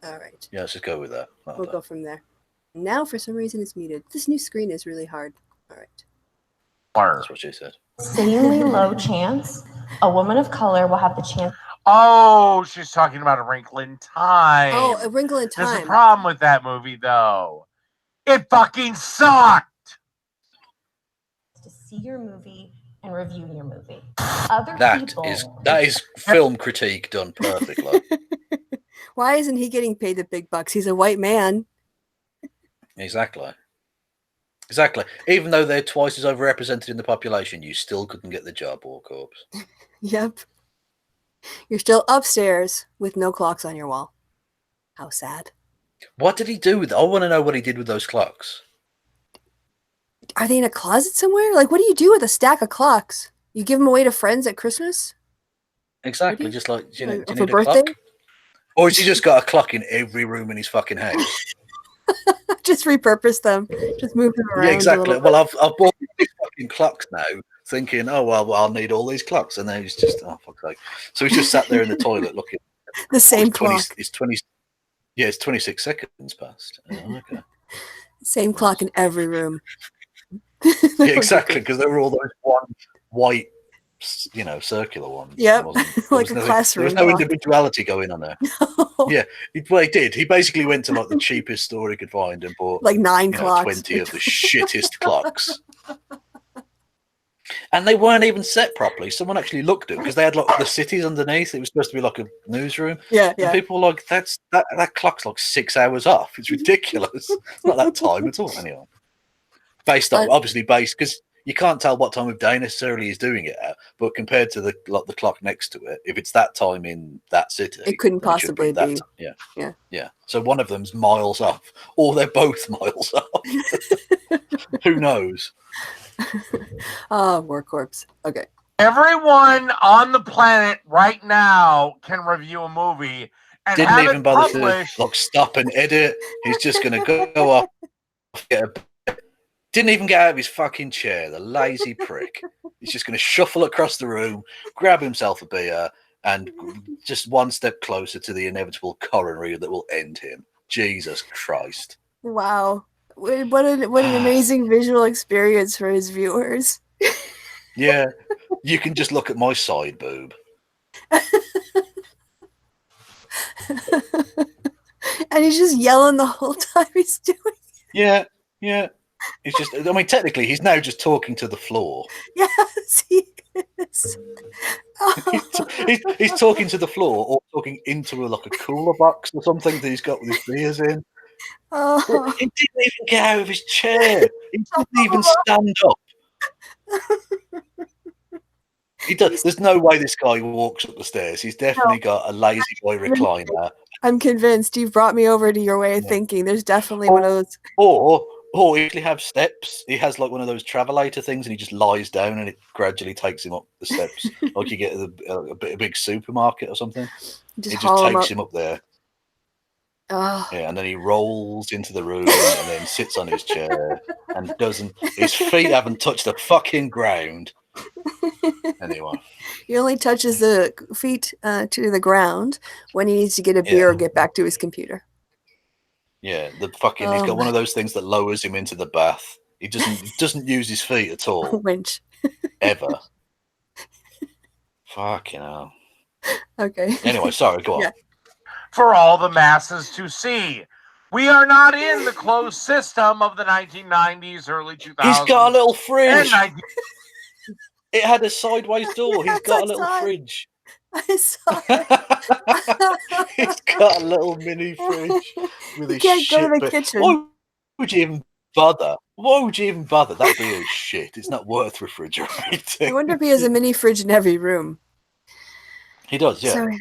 All right. Yeah, let's just go with that. We'll go from there. Now, for some reason, it's muted. This new screen is really hard. All right. That's what she said. Insanely low chance a woman of color will have the chance. Oh, she's talking about A Wrinkle in Time. Oh, A Wrinkle in Time. There's a problem with that movie, though. It fucking sucked. To see your movie and review your movie. That is film critique done perfectly. Why isn't he getting paid the big bucks? He's a white man. Exactly. Even though they're twice as overrepresented in the population, you still couldn't get the job, War Corps. Yep. You're still upstairs with no clocks on your wall. How sad. What did he do with? I want to know what he did with those clocks. Are they in a closet somewhere? Like, what do you do with a stack of clocks? You give them away to friends at Christmas? Exactly. Just like, do you need for a birthday? clock? Or has he just got a clock in every room in his fucking house? Just repurpose them. Just move them around. Yeah, exactly. Well, I've bought these fucking clocks now, thinking, oh well, I'll need all these clocks, and then he's just, oh fuck's sake. So he's just sat there in the toilet looking The same it's 20, clock. It's 20. Yeah, it's 26 seconds past. Oh, okay. Same clock in every room. Yeah, exactly, because there were all those one white, circular ones. Yep, like a There classroom was no clock. individuality going on there. Yeah, well, he did. He basically went to like the cheapest store he could find and bought like 9 clocks. 20 of the shittest clocks. And they weren't even set properly. Someone actually looked at it because they had like the cities underneath. It was supposed to be like a newsroom. Yeah. And people were like, that clock's like 6 hours off. It's ridiculous. It's not that time at all. Anyway, obviously based because you can't tell what time of day necessarily he's doing it at. But compared to the clock next to it, if it's that time in that city, it couldn't possibly be. Yeah. So one of them's miles off, or they're both miles off. Who knows? War corpse. Okay. Everyone on the planet right now can review a movie and didn't have even it bother published. to stop and edit. He's just going to go off. Didn't even get out of his fucking chair, the lazy prick. He's just going to shuffle across the room, grab himself a beer, and just one step closer to the inevitable coronary that will end him. Jesus Christ. Wow. What an amazing visual experience for his viewers. Yeah, you can just look at my side boob. And he's just yelling the whole time he's doing it. Yeah. It's just, I mean, technically, he's now just talking to the floor. Yes, he is. Oh. He's talking to the floor or talking into like a cooler box or something that he's got with his beers in. Oh. He didn't even get out of his chair. He didn't even stand up. He does. There's no way this guy walks up the stairs. He's definitely got a lazy boy recliner. I'm convinced. You've brought me over to your way of thinking. There's definitely one of those. Or he actually have steps. He has like one of those travelator things, and he just lies down, and it gradually takes him up the steps, like you get at a big supermarket or something. It just takes him up there. Oh. Yeah, and then he rolls into the room and then sits on his chair and his feet haven't touched the fucking ground. Anyway. He only touches the feet to the ground when he needs to get a beer or get back to his computer. Yeah, he's got one of those things that lowers him into the bath. He doesn't use his feet at all. Winch. Ever. Fucking hell. Okay. Anyway, sorry, go on. Yeah. For all the masses to see. We are not in the closed system of the 1990s, early 2000s. He's got a little fridge. It had a sideways door. He's got a little fridge. I saw it. He's got a little mini fridge with his can't shit. go to the kitchen. Why would you even bother? That beer is shit. It's not worth refrigerating. I wonder if he has a mini fridge in every room. He does, yeah. Sorry.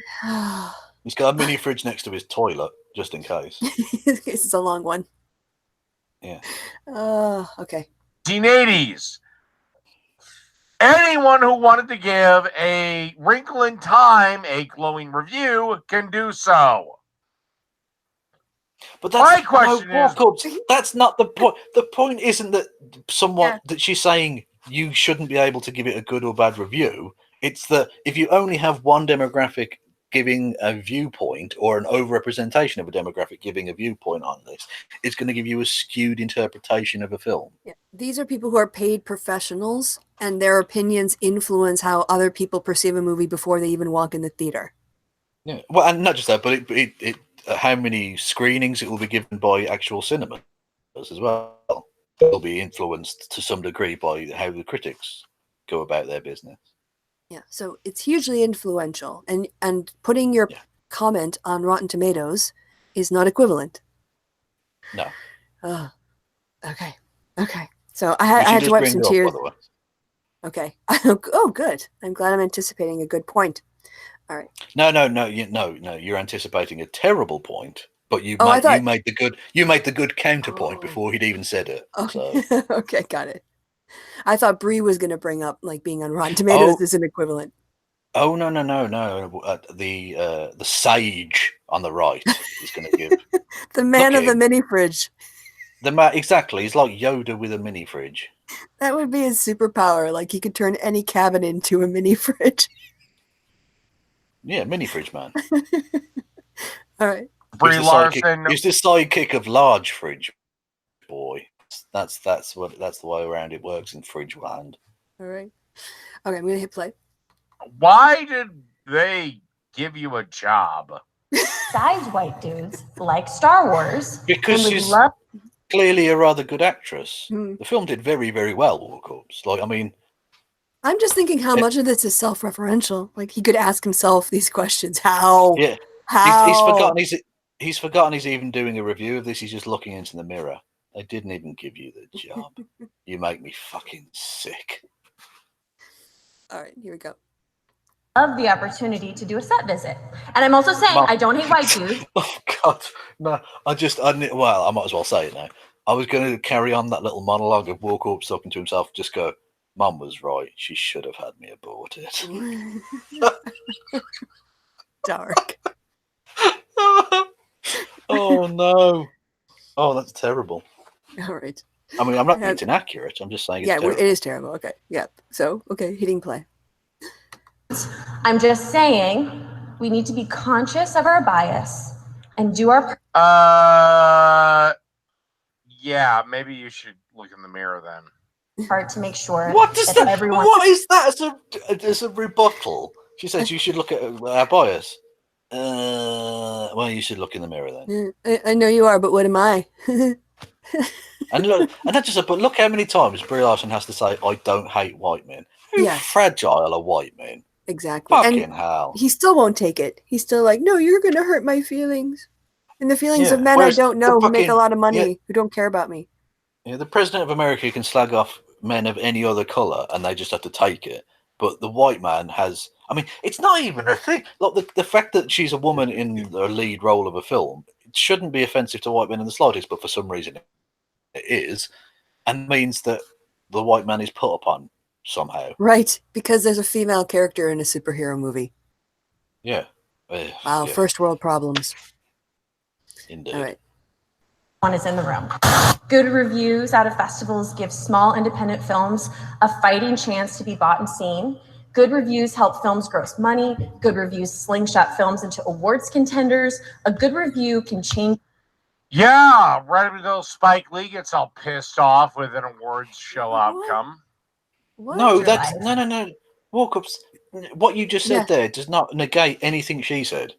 He's got a mini fridge next to his toilet, just in case. It's a long one. Yeah. Okay. 1980s. Anyone who wanted to give A Wrinkle in Time a glowing review can do so. But that's my question that's not the point. The point isn't that that she's saying you shouldn't be able to give it a good or bad review. It's that if you only have one demographic giving a viewpoint or an overrepresentation of a demographic giving a viewpoint on this, it's going to give you a skewed interpretation of a film. Yeah. These are people who are paid professionals, and their opinions influence how other people perceive a movie before they even walk in the theater. Yeah, well, and not just that, but it how many screenings it will be given by actual cinemas as well. It'll be influenced to some degree by how the critics go about their business. Yeah, so it's hugely influential, and putting your comment on Rotten Tomatoes is not equivalent. No. Okay. So I had to wipe some tears. Okay. Oh, good. I'm glad I'm anticipating a good point. All right. No. You're anticipating a terrible point, but you made the good counterpoint before he'd even said it. Okay. So. Okay, got it. I thought Bree was going to bring up like being on Rotten Tomatoes is an equivalent. Oh no! The sage on the right is going to give the man of the mini fridge. Exactly. He's like Yoda with a mini fridge. That would be his superpower. Like he could turn any cabin into a mini fridge. Yeah, mini fridge man. All right. Brie Larson. He's the sidekick of large fridge boy. That's the way around it works in fridge land. All right. Okay, I'm gonna hit play. Why did they give you a job? Besides white dudes like Star Wars. Because and would she's love clearly a rather good actress. Hmm. The film did very, very well, Walkups. Like, I mean, I'm just thinking how much of this is self-referential. Like he could ask himself these questions. How? yeah, How? he's forgotten he's even doing a review of this. He's just looking into the mirror. They didn't even give you the job. You make me fucking sick. All right, here we go. the opportunity to do a set visit. And I'm also saying I don't hate white dudes. Oh God, no! Well, I might as well say it now. I was going to carry on that little monologue of Walkup talking to himself. Just go, Mum was right. She should have had me aborted. Dark. Oh no! Oh, that's terrible. All right. I mean, I'm not being inaccurate. I'm just saying it's terrible. It is terrible. Okay. Yeah. So, okay, hitting play. I'm just saying we need to be conscious of our bias and do our yeah, maybe you should look in the mirror then. part to make sure What does that? everyone What is that as a rebuttal? She says you should look at our bias. Well, you should look in the mirror then. I know you are, but what am I? And look, and not just. But look how many times Brie Larson has to say, "I don't hate white men." How fragile are white men? Exactly. Fucking and hell. He still won't take it. He's still like, no, you're going to hurt my feelings. And the feelings of men Whereas I don't know who make a lot of money, yeah, who don't care about me. Yeah, the president of America can slag off men of any other color, and they just have to take it. But the white man has. I mean, it's not even a thing. Like the fact that she's a woman in the lead role of a film, it shouldn't be offensive to white men in the slightest. But for some reason, it is, and means that the white man is put upon somehow. Right, because there's a female character in a superhero movie. Yeah. Wow, yeah. First world problems. Indeed. All right. one is in the room. Good reviews out of festivals give small independent films a fighting chance to be bought and seen. Good reviews help films gross money. Good reviews slingshot films into awards contenders. A good review can change. Yeah, right until Spike Lee gets all pissed off with an awards show outcome. What? No, that's no. Walkups. What you just said there does not negate anything she said.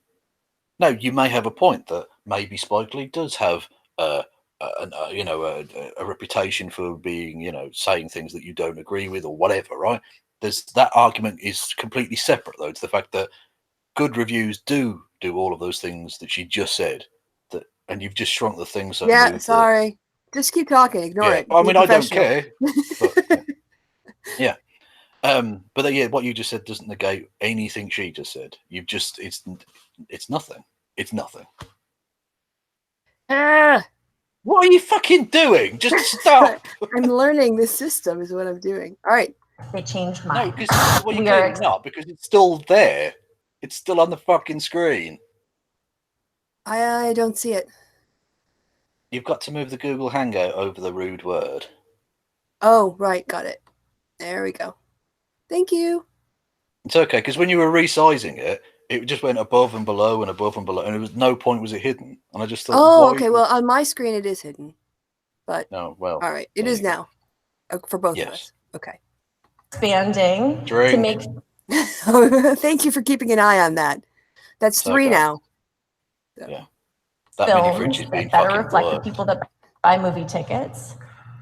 No, you may have a point that maybe Spike Lee does have a reputation for being, saying things that you don't agree with or whatever, right? That argument is completely separate though to the fact that good reviews do all of those things that she just said. And you've just shrunk the thing. So sorry. Just keep talking. Ignore it. I mean, I don't care. But, yeah. But what you just said doesn't negate anything she just said. It's nothing. It's nothing. What are you fucking doing? Just stop. I'm learning this system is what I'm doing. All right. They changed mine. No, because you can't not because it's still there. It's still on the fucking screen. I don't see it. You've got to move the Google Hangout over the rude word. Oh, right. Got it. There we go. Thank you. It's okay, because when you were resizing it, it just went above and below and above and below, and it was no point was it hidden. And I just thought, oh, okay. Well, on my screen it is hidden, but no. Well, all right, it is now for both of us. Okay. Expanding Drink. to make. Thank you for keeping an eye on that. That's 3 now. So. Yeah. That films that better reflect the people that buy movie tickets,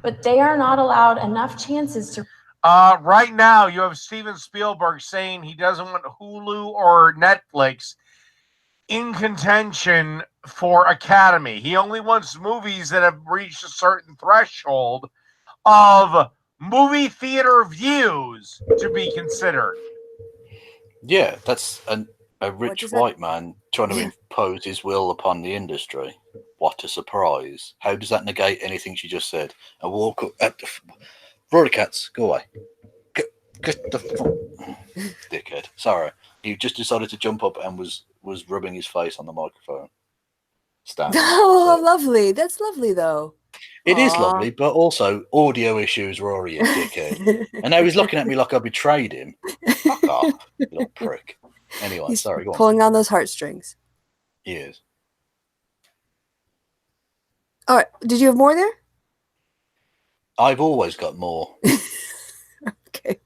but they are not allowed enough chances to. Right now, you have Steven Spielberg saying he doesn't want Hulu or Netflix in contention for Academy. He only wants movies that have reached a certain threshold of movie theater views to be considered. Yeah, that's a rich white man trying to impose his will upon the industry. What a surprise. How does that negate anything she just said? A walk up. Rory cats, go away. Get the dickhead. Sorry. He just decided to jump up and was rubbing his face on the microphone. Oh, lovely. That's lovely, though. It is lovely, but also audio issues, Rory, you dickhead. And now he's looking at me like I betrayed him. Fuck off, you little prick. Anyway, He's sorry, go on. pulling on those heartstrings. He is. All right. Did you have more there? I've always got more. Okay.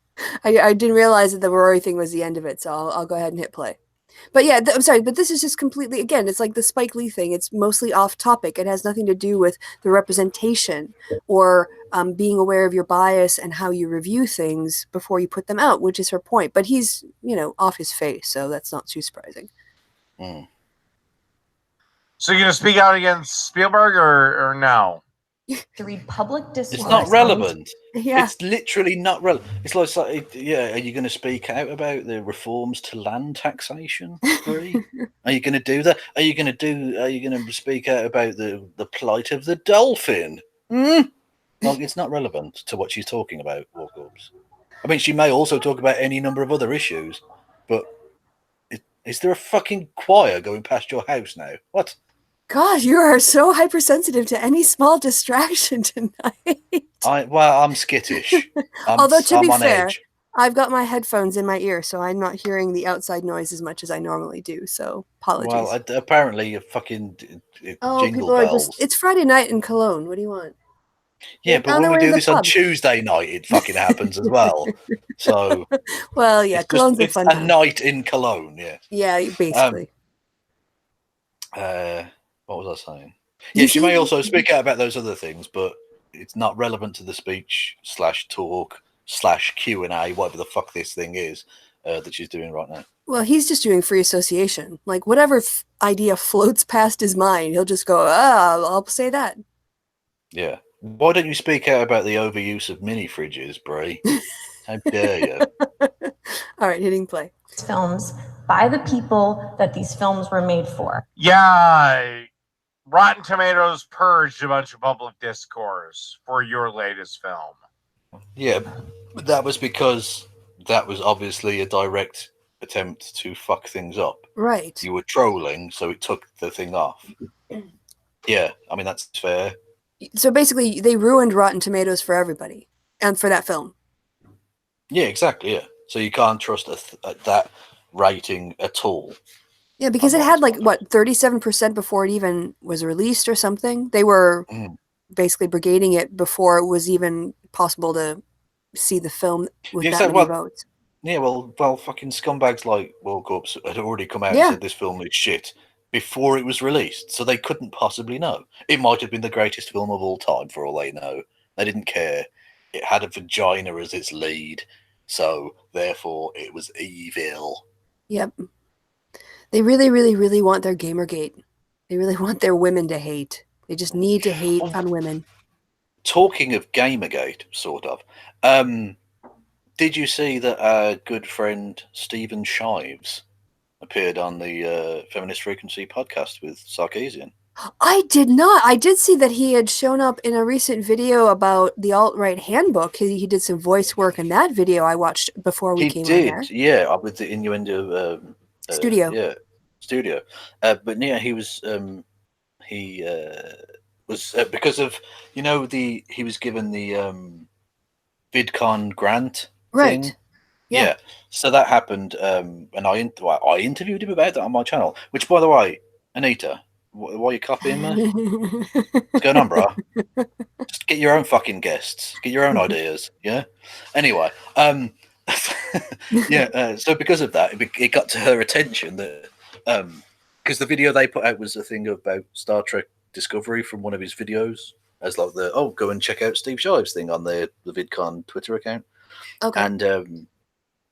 I didn't realize that the Rory thing was the end of it, so I'll go ahead and hit play. But yeah, I'm sorry, but this is just completely, again, it's like the Spike Lee thing. It's mostly off topic. It has nothing to do with the representation or being aware of your bias and how you review things before you put them out, which is her point. But he's, off his face, so that's not too surprising. Mm. So you're going to speak out against Spielberg or no? To read public discourse. It's not relevant. Yeah. It's literally not relevant. It's like, are you going to speak out about the reforms to land taxation? Brie? Are you going to do that? Are you going to speak out about the plight of the dolphin? No, it's not relevant to what she's talking about, Walkups. I mean, she may also talk about any number of other issues, but is there a fucking choir going past your house now? What? God, you are so hypersensitive to any small distraction tonight. I'm skittish. Although, to be on fair, edge. I've got my headphones in my ear, so I'm not hearing the outside noise as much as I normally do. So, apologies. Well, apparently you fucking jingle people are bells. it's Friday night in Cologne. What do you want? Yeah, but when we do this on Tuesday night, it fucking happens as well. So, well, yeah, Cologne's a fun time. night in Cologne, yeah. Yeah, basically. What was I saying? Yeah, she may also speak out about those other things, but it's not relevant to the speech / talk / Q&A, whatever the fuck this thing is that she's doing right now. Well, he's just doing free association. Like, whatever idea floats past his mind, he'll just go, I'll say that. Yeah. Why don't you speak out about the overuse of mini fridges, Brie? How dare you? All right, hitting play. Films by the people that these films were made for. Yeah. Rotten Tomatoes purged a bunch of public discourse for your latest film. Yeah, but that was because that was obviously a direct attempt to fuck things up. Right. You were trolling, so it took the thing off. Yeah, I mean, that's fair. So basically, they ruined Rotten Tomatoes for everybody and for that film. Yeah, exactly, yeah. So you can't trust that rating at all. Yeah, because it had 37% before it even was released or something. They were basically brigading it before it was even possible to see the film with that many votes. Yeah, well, fucking scumbags like World Cups had already come out and said this film is shit before it was released, so they couldn't possibly know. It might have been the greatest film of all time, for all they know. They didn't care. It had a vagina as its lead, so therefore it was evil. Yep. They really, really, really want their Gamergate. They really want their women to hate. They just need to hate on women. Talking of Gamergate, sort of, did you see that our good friend Stephen Shives appeared on the Feminist Frequency podcast with Sarkeesian? I did not. I did see that he had shown up in a recent video about the alt-right handbook. He did some voice work in that video I watched before we came on there. Yeah, with the innuendo studio. Yeah, studio. But yeah, he was because of he was given the VidCon grant right thing. Yeah. So that happened, and I interviewed him about that on my channel. Which, by the way, Anita, why are you copying me? What's going on, bro? Just get your own fucking guests. Get your own ideas. Yeah. Anyway, so because of that, it got to her attention that because the video they put out was a thing about Star Trek Discovery from one of his videos, as like go and check out Steve Shives thing on the VidCon Twitter account. Okay.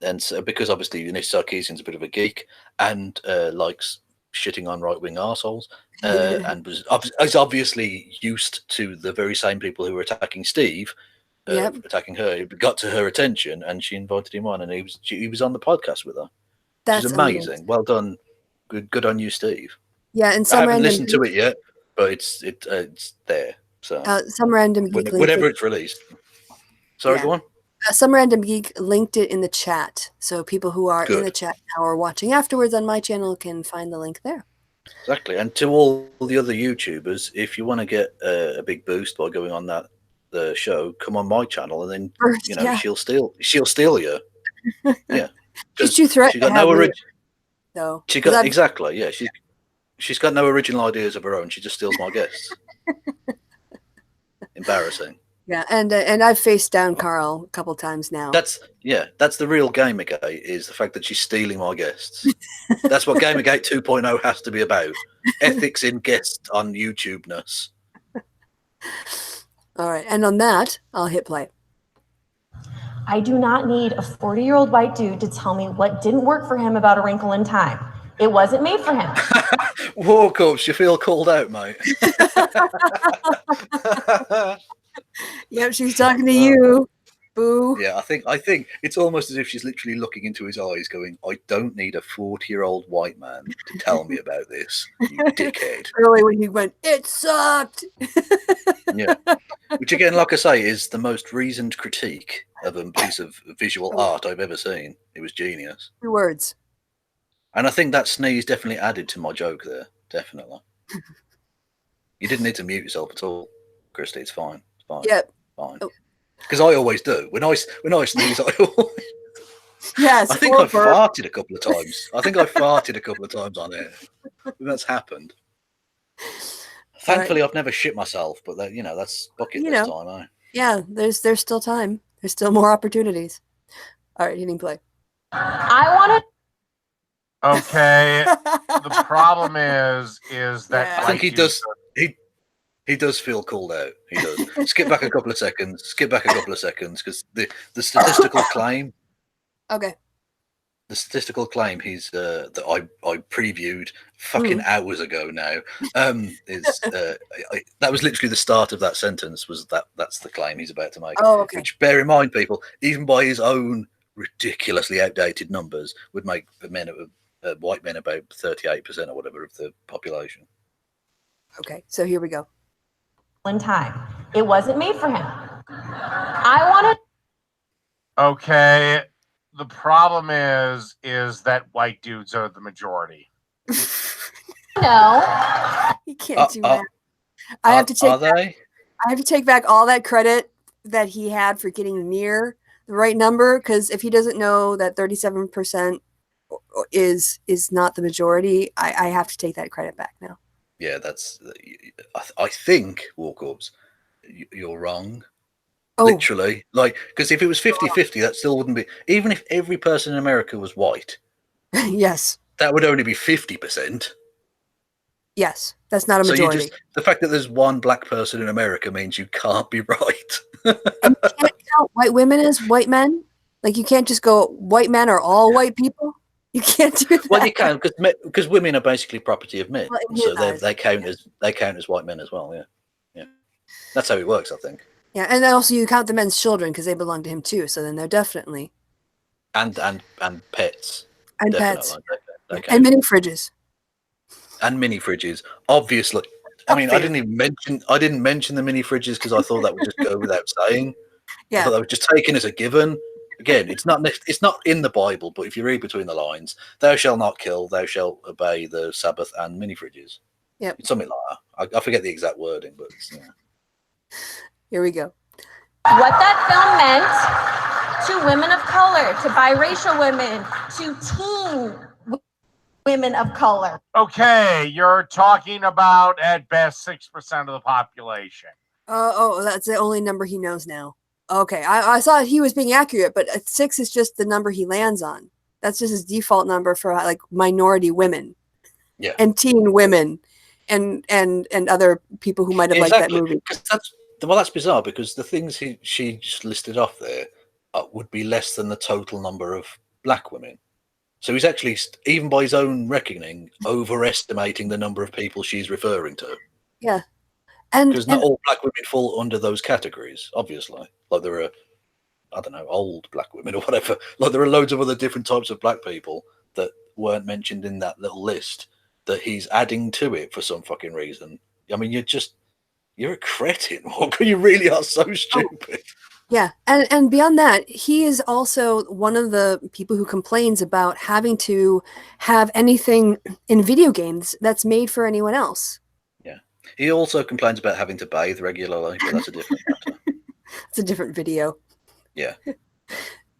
And so because obviously Sarkeesian's a bit of a geek and likes shitting on right-wing arseholes, and is obviously used to the very same people who were attacking Steve, attacking her. It got to her attention, and she invited him on, and he was on the podcast with her. That's which is amazing. Well done. Good on you, Steve. Yeah, and I haven't listened to it yet, but it's there. So some random geek whenever it's released. Sorry, go on. Some random geek linked it in the chat, so people who are in the chat now or watching afterwards on my channel can find the link there. Exactly, and to all the other YouTubers, if you want to get a big boost by going on the show, come on my channel, and then she'll steal you. Yeah, Did you threaten? though. She 'Cause got I've- exactly, yeah. She's got no original ideas of her own. She just steals my guests. Embarrassing. Yeah, and I've faced down Carl a couple times now. That's the real Gamergate, is the fact that she's stealing my guests. That's what Gamergate 2.0 has to be about. Ethics in guests on YouTube-ness. All right, and on that, I'll hit play. I do not need a 40-year-old white dude to tell me what didn't work for him about A Wrinkle in Time. It wasn't made for him. War Corps, you feel called out, mate. Yep, she's talking to you. Boo. Yeah, I think it's almost as if she's literally looking into his eyes going, I don't need a 40-year-old white man to tell me about this, you dickhead. Early when he went, it sucked. Yeah. Which again, like I say, is the most reasoned critique of a piece of visual art I've ever seen. It was genius. 2 words. And I think that sneeze definitely added to my joke there. Definitely. You didn't need to mute yourself at all, Kristi. It's fine. It's fine. Yep. Fine. Because I always do. When I sneeze, I always... Yes. I think I farted a couple of times. On air. That's happened. Thankfully, I've never shit myself, but that, that's bucket this time, eh? Yeah, there's still time. There's still more opportunities. All right, hitting play. I want to. Okay. The problem is that Yeah. I think he does. He does feel called out. He does. Skip back a couple of seconds, because the statistical claim. Okay. The statistical claim that I previewed fucking hours ago now is that was literally the start of that sentence. That's the claim he's about to make. Oh, okay. Which, bear in mind, people, even by his own ridiculously outdated numbers, would make white men about 38% or whatever of the population. Okay, so here we go. In Time. It wasn't made for him. I want to. Okay. The problem is that white dudes are the majority. No. You can't do that. I have to take back all that credit that he had for getting near the right number, because if he doesn't know that 37% is not the majority, I have to take that credit back now. Yeah, I think, Warcorps, you're wrong. Oh. Literally. Because if it was 50-50, that still wouldn't be... Even if every person in America was white... Yes. That would only be 50%. Yes, that's not a majority. The fact that there's one black person in America means you can't be right. And you can't count white women as white men? Like, you can't just go, white men are all white people? You can't do that. Well, you can, because women are basically property of men, Well, so they count as white men as well. Yeah. That's how it works, I think. Yeah, and then also you count the men's children because they belong to him too, so then they're definitely and pets and definitely. pets And mini fridges and mini fridges, obviously. I mean, I didn't mention the mini fridges because I thought that would just go without saying. Yeah, I thought that was just taken as a given. Again, it's not in the Bible, but if you read between the lines, thou shalt not kill, thou shalt obey the Sabbath and mini fridges. Yep. It's something like that. I forget the exact wording, but Here we go. What that film meant to women of color, to biracial women, to teen women of color. Okay, you're talking about at best 6% of the population. Oh, that's the only number he knows now. Okay, I thought he was being accurate, but 6 is just the number he lands on. That's just his default number for like minority women, and teen women, and other people who might have liked that movie. That's bizarre because the things she just listed off there would be less than the total number of black women. So he's actually, even by his own reckoning, overestimating the number of people she's referring to. Yeah. Because not all black women fall under those categories, obviously. Like there are, I don't know, old black women or whatever. Like there are loads of other different types of black people that weren't mentioned in that little list that he's adding to it for some fucking reason. I mean, you're a cretin. You really are so stupid. Yeah, and beyond that, he is also one of the people who complains about having to have anything in video games that's made for anyone else. Yeah. He also complains about having to bathe regularly, but that's a different matter. It's a different video. Yeah.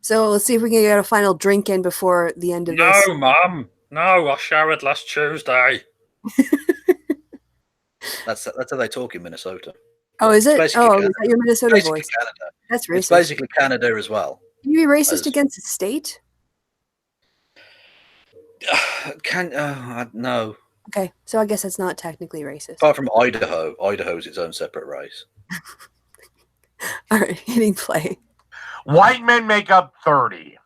So let's see if we can get a final drink in before the end of this. No, Mom. No, I showered last Tuesday. That's how they talk in Minnesota. Oh, is It's it? basically Oh, Canada. is that your Minnesota Basically voice? Canada. That's racist. It's basically Canada as well. Can you be racist as- against a state? No. Okay, so I guess that's not technically racist. Apart from Idaho. Idaho's its own separate race. All right, hitting play. White men make up 30.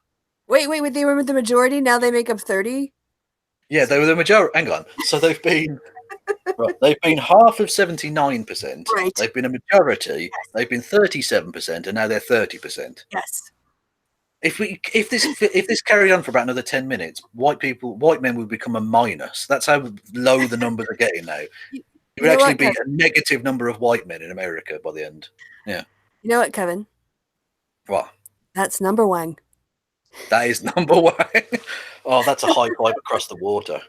Wait, they were with the majority, now they make up 30? Yeah, they were the majority. Hang on. So they've been right, they've been half of 79%. Right. They've been a majority. Yes. They've been 37%, and now they're 30%. Yes. If this carried on for about another 10 minutes, white men would become a minus. That's how low the numbers are getting now. It would actually be a negative number of white men in America by the end. Yeah. You know what, Kevin? What? That's number one. That is number one. Oh, that's a high five across the water.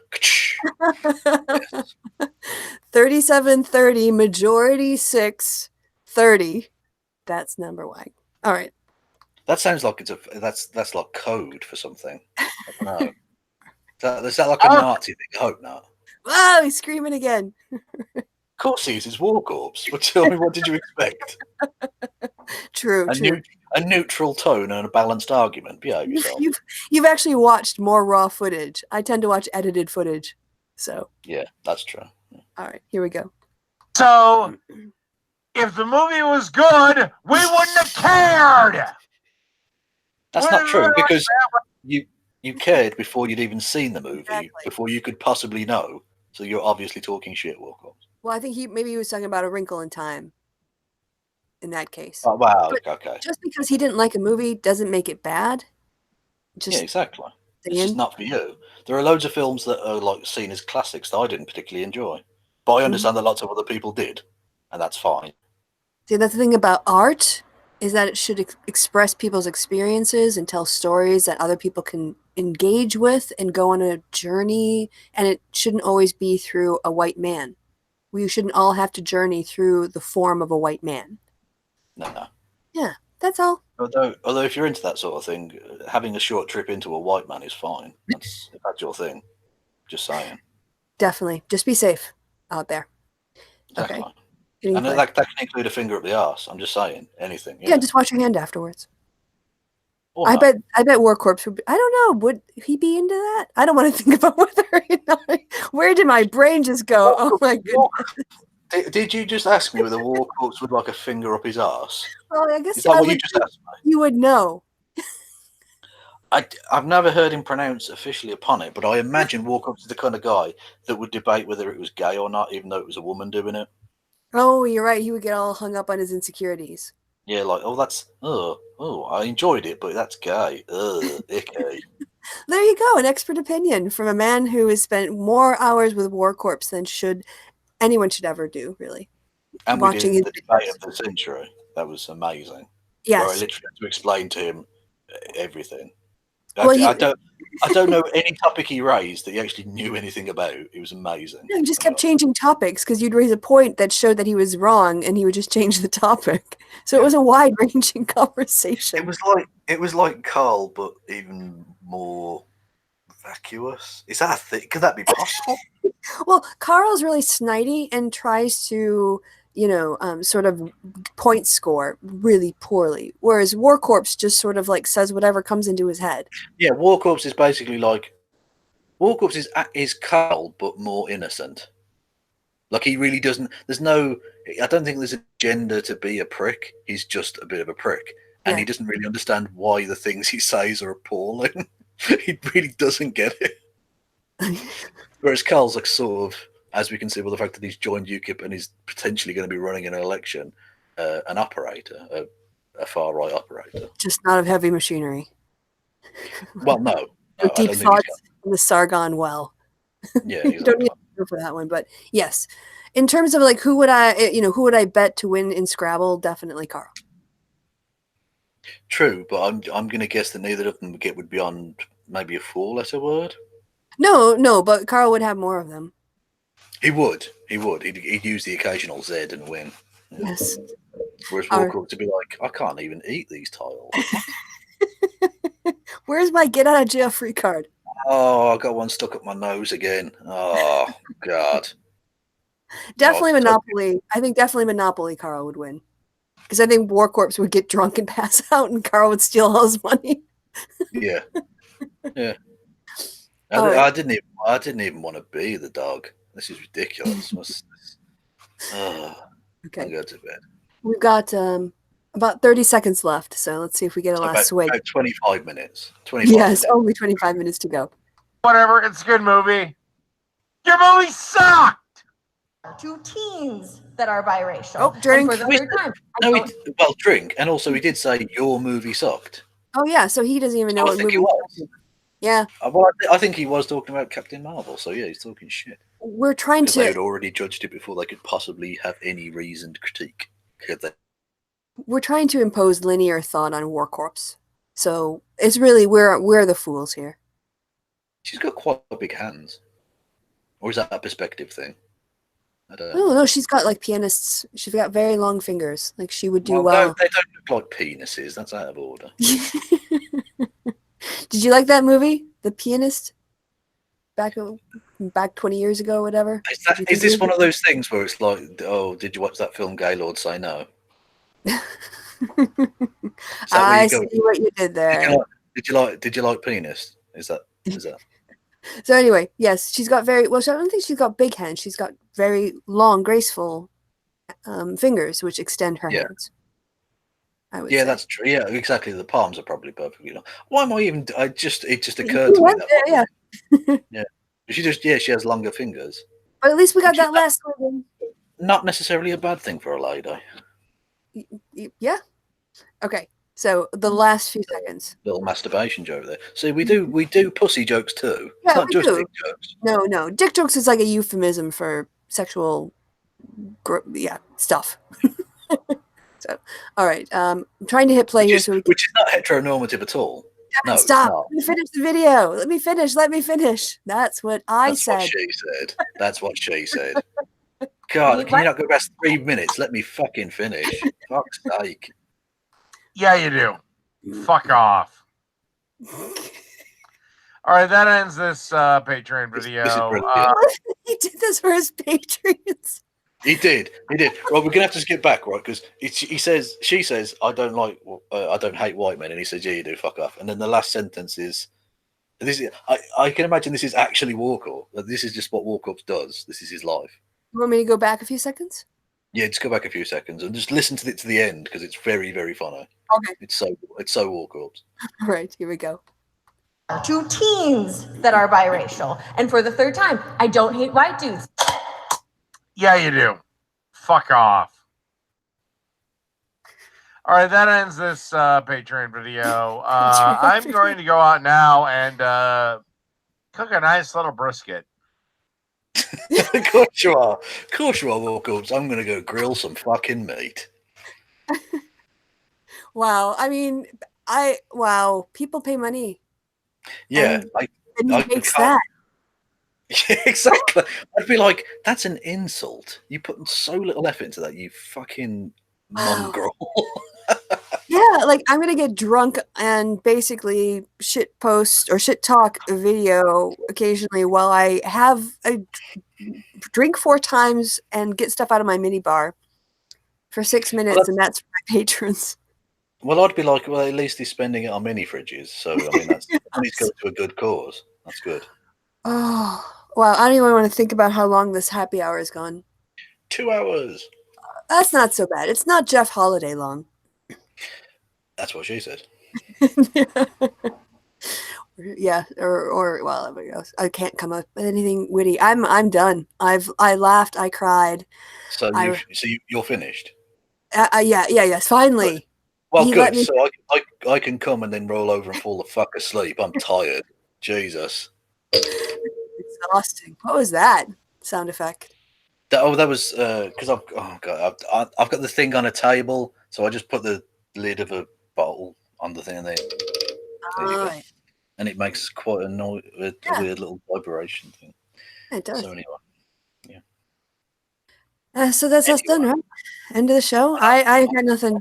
37-30, majority 6-30. That's number one. All right. That sounds like that's like code for something. I don't know. Is that like a Nazi thing? I hope not. Wow, he's screaming again. Of course he is. It's War Corps. But tell me, what did you expect? True. A neutral tone and a balanced argument. Behave yourself. You've actually watched more raw footage. I tend to watch edited footage. So Yeah, that's true. all right, here we go. So, if the movie was good, we wouldn't have cared. That's not true, because you cared before you'd even seen the movie, Exactly. before you could possibly know. So you're obviously talking shit, War Corps. Well, I think maybe he was talking about A Wrinkle in Time. In that case. Oh, wow. But Okay. just because he didn't like a movie doesn't make it bad. Yeah, exactly. It's saying. just not for you. There are loads of films that are like seen as classics that I didn't particularly enjoy, but I understand that lots of other people did, and that's fine. See, that's the thing about art is that it should express people's experiences and tell stories that other people can engage with and go on a journey. And it shouldn't always be through a white man. We shouldn't all have to journey through the form of a white man. No. Yeah, that's all. Although if you're into that sort of thing, having a short trip into a white man is fine. If that's your thing. Just saying. Definitely. Just be safe out there. Exactly. Okay. And that can include a finger up the arse. I'm just saying. Anything. Yeah, just wash your hand afterwards. Or I not. bet War Corps would be, I don't know, would he be into that? I don't want to think about where did my brain just go? Oh my goodness. Did you just ask me whether War Corps would like a finger up his arse? Well, I guess Is that what you just asked me? You would know. I've never heard him pronounce officially upon it, but I imagine War Corps is the kind of guy that would debate whether it was gay or not, even though it was a woman doing it. Oh, you're right. He would get all hung up on his insecurities. Yeah, like, I enjoyed it, but that's gay. Icky. There you go, an expert opinion from a man who has spent more hours with War Corps than anyone should ever do, really. And Watching we did the his debate of the century. That was amazing. Yes. Where I literally had to explain to him everything. Well, I don't know any topic he raised that he actually knew anything about. It was amazing. No, he just kept changing topics because you'd raise a point that showed that he was wrong, and he would just change the topic. So it was a wide-ranging conversation. It was like Carl, but even more vacuous. Is that a thing? Could that be possible? Well, Carl's really snidey and tries to, sort of point score really poorly, whereas War Corps just sort of like says whatever comes into his head. Yeah, War Corps is basically like War Corps is Carl, but more innocent. Like he really doesn't. I don't think there's an agenda to be a prick. He's just a bit of a prick, and he doesn't really understand why the things he says are appalling. He really doesn't get it. Whereas Carl's like sort of, as we can see, with the fact that he's joined UKIP and he's potentially going to be running in an election, an operator, a far right operator. Just not of heavy machinery. Well, no. Deep thoughts in the Sargon well. Yeah, You don't need to go for that one, but yes. In terms of like who would I bet to win in Scrabble? Definitely Carl. True, but I'm going to guess that neither of them would get beyond maybe a 4-letter word. No, but Carl would have more of them. He would. He'd use the occasional Z and win. Yes. Whereas Walker would be like, I can't even eat these tiles. Where's my get out of jail free card? Oh, I got one stuck up my nose again. Oh God. Definitely Oh, Monopoly. I think definitely Monopoly Carl would win. Because I think War Corpse would get drunk and pass out and Carl would steal all his money. yeah. Yeah. All right. I didn't even want to be the dog. This is ridiculous. What's this? Oh, Okay. I'll go to bed. We've got about 30 seconds left, so let's see if we get a So last swig. about 25 minutes. 25 Yes, minutes. only 25 minutes to go. Whatever, it's a good movie. Your movie sucked. Two teens that are biracial. Oh, drink. And for the third time. Well, drink. And also, he did say your movie sucked. Oh, yeah, so he doesn't even know I what think movie he was. Yeah. Well, I think he was talking about Captain Marvel. So, yeah, he's talking shit. We're trying Because they had to already judged it before they could possibly have any reasoned critique. impose linear thought on War Corpse. So it's really we're the fools here. She's got quite big hands. Or is that a perspective thing? I don't know. Oh no, she's got like pianists. She's got very long fingers. Like she would do No, well. they don't look like penises. That's out of order. Did you like that movie, The Pianist? Back 20 years ago, or whatever. Is this one of those things where it's like, oh, did you watch that film Gaylord Say No? I see what you did there. Did you like penis? Is that So anyway, yes, she's got very well. I don't think she's got big hands. She's got very long, graceful fingers, which extend her hands. I would say. That's true. Yeah, exactly. The palms are probably perfectly long. Why am I even? It just occurred to me that. Yeah. She has longer fingers. But at least we got that last one. Not necessarily a bad thing for a lady. Yeah. Okay. So the last few seconds. Little masturbation joke there. So we do pussy jokes too. Yeah, it's not just dick jokes. No. Dick jokes is like a euphemism for sexual stuff. So all right. I'm trying to hit play here which is not heteronormative at all. No, stop. Let me finish the video. Let me finish. That's what I said. That's what she said. God, can you not go past 3 minutes? Let me fucking finish. Fuck's sake. Yeah, you do. Fuck off. All right, that ends this Patreon video. This is brilliant. He did this for his Patreons. He did. Well, we're gonna have to skip back, right? Because she says, I don't hate white men, and he says, yeah, you do. Fuck off. And then the last sentence is, I can imagine this is actually Walker. This is just what Walker does. This is his life. You want me to go back a few seconds? Yeah, just go back a few seconds and just listen to it to the end because it's very, very funny. Okay. It's so Walker. All right, here we go. Two teens that are biracial. And for the third time, I don't hate white dudes. Yeah, you do. Fuck off. All right, that ends this Patreon video. I'm going to go out now and cook a nice little brisket. Of course you are, Walker. I'm going to go grill some fucking meat. Wow. I mean, people pay money. Yeah. And he makes that. Yeah, exactly. I'd be like, that's an insult. You put so little effort into that, you fucking mongrel. Yeah, like I'm gonna get drunk and basically shit post or shit talk a video occasionally while I have a drink 4 times and get stuff out of my mini bar for 6 minutes, and that's for my patrons. Well, I'd be like, well, at least he's spending it on mini fridges. So I mean, that's he's going to a good cause. That's good. Oh, wow. I don't even want to think about how long this happy hour has gone. 2 hours. That's not so bad. It's not Jeff Holiday long. That's what she said. Yeah, or well, there we go. I can't come up with anything witty. I'm done. I laughed. I cried. So you're finished. Yes. Finally. Well, good. So I can come and then roll over and fall the fuck asleep. I'm tired. Jesus. Exhausting. What was that sound effect? That was because I've got the thing on a table, so I just put the lid of a bottle on the thing, and there you go. And it makes quite a weird little vibration thing. It does. So anyway, yeah. So that's us done, right? End of the show. I got nothing.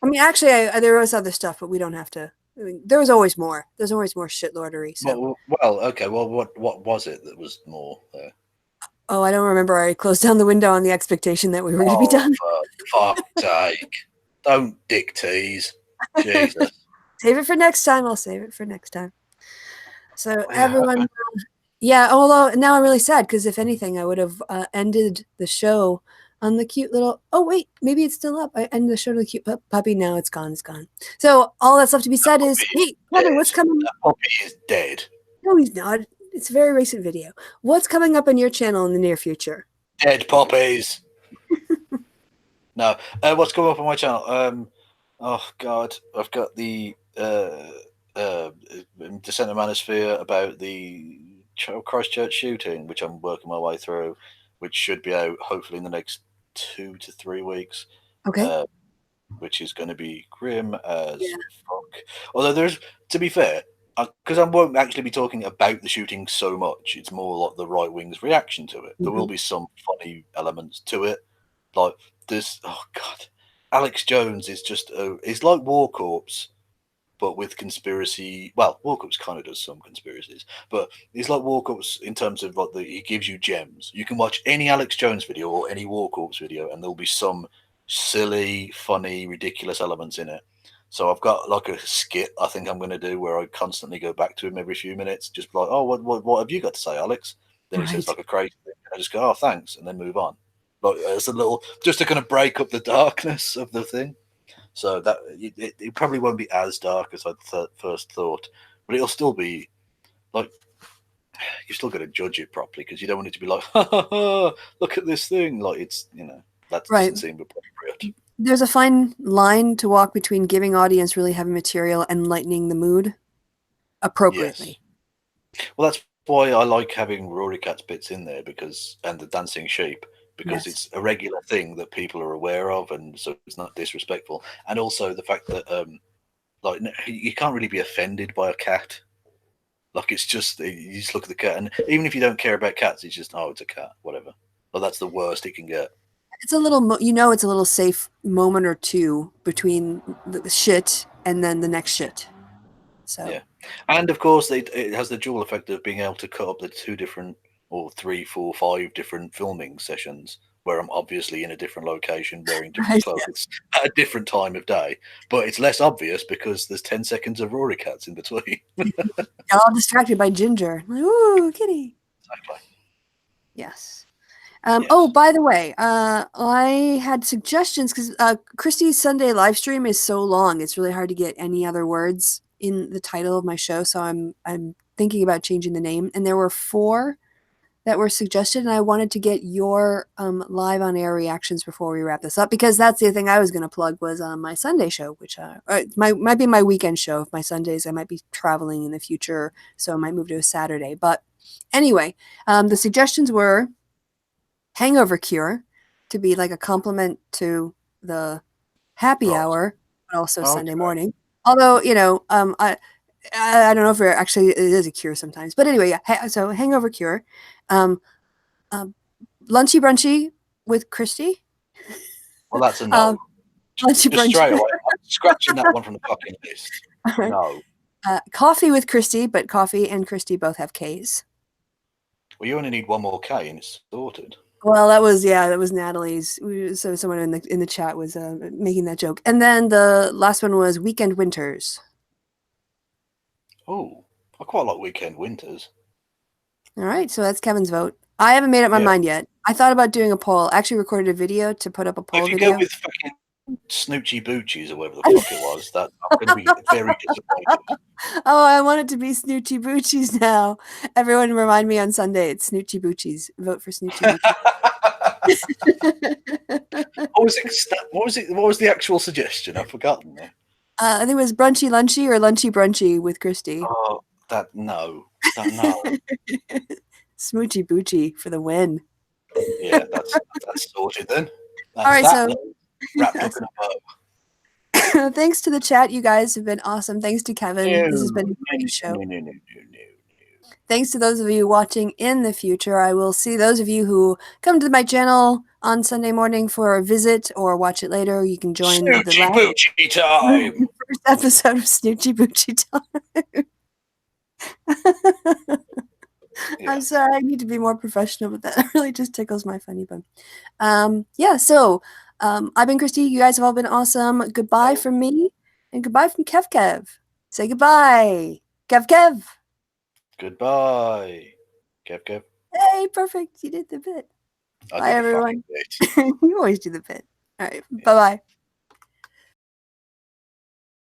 I mean, actually, there was other stuff, but we don't have to I mean, there was always more. There's always more shitlordery. So. Well, okay. Well, what was it that was more there? Oh, I don't remember. I closed down the window on the expectation that we were going to be done. For fuck's sake. Don't dick tease. Jesus. Save it for next time. I'll save it for next time. So Yeah. everyone, yeah. Although now I'm really sad because if anything, I would have ended the show on the cute little. Oh wait, maybe it's still up. I ended the show to the cute puppy. Now it's gone. It's gone. So all that's left to be said is, hey, Kevin, what's coming? That puppy is dead. No, he's not. It's a very recent video. What's coming up on your channel in the near future? Dead puppies. No. What's coming up on my channel? Oh God, I've got the Descent of Manosphere about the Christchurch shooting, which I'm working my way through, which should be out hopefully in the next 2 to 3 weeks. Okay. Which is going to be grim as fuck. Although there's, to be fair, because I won't actually be talking about the shooting so much. It's more like the right wing's reaction to it. There will be some funny elements to it, like this. Oh God, Alex Jones is just it's like War Corps, but with conspiracy. Well, War Corps kind of does some conspiracies, but it's like War Corps in terms of like he gives you gems. You can watch any Alex Jones video or any War Corps video, and there'll be some silly, funny, ridiculous elements in it. So I've got like a skit I think I'm going to do where I constantly go back to him every few minutes, just like, oh, what have you got to say, Alex? Then he says like a crazy thing. I just go, oh, thanks, and then move on. Like it's a little, just to kind of break up the darkness of the thing. So that it probably won't be as dark as I first thought, but it'll still be like, you're still going to judge it properly because you don't want it to be like, ha, ha, ha, look at this thing. Like it's, that doesn't seem appropriate. There's a fine line to walk between giving audience really heavy material and lightening the mood appropriately. Yes. Well, that's why I like having Rory Cat's bits in there and the dancing sheep, because it's a regular thing that people are aware of, and so it's not disrespectful. And also the fact that like you can't really be offended by a cat. Like it's just, you just look at the cat, and even if you don't care about cats, it's just, oh, it's a cat, whatever. Well, that's the worst it can get. It's a little, it's a little safe moment or two between the shit and then the next shit. So yeah, and of course it has the dual effect of being able to cut up the 2 different or 3, 4, 5 different filming sessions where I'm obviously in a different location wearing different clothes at a different time of day, but it's less obvious because there's 10 seconds of Rory Cats in between. Got all distracted by Ginger. Like, ooh, kitty. Exactly. Yes. Oh, by the way, I had suggestions because Kristi's Sunday live stream is so long; it's really hard to get any other words in the title of my show. So I'm thinking about changing the name. And there were 4 that were suggested, and I wanted to get your live on air reactions before we wrap this up, because that's the other thing I was going to plug was my Sunday show, which might be my weekend show. If my Sundays, I might be traveling in the future, so I might move to a Saturday. But anyway, the suggestions were hangover cure to be like a compliment to the happy hour, but also Sunday morning. Although, I don't know if it is a cure sometimes. But anyway, yeah. So hangover cure, lunchy brunchy with Kristi. Well, that's a no. Lunchy brunchy. Straight away, I'm scratching that one from the fucking list. Right. No. Coffee with Kristi, but coffee and Kristi both have K's. Well, you only need one more K and it's sorted. Well, that was Natalie's. So someone in the chat was making that joke. And then the last one was Weekend Winters. Oh, I quite like Weekend Winters. All right, so that's Kevin's vote. I haven't made up my mind yet. I thought about doing a poll. I actually recorded a video to put up a poll video. If you go with fucking Snoochie Boochies or whatever the fuck it was, that I'm going to be very disappointed. Oh, I want it to be Snoochie Boochies now. Everyone remind me on Sunday. It's Snoochie Boochies. Vote for Snoochie Boochies. What was the actual suggestion? I've forgotten now. I think it was Brunchy Lunchy or Lunchy Brunchy with Kristi. Oh, no. Smoochy Boochy for the win. Yeah, that's sorted then. All right, so wrapped up in a bow. Thanks to the chat. You guys have been awesome. Thanks to Kevin. This has been a great show. No. Thanks to those of you watching in the future. I will see those of you who come to my channel on Sunday morning for a visit or watch it later. You can join the live. Time. first episode of Snoochie Boochie Time. Yeah. I'm sorry, I need to be more professional, but that really just tickles my funny bone. Yeah, so I've been Kristi. You guys have all been awesome. Goodbye from me, and goodbye from Kev. Say goodbye. Kev. Goodbye. Kev. Hey, perfect. You did the bit. I Bye, did the everyone. fucking bit. You always do the bit. All right. Bye-bye.